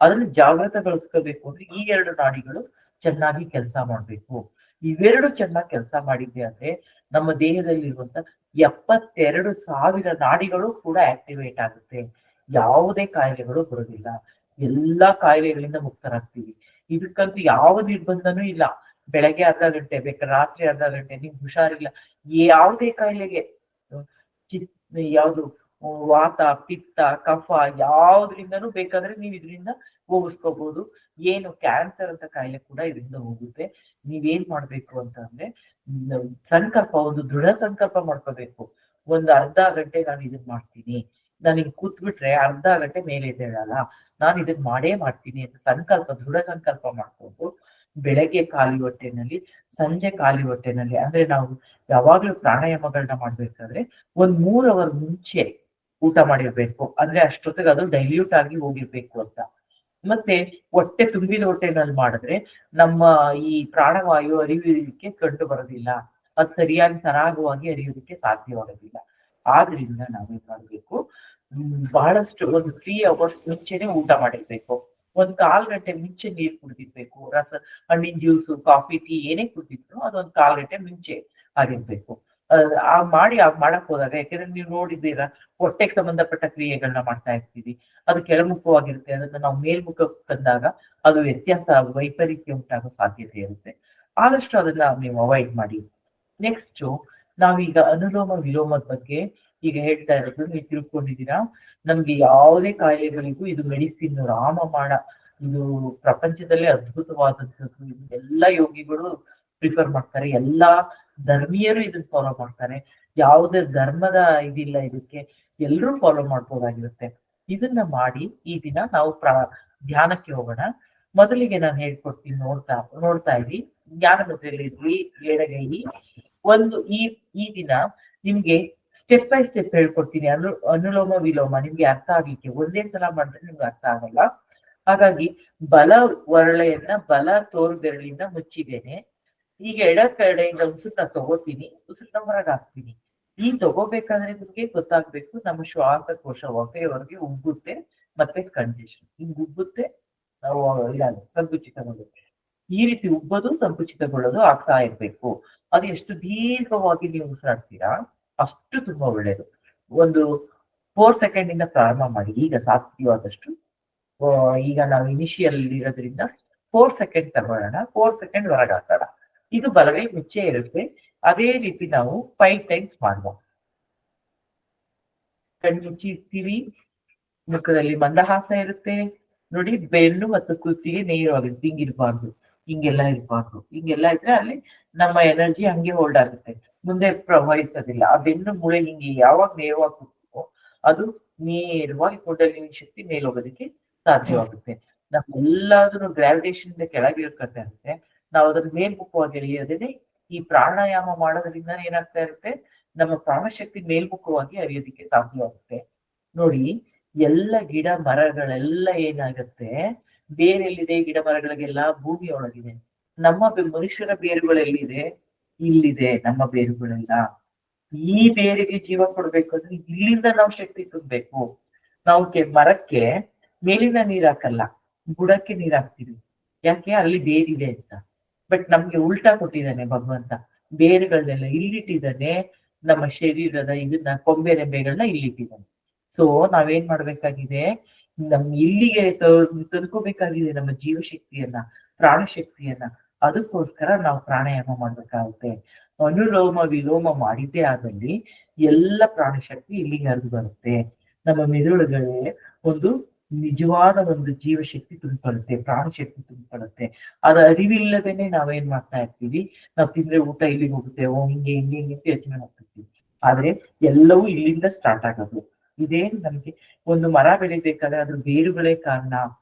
ಅದನ್ನು ಜಾಗೃತಗೊಳಿಸ್ಕೋಬೇಕು ಅಂದ್ರೆ ಈ 2 ನಾಡಿಗಳು ಚೆನ್ನಾಗಿ ಕೆಲಸ ಮಾಡ್ಬೇಕು. ಇವೆರಡು ಚೆನ್ನಾಗಿ ಕೆಲಸ ಮಾಡಿದ್ದೆ ಅಂದ್ರೆ ನಮ್ಮ ದೇಹದಲ್ಲಿರುವಂತ 72,000 ನಾಡಿಗಳು ಕೂಡ ಆಕ್ಟಿವೇಟ್ ಆಗುತ್ತೆ. ಯಾವುದೇ ಕಾಯಿಲೆಗಳು ಬರೋದಿಲ್ಲ. ಎಲ್ಲಾ ಕಾಯಿಲೆಗಳಿಂದ ಮುಕ್ತರಾಗ್ತೀವಿ. ಇದಕ್ಕಂತೂ ಯಾವ ನಿರ್ಬಂಧನೂ ಇಲ್ಲ. ಬೆಳಗ್ಗೆ ಅರ್ಧ ಗಂಟೆ ಬೇಕಾದ್ರೆ ರಾತ್ರಿ ಅರ್ಧ ಗಂಟೆ, ನಿಮ್ಗೆ ಹುಷಾರಿಲ್ಲ ಯಾವುದೇ ಕಾಯಿಲೆಗೆ ಯಾವ್ದು ವಾತ ಪಿತ್ತ ಕಫ ಯಾವ್ದ್ರಿಂದನೂ ಬೇಕಾದ್ರೆ ನೀವು ಇದರಿಂದ ಹೋಗಿಸ್ಕೋಬಹುದು. ಏನು ಕ್ಯಾನ್ಸರ್ ಅಂತ ಕಾಯಿಲೆ ಕೂಡ ಇದರಿಂದ ಹೋಗುತ್ತೆ. ನೀವೇನ್ ಮಾಡ್ಬೇಕು ಅಂತ ಅಂದ್ರೆ ಸಂಕಲ್ಪ, ಒಂದು ದೃಢ ಸಂಕಲ್ಪ ಮಾಡ್ಕೋಬೇಕು. ಒಂದು ಅರ್ಧ ಗಂಟೆ ನಾನು ಇದನ್ ಮಾಡ್ತೀನಿ, ನನಗೆ ಕೂತ್ಬಿಟ್ರೆ ಅರ್ಧ ಗಂಟೆ ಮೇಲೆ ಎದ್ದೇಳಲ್ಲ, ನಾನು ಇದನ್ ಮಾಡೇ ಮಾಡ್ತೀನಿ ಅಂತ ಸಂಕಲ್ಪ, ದೃಢ ಸಂಕಲ್ಪ ಮಾಡ್ಕೊಂಡು ಬೆಳಗ್ಗೆ ಖಾಲಿ ಹೊಟ್ಟೆನಲ್ಲಿ, ಸಂಜೆ ಖಾಲಿ ಹೊಟ್ಟೆನಲ್ಲಿ, ಅಂದ್ರೆ ನಾವು ಯಾವಾಗ್ಲೂ ಪ್ರಾಣಾಯಾಮಗಳನ್ನ ಮಾಡ್ಬೇಕಾದ್ರೆ 3 ಅವರ್ ಮುಂಚೆ ಊಟ ಮಾಡಿರ್ಬೇಕು. ಅಂದ್ರೆ ಅಷ್ಟೊತ್ತಿಗೆ ಅದು ಡೈಲ್ಯೂಟ್ ಆಗಿ ಹೋಗಿರ್ಬೇಕು ಅಂತ. ಮತ್ತೆ ಹೊಟ್ಟೆ ತುಂಬಿದ ಹೊಟ್ಟೆನಲ್ಲಿ ಮಾಡಿದ್ರೆ ನಮ್ಮ ಈ ಪ್ರಾಣವಾಯು ಅರಿಯುವುದಕ್ಕೆ ಕಂಡು ಬರೋದಿಲ್ಲ, ಅದು ಸರಿಯಾಗಿ ಸರಾಗವಾಗಿ ಅರಿಯೋದಕ್ಕೆ ಸಾಧ್ಯವಾಗೋದಿಲ್ಲ. ಆದ್ರಿಂದ ನಾವೇನ್ ಮಾಡ್ಬೇಕು, ಬಹಳಷ್ಟು ಒಂದು 3 ಅವರ್ಸ್ ಮುಂಚೆನೆ ಊಟ ಮಾಡಿರ್ಬೇಕು. 1/4 ಗಂಟೆ ಮುಂಚೆ ನೀರ್ ಕುಡಿದಿರ್ಬೇಕು. ಹಣ್ಣಿನ ಜ್ಯೂಸು, ಕಾಫಿ, ಟೀ ಏನೇ ಕುಡಿದಿದ್ರು ಅದು 1/4 ಗಂಟೆ ಮುಂಚೆ ಆಗಿರ್ಬೇಕು. ಮಾಡಕ್ ಹೋದಾಗ, ಯಾಕಂದ್ರೆ ನೀವು ನೋಡಿದ್ದೀರಾ, ಹೊಟ್ಟೆಗೆ ಸಂಬಂಧಪಟ್ಟ ಕ್ರಿಯೆಗಳನ್ನ ಮಾಡ್ತಾ ಇರ್ತೀವಿ, ಅದು ಕೆಳಮುಖವಾಗಿರುತ್ತೆ. ಅದನ್ನ ನಾವು ಮೇಲ್ಮುಖಕ್ಕೆ ತಂದಾಗ ಅದು ವ್ಯತ್ಯಾಸ, ವೈಪರೀತ್ಯ ಉಂಟಾಗೋ ಸಾಧ್ಯತೆ ಇರುತ್ತೆ. ಆದಷ್ಟು ಅದನ್ನ ನೀವು ಅವಾಯ್ಡ್ ಮಾಡಿ. ನೆಕ್ಸ್ಟ್ ನಾವೀಗ ಅನುಲೋಮ ವಿಲೋಮದ ಬಗ್ಗೆ ಈಗ ಹೇಳ್ತಾ ಇರೋದು, ನೀವು ತಿಳ್ಕೊಂಡಿದ್ದೀರಾ. ನಮ್ಗೆ ಯಾವುದೇ ಕಾಯಿಲೆಗಳಿಗೂ ಇದು ಮೆಡಿಸಿನ್, ರಾಮಬಾಣ, ಇದು ಪ್ರಪಂಚದಲ್ಲೇ ಅದ್ಭುತವಾದಂಥದ್ದು. ಎಲ್ಲ ಯೋಗಿಗಳು ಪ್ರಿಫರ್ ಮಾಡ್ತಾರೆ, ಎಲ್ಲಾ ಧರ್ಮೀಯರು ಇದನ್ನ ಫಾಲೋ ಮಾಡ್ತಾರೆ. ಯಾವುದೇ ಧರ್ಮದ ಇದಿಲ್ಲ ಇದಕ್ಕೆ, ಎಲ್ಲರೂ ಫಾಲೋ ಮಾಡ್ಬೋದಾಗಿರುತ್ತೆ. ಇದನ್ನ ಮಾಡಿ ಈ ದಿನ ನಾವು ಧ್ಯಾನಕ್ಕೆ ಹೋಗೋಣ. ಮೊದಲಿಗೆ ನಾನು ಹೇಳ್ಕೊಡ್ತೀನಿ, ನೋಡ್ತಾ ಇರಿ. ಜ್ಞಾನ ಮುದ್ರೆಯಲ್ಲಿ ಇರ್ಲಿ, ಎಡಗೈ. ಈ ದಿನ ನಿಮ್ಗೆ ಸ್ಟೆಪ್ ಬೈ ಸ್ಟೆಪ್ ಹೇಳ್ಕೊಡ್ತೀನಿ. ಅನುಲೋಮ ವಿಲೋಮ ನಿಮ್ಗೆ ಅರ್ಥ ಆಗ್ಲಿಕ್ಕೆ ಒಂದೇ ಸಲ ಮಾಡಿದ್ರೆ ನಿಮ್ಗೆ ಅರ್ಥ ಆಗಲ್ಲ. ಹಾಗಾಗಿ ಬಲ ಒರಳೆಯನ್ನ ಬಲ ತೋರು ಬೆರಳಿಂದ ಮುಚ್ಚಿದ್ದೇನೆ. ಈಗ ಎಡ ಕಡೆಯಿಂದ ಉಸಿರನ್ನ ತಗೋತೀನಿ, ಉಸಿರನ್ನ ಹೊರಗೆ ಹಾಕ್ತೀನಿ. ಈ ತಗೋಬೇಕಾದ್ರೆ ನಿಮ್ಗೆ ಗೊತ್ತಾಗ್ಬೇಕು, ನಮ್ಮ ಶ್ವಾಸಕೋಶ ಹೊಟ್ಟೆಯವರೆಗೆ ಉಬ್ಬುತ್ತೆ ಮತ್ತೆ ಕಂಜೆಷನ್ ಹಿಂಗ್ ಉಬ್ಬುತ್ತೆ, ಸಂಕುಚಿತಗೊಳ್ಳುತ್ತೆ. ಈ ರೀತಿ ಉಬ್ಬದು ಸಂಕುಚಿತಗೊಳ್ಳೋದು ಆಗ್ತಾ ಇರ್ಬೇಕು. ಅದು ಎಷ್ಟು ದೀರ್ಘವಾಗಿ ನೀವು ಉಸಿರಾಡ್ತೀರಾ ಅಷ್ಟು ತುಂಬಾ ಒಳ್ಳೇದು. ಒಂದು 4 ಸೆಕೆಂಡ್ ಇಂದ ಪ್ರಾರಂಭ ಮಾಡಿ. ಈಗ ಸಾಧ್ಯವಾದಷ್ಟು, ಈಗ ನಾವು ಇನಿಷಿಯಲ್ ಇರೋದ್ರಿಂದ 4 ಸೆಕೆಂಡ್ ತಗೊಳ್ಳೋಣ, 4 ಸೆಕೆಂಡ್ ಹೊರಗೆ ಹಾಕೋಣ. ಇದು ಬಲಗೈ ಮುಚ್ಚೆ ಇರುತ್ತೆ. ಅದೇ ರೀತಿ ನಾವು 5 ಟೈಮ್ಸ್ ಮಾಡುವ. ಕಣ್ಮುಚ್ಚಿ ಇರ್ತೀವಿ, ಮುಖದಲ್ಲಿ ಮಂದಹಾಸ ಇರುತ್ತೆ ನೋಡಿ. ಬೆನ್ನು ಮತ್ತು ಕುತ್ತಿಗೆ ನೇರವಾಗಿರುತ್ತೆ, ಹಿಂಗಿರ್ಬಾರ್ದು, ಹಿಂಗೆಲ್ಲ ಇರ್ಬಾರ್ದು. ಹಿಂಗೆಲ್ಲ ಇದ್ರೆ ಅಲ್ಲಿ ನಮ್ಮ ಎನರ್ಜಿ ಹಂಗೆ ಹೋಲ್ಡ್ ಆಗುತ್ತೆ, ಮುಂದೆ ಪ್ರವಹಿಸೋದಿಲ್ಲ. ಆ ಬೆನ್ನು ಮೂಳೆ ಹಿಂಗೆ ಯಾವಾಗ ನೇರವಾಗಿ ಕೂತ್ಕೋ ಅದು ನೇರವಾಗಿ ಕುಂಡಲಿನಿ ಶಕ್ತಿ ಮೇಲೆ ಹೋಗೋದಕ್ಕೆ ಸಾಧ್ಯವಾಗುತ್ತೆ. ನಮ್ಮೆಲ್ಲಾದ್ರೂ ಗ್ರಾವಿಟೇಷನ್ ಇಂದ ಕೆಳಗೆ ಇಳ್ಕೊತಾ ಇರುತ್ತೆ. ನಾವು ಅದನ್ನ ಮೇಲ್ಮುಖವಾಗಿ ಎಳೆಯೋದೇ ಈ ಪ್ರಾಣಾಯಾಮ ಮಾಡೋದ್ರಿಂದ ಏನಾಗ್ತಾ ಇರುತ್ತೆ, ನಮ್ಮ ಪ್ರಾಣಶಕ್ತಿ ಮೇಲ್ಮುಖವಾಗಿ ಅರಿಯೋದಕ್ಕೆ ಸಾಧ್ಯವಾಗುತ್ತೆ. ನೋಡಿ, ಎಲ್ಲ ಗಿಡ ಮರಗಳೆಲ್ಲ ಏನಾಗುತ್ತೆ, ಬೇರೆಲ್ಲಿದೆ ಗಿಡ ಮರಗಳಿಗೆಲ್ಲ ಭೂಮಿಯೊಳಗಿದೆ. ನಮ್ಮ ಮನುಷ್ಯರ ಬೇರುಗಳೆಲ್ಲಿದೆ, ಇಲ್ಲಿದೆ ನಮ್ಮ ಬೇರುಗಳೆಲ್ಲ. ಈ ಬೇರಿಗೆ ಜೀವ ಕೊಡ್ಬೇಕು ಅಂದ್ರೆ ಇಲ್ಲಿಂದ ನಾವು ಶಕ್ತಿ ತುಂಬಬೇಕು. ನಾವು ಮರಕ್ಕೆ ಮೇಲಿನ ನೀರ್ ಹಾಕಲ್ಲ, ಬುಡಕ್ಕೆ ನೀರ್ ಹಾಕ್ತೀವಿ. ಯಾಕೆ? ಅಲ್ಲಿ ಬೇರಿದೆ ಅಂತ. ಬಟ್ ನಮ್ಗೆ ಉಲ್ಟಾ ಕೊಟ್ಟಿದ್ದಾನೆ ಭಗವಂತ. ಬೇರುಗಳನ್ನೆಲ್ಲ ಇಲ್ಲಿಟ್ಟಿದ್ದಾನೆ, ನಮ್ಮ ಶರೀರದ ಇದನ್ನ ಕೊಂಬೆ ರೆಂಬೆಗಳನ್ನ ಇಲ್ಲಿಟ್ಟಿದ್ದಾನೆ. ಸೊ ನಾವೇನ್ ಮಾಡ್ಬೇಕಾಗಿದೆ, ಇಲ್ಲಿಗೆ ತಂದ್ಕೋಬೇಕಾಗಿದೆ ನಮ್ಮ ಜೀವಶಕ್ತಿಯನ್ನ, ಪ್ರಾಣಶಕ್ತಿಯನ್ನ. ಅದಕ್ಕೋಸ್ಕರ ನಾವು ಪ್ರಾಣಾಯಾಮ ಮಾಡ್ಬೇಕಾಗುತ್ತೆ. ಅನುಲೋಮ ವಿಲೋಮ ಮಾಡಿದ್ದೇ ಆದಲ್ಲಿ ಎಲ್ಲ ಪ್ರಾಣಶಕ್ತಿ ಇಲ್ಲಿಗೆ ಹರಿದು ಬರುತ್ತೆ. ನಮ್ಮ ಮೆದುಳುಗಳೇ ಒಂದು ನಿಜವಾದ ಒಂದು ಜೀವಶಕ್ತಿ ತುಂಬಿಕೊಳ್ಳುತ್ತೆ, ಪ್ರಾಣಶಕ್ತಿ ತುಂಬಿಕೊಳ್ಳುತ್ತೆ. ಅದು ಅರಿವಿಲ್ಲದೇನೆ ನಾವೇನ್ ಮಾಡ್ತಾ ಇರ್ತೀವಿ, ನಾವು ತಿಂದ್ರೆ ಊಟ ಇಲ್ಲಿಗೆ ಹೋಗುತ್ತೆ, ಹಿಂಗೆ ಹಿಂಗೆ ಹಿಂಗೆ ಯೋಚನೆ ಮಾಡ್ತಿರ್ತೀವಿ. ಆದ್ರೆ ಎಲ್ಲವೂ ಇಲ್ಲಿಂದ ಸ್ಟಾರ್ಟ್ ಆಗೋದು. ಇದೇನು ನಮ್ಗೆ ಒಂದು ಮರ ಬೆಳಿಬೇಕಾದ್ರೆ ಅದ್ರ ಬೇರುಗಳೇ ಕಾರಣ,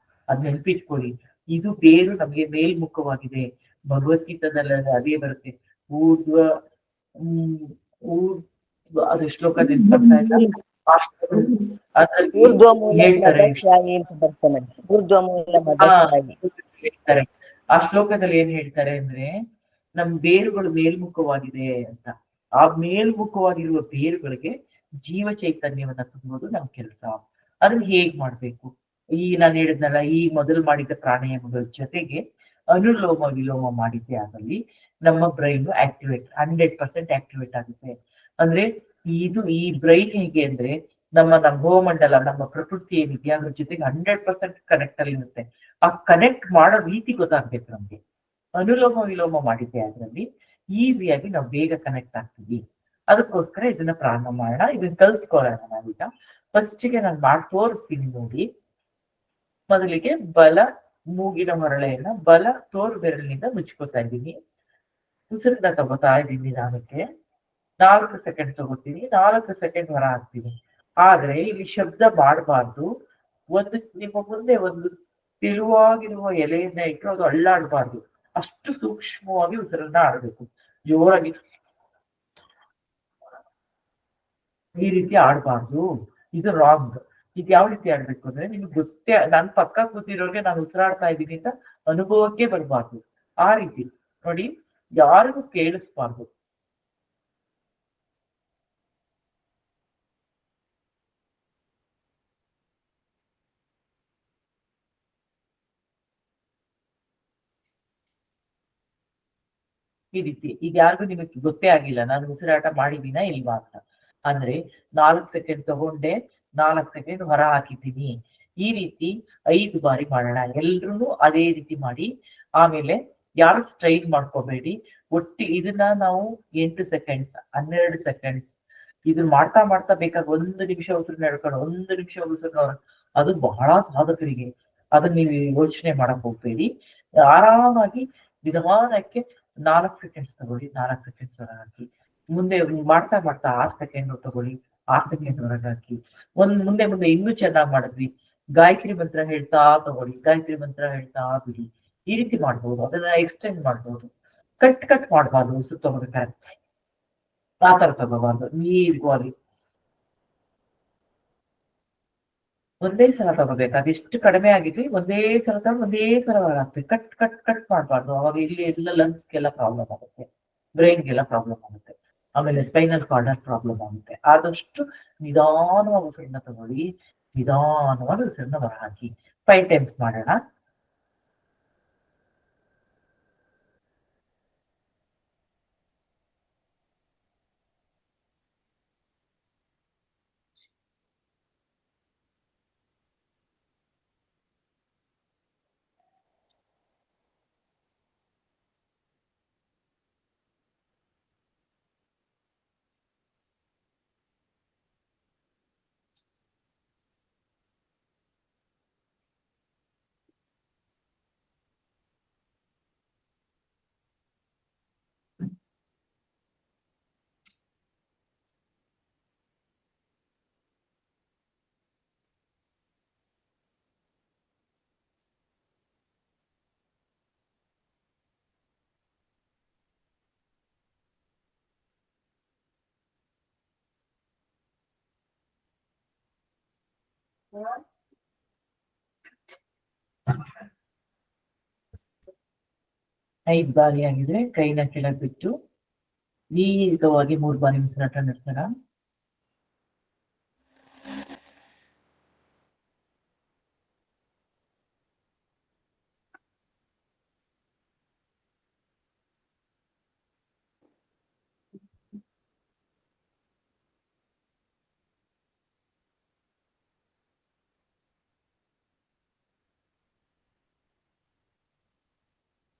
ಅದ್ ನೆನ್ಪಿಟ್ಕೊಳ್ಳಿ. ಇದು ಬೇರು ನಮ್ಗೆ ಮೇಲ್ಮುಖವಾಗಿದೆ. ಭಗವದ್ಗೀತಾದಲ್ಲಿ ಅದೇ ಬರುತ್ತೆ, ಅದು ಶ್ಲೋಕ ನೆನ್ಪಾಗ್ತಾ ಇಲ್ಲ, ಹೇಳ್ತಾರೆ. ಆ ಶ್ಲೋಕದಲ್ಲಿ ಏನ್ ಹೇಳ್ತಾರೆ ಅಂದ್ರೆ, ನಮ್ ಬೇರುಗಳು ಮೇಲ್ಮುಖವಾಗಿದೆ ಅಂತ. ಆ ಮೇಲ್ಮುಖವಾಗಿರುವ ಬೇರುಗಳಿಗೆ ಜೀವ ಚೈತನ್ಯವನ್ನ ತುಂಬೋದು ನಮ್ ಕೆಲಸ. ಅದನ್ನ ಹೇಗ್ ಮಾಡ್ಬೇಕು? ನಾನು ಹೇಳಿದ್ನಲ್ಲ, ಈ ಮೊದಲು ಮಾಡಿದ ಪ್ರಾಣಾಯಾಮಗಳ ಜೊತೆಗೆ ಅನುಲೋಮ ವಿಲೋಮ ಮಾಡಿದ್ದೆ ಆದಲ್ಲಿ ನಮ್ಮ ಬ್ರೈನ್ ಆಕ್ಟಿವೇಟ್ 100% ಆಕ್ಟಿವೇಟ್ ಆಗುತ್ತೆ. ಅಂದ್ರೆ ಈ ಬ್ರೈನ್ ಹೇಗೆ ಅಂದ್ರೆ, ನಮ್ಮ ನಭೋಮಂಡಲ, ನಮ್ಮ ಪ್ರಕೃತಿ ಏನಿದೆಯಾ ಅದ್ರ ಜೊತೆಗೆ 100% ಕನೆಕ್ಟ್ ಅಲ್ಲಿ ಇರುತ್ತೆ. ಆ ಕನೆಕ್ಟ್ ಮಾಡೋ ರೀತಿ ಗೊತ್ತಾಗ್ಬೇಕು ನಮ್ಗೆ. ಅನುಲೋಮ ವಿಲೋಮ ಮಾಡಿದ್ದೆ ಅದರಲ್ಲಿ ಈಸಿಯಾಗಿ ನಾವು ಬೇಗ ಕನೆಕ್ಟ್ ಆಗ್ತೀವಿ. ಅದಕ್ಕೋಸ್ಕರ ಇದನ್ನ ಪ್ರಾರಂಭ ಮಾಡೋಣ, ಇದನ್ನ ಕಲ್ತ್ಕೊಳ್ಳೋಣ ನಾವೀಗ. ಫಸ್ಟಿಗೆ ನಾನು ಮಾಡಿ ತೋರಿಸ್ತೀನಿ ನೋಡಿ. ಮೊದಲಿಗೆ ಬಲ ಮೂಗಿನ ಹೊರಳೆಯನ್ನ ಬಲ ತೋರು ಬೆರಳಿನಿಂದ ಮುಚ್ಕೋತಾ ಇದ್ದೀನಿ. ಉಸಿರನ್ನ ತಗೋತಾ ಇದ್ದೀನಿ ನಿಧಾನಕ್ಕೆ. 4 ಸೆಕೆಂಡ್ ತಗೋತೀನಿ, 4 ಸೆಕೆಂಡ್ ಹೊರ ಹಾಕ್ತೀನಿ. ಆದ್ರೆ ಇಲ್ಲಿ ಶಬ್ದ ಮಾಡಬಾರ್ದು. ನಿಮ್ಮ ಮುಂದೆ ಒಂದು ತಿಳುವಾಗಿರುವ ಎಲೆಯನ್ನ ಇಟ್ಟು ಅದು ಅಳ್ಳಾಡಬಾರ್ದು. ಅಷ್ಟು ಸೂಕ್ಷ್ಮವಾಗಿ ಉಸಿರನ್ನ ಆಡ್ಬೇಕು. ಜೋರಾಗಿ ಈ ರೀತಿ ಆಡ್ಬಾರ್ದು. ಇದು ರಾಂಗ್. ಇದು ಯಾವ ರೀತಿ ಆಡ್ಬೇಕು ಅಂದ್ರೆ ನಿಮ್ಗೆ ಗೊತ್ತೇ, ನನ್ ಪಕ್ಕ ಕೂತಿರೋರ್ಗೆ ನಾನು ಉಸಿರಾಡ್ತಾ ಇದ್ದೀನಿ ಅಂತ ಅನುಭವಕ್ಕೆ ಬರ್ಬಾರ್ದು. ಆ ರೀತಿ ನೋಡಿ, ಯಾರಿಗೂ ಕೇಳಿಸ್ಬಾರ್ದು. ಈ ರೀತಿ ಈಗ ಯಾರಿಗೂ ನಿಮಗೆ ಗೊತ್ತೇ ಆಗಿಲ್ಲ ನಾನು ಉಸಿರಾಟ ಮಾಡಿದೀನಾ ಇಲ್ವಾ ಅಂತ. ಅಂದ್ರೆ 4 ಸೆಕೆಂಡ್ ತಗೊಂಡೆ, 4 ಸೆಕೆಂಡ್ ಹೊರ ಹಾಕಿದ್ದೀನಿ. ಈ ರೀತಿ 5 ಬಾರಿ ಮಾಡೋಣ. ಎಲ್ರು ಅದೇ ರೀತಿ ಮಾಡಿ. ಆಮೇಲೆ ಯಾರು ಸ್ಟ್ರೈನ್ ಮಾಡ್ಕೋಬೇಡಿ. ಇದನ್ನ ನಾವು 8 ಸೆಕೆಂಡ್ಸ್, 12 ಸೆಕೆಂಡ್ಸ್ ಇದನ್ನ ಮಾಡ್ತಾ ಮಾಡ್ತಾ ಬೇಕಾಗ 1 ನಿಮಿಷ ಉಸಿರು ನಡ್ಕೊಂಡು 1 ನಿಮಿಷ ಉಸಿರು, ಅದು ಬಹಳ ಸಾಧಕರಿಗೆ. ಅದನ್ನ ನೀವು ಯೋಚನೆ ಮಾಡಕ್ ಹೋಗ್ಬೇಡಿ. ಆರಾಮಾಗಿ ನಿಧಾನಕ್ಕೆ 4 ಸೆಕೆಂಡ್ಸ್ ತಗೊಳ್ಳಿ, 4 ಸೆಕೆಂಡ್ಸ್ ಹೊರ ಹಾಕಿ. ಮುಂದೆ ಮಾಡ್ತಾ ಮಾಡ್ತಾ 6 ಸೆಕೆಂಡ್ ತಗೊಳ್ಳಿ, 6 ಸೆಕೆಂಡ್ ಹೊರಗೆ ಹಾಕಿ. ಮುಂದೆ ಮುಂದೆ ಇನ್ನೂ ಚೆನ್ನಾಗಿ ಮಾಡಿದ್ವಿ. ಗಾಯತ್ರಿ ಮಂತ್ರ ಹೇಳ್ತಾ ತಗೊಳ್ಳಿ, ಗಾಯತ್ರಿ ಮಂತ್ರ ಹೇಳ್ತಾ ಬಿಡಿ. ಈ ರೀತಿ ಮಾಡ್ಬೋದು. ಅದನ್ನ ಎಕ್ಸ್ಟೆಂಡ್ ಮಾಡ್ಬೋದು. ಕಟ್ ಮಾಡ್ಬಾರ್ದು ಉಸಿರು ತಗೋಬೇಕಾದ್ರೆ. ಆ ತರ ತಗೋಬಾರ್ದು. ನೀರ್ವಾಗಿ ಒಂದೇ ಸಲ ತಗೋಬೇಕು. ಅದೆಷ್ಟು ಕಡಿಮೆ ಆಗಿದ್ವಿ ಒಂದೇ ಸಲ ತಗೊಂಡು ಒಂದೇ ಸಲ ಹೊರಗಾಗ್ತದೆ. ಕಟ್ ಮಾಡ್ಬಾರ್ದು. ಅವಾಗ ಇಲ್ಲಿ ಎಲ್ಲ ಲಂಗ್ಸ್ಗೆಲ್ಲ ಪ್ರಾಬ್ಲಮ್ ಆಗುತ್ತೆ, ಬ್ರೈನ್ಗೆಲ್ಲ ಪ್ರಾಬ್ಲಮ್ ಆಗುತ್ತೆ, ಆಮೇಲೆ ಸ್ಪೈನಲ್ ಕಾರ್ಡ್ ಪ್ರಾಬ್ಲಮ್ ಆಗುತ್ತೆ. ಆದಷ್ಟು ನಿಧಾನವಾಗಿ ಉಸಿರನ್ನ ತಗೊಳ್ಳಿ, ನಿಧಾನವಾಗಿ ಉಸಿರನ್ನ ಹೊರ ಹಾಕಿ. 5 ಟೈಮ್ಸ್ ಮಾಡೋಣ. ಐದು ಬಾರಿ ಆಗಿದ್ರೆ ಕೈನ ಕೆಳಗೆ ಬಿಟ್ಟು ದೀರ್ಘವಾಗಿ 3 ಬಾರಿ ಉಸಿರಾಟ ನಡೆಸೋಣ.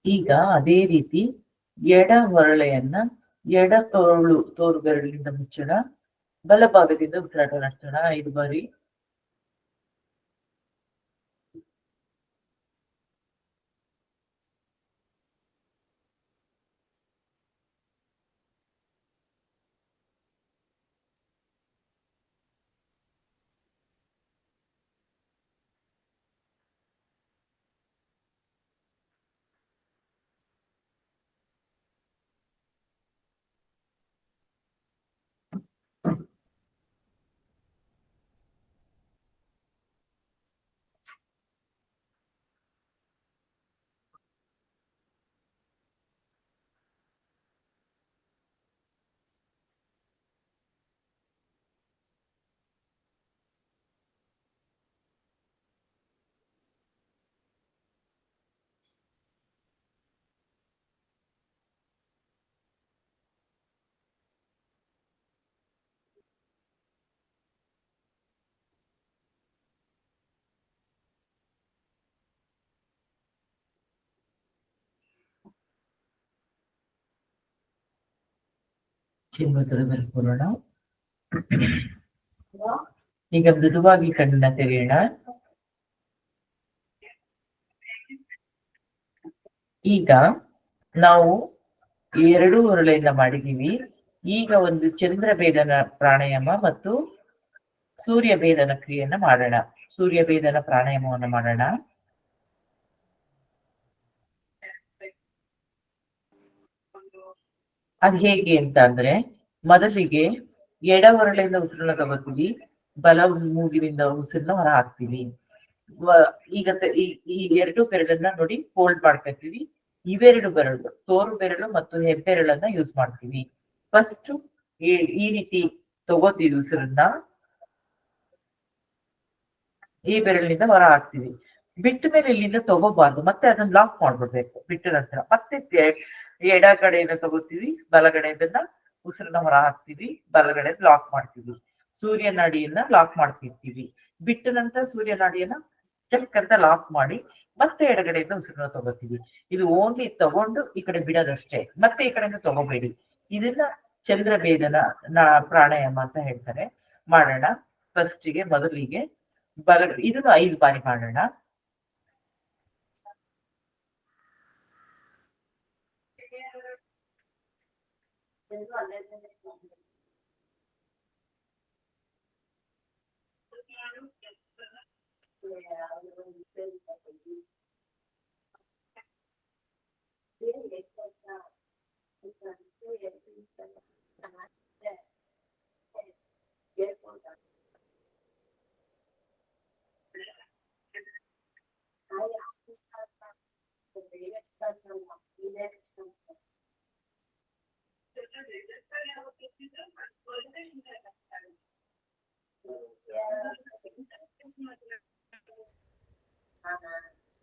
ಈಗ ಅದೇ ರೀತಿ ಎಡ ಹೊರಳೆಯನ್ನ ಎಡ ತೋರು ಬೆರಳಿನಿಂದ ಮುಚ್ಚೋಣ. ಬಲಭಾಗದಿಂದ ಉಸಿರಾಟ ನಡೆಸೋಣ 5 ಬಾರಿ. ಚಿನ್ಮುದ್ರದಲ್ಲಿ ಕೂರೋಣ. ಈಗ ಮೃದುವಾಗಿ ಕಣ್ಣನ್ನ ತೆರೆಯೋಣ. ಈಗ ನಾವು 2 ಉರುಳೆಯಿಂದ ಮಾಡಿದೀವಿ. ಈಗ ಒಂದು ಚಂದ್ರ ಭೇದನ ಪ್ರಾಣಾಯಾಮ ಮತ್ತು ಸೂರ್ಯ ಭೇದನ ಕ್ರಿಯೆಯನ್ನ ಮಾಡೋಣ. ಸೂರ್ಯ ಭೇದನ ಪ್ರಾಣಾಯಾಮವನ್ನ ಮಾಡೋಣ. ಅದ್ ಹೇಗೆ ಅಂತ ಅಂದ್ರೆ, ಮೊದಲಿಗೆ ಎಡ ಹೊರಳಿಂದ ಉಸಿರನ್ನ ತಗೋತೀವಿ, ಬಲ ಮೂಗಿನಿಂದ ಉಸಿರನ್ನ ಹೊರ ಹಾಕ್ತೀವಿ. ಈಗ ಈ 2 ಬೆರಳನ್ನ ನೋಡಿ ಫೋಲ್ಡ್ ಮಾಡ್ಕೊತೀವಿ. ಇವೆರಡು ಬೆರಳು, ತೋರು ಬೆರಳು ಮತ್ತು ಹೆಬ್ಬೆರಳನ್ನ ಯೂಸ್ ಮಾಡ್ತೀವಿ. ಫಸ್ಟ್ ಈ ರೀತಿ ತಗೋತೀವಿ ಉಸಿರನ್ನ, ಈ ಬೆರಳಿನಿಂದ ಹೊರ ಹಾಕ್ತೀವಿ. ಬಿಟ್ಟ ಮೇಲೆ ಇಲ್ಲಿಂದ ತಗೋಬಾರ್ದು, ಮತ್ತೆ ಅದನ್ನ ಲಾಕ್ ಮಾಡ್ಬಿಡ್ಬೇಕು. ಬಿಟ್ಟ ನಂತರ ಮತ್ತೆ ಎಡ ಕಡೆಯಿಂದ ತಗೋತೀವಿ, ಬಲಗಡೆಯಿಂದ ಉಸಿರನ್ನ ಹೊರ ಹಾಕ್ತೀವಿ, ಬಲಗಡೆ ಲಾಕ್ ಮಾಡ್ತೀವಿ. ಸೂರ್ಯ ನಾಡಿಯನ್ನ ಲಾಕ್ ಮಾಡ್ತಿರ್ತೀವಿ. ಬಿಟ್ಟ ನಂತರ ಸೂರ್ಯ ನಾಡಿಯನ್ನ ಚೆಕ್ ಅಂತ ಲಾಕ್ ಮಾಡಿ ಮತ್ತೆ ಎಡಗಡೆಯಿಂದ ಉಸಿರನ್ನ ತಗೋತೀವಿ. ಇದು ಓನ್ಲಿ ತಗೊಂಡು ಈ ಕಡೆ ಬಿಡೋದಷ್ಟೇ, ಮತ್ತೆ ಈ ಕಡೆಯಿಂದ ತಗೋಬೇಡಿ. ಇದನ್ನ ಚಂದ್ರ ಭೇದನ ಪ್ರಾಣಾಯಾಮ ಅಂತ ಹೇಳ್ತಾರೆ. ಮಾಡೋಣ. ಫಸ್ಟಿಗೆ ಮೊದಲಿಗೆ ಇದನ್ನು 5 ಬಾರಿ ಮಾಡೋಣ.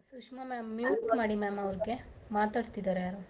ಸುಷ್ಮಾ ಮ್ಯಾಮ್ ಮ್ಯೂಟ್ ಮಾಡಿ ಮ್ಯಾಮ್, ಅವ್ರಿಗೆ ಮಾತಾಡ್ತಿದ್ದಾರೆ ಯಾರು.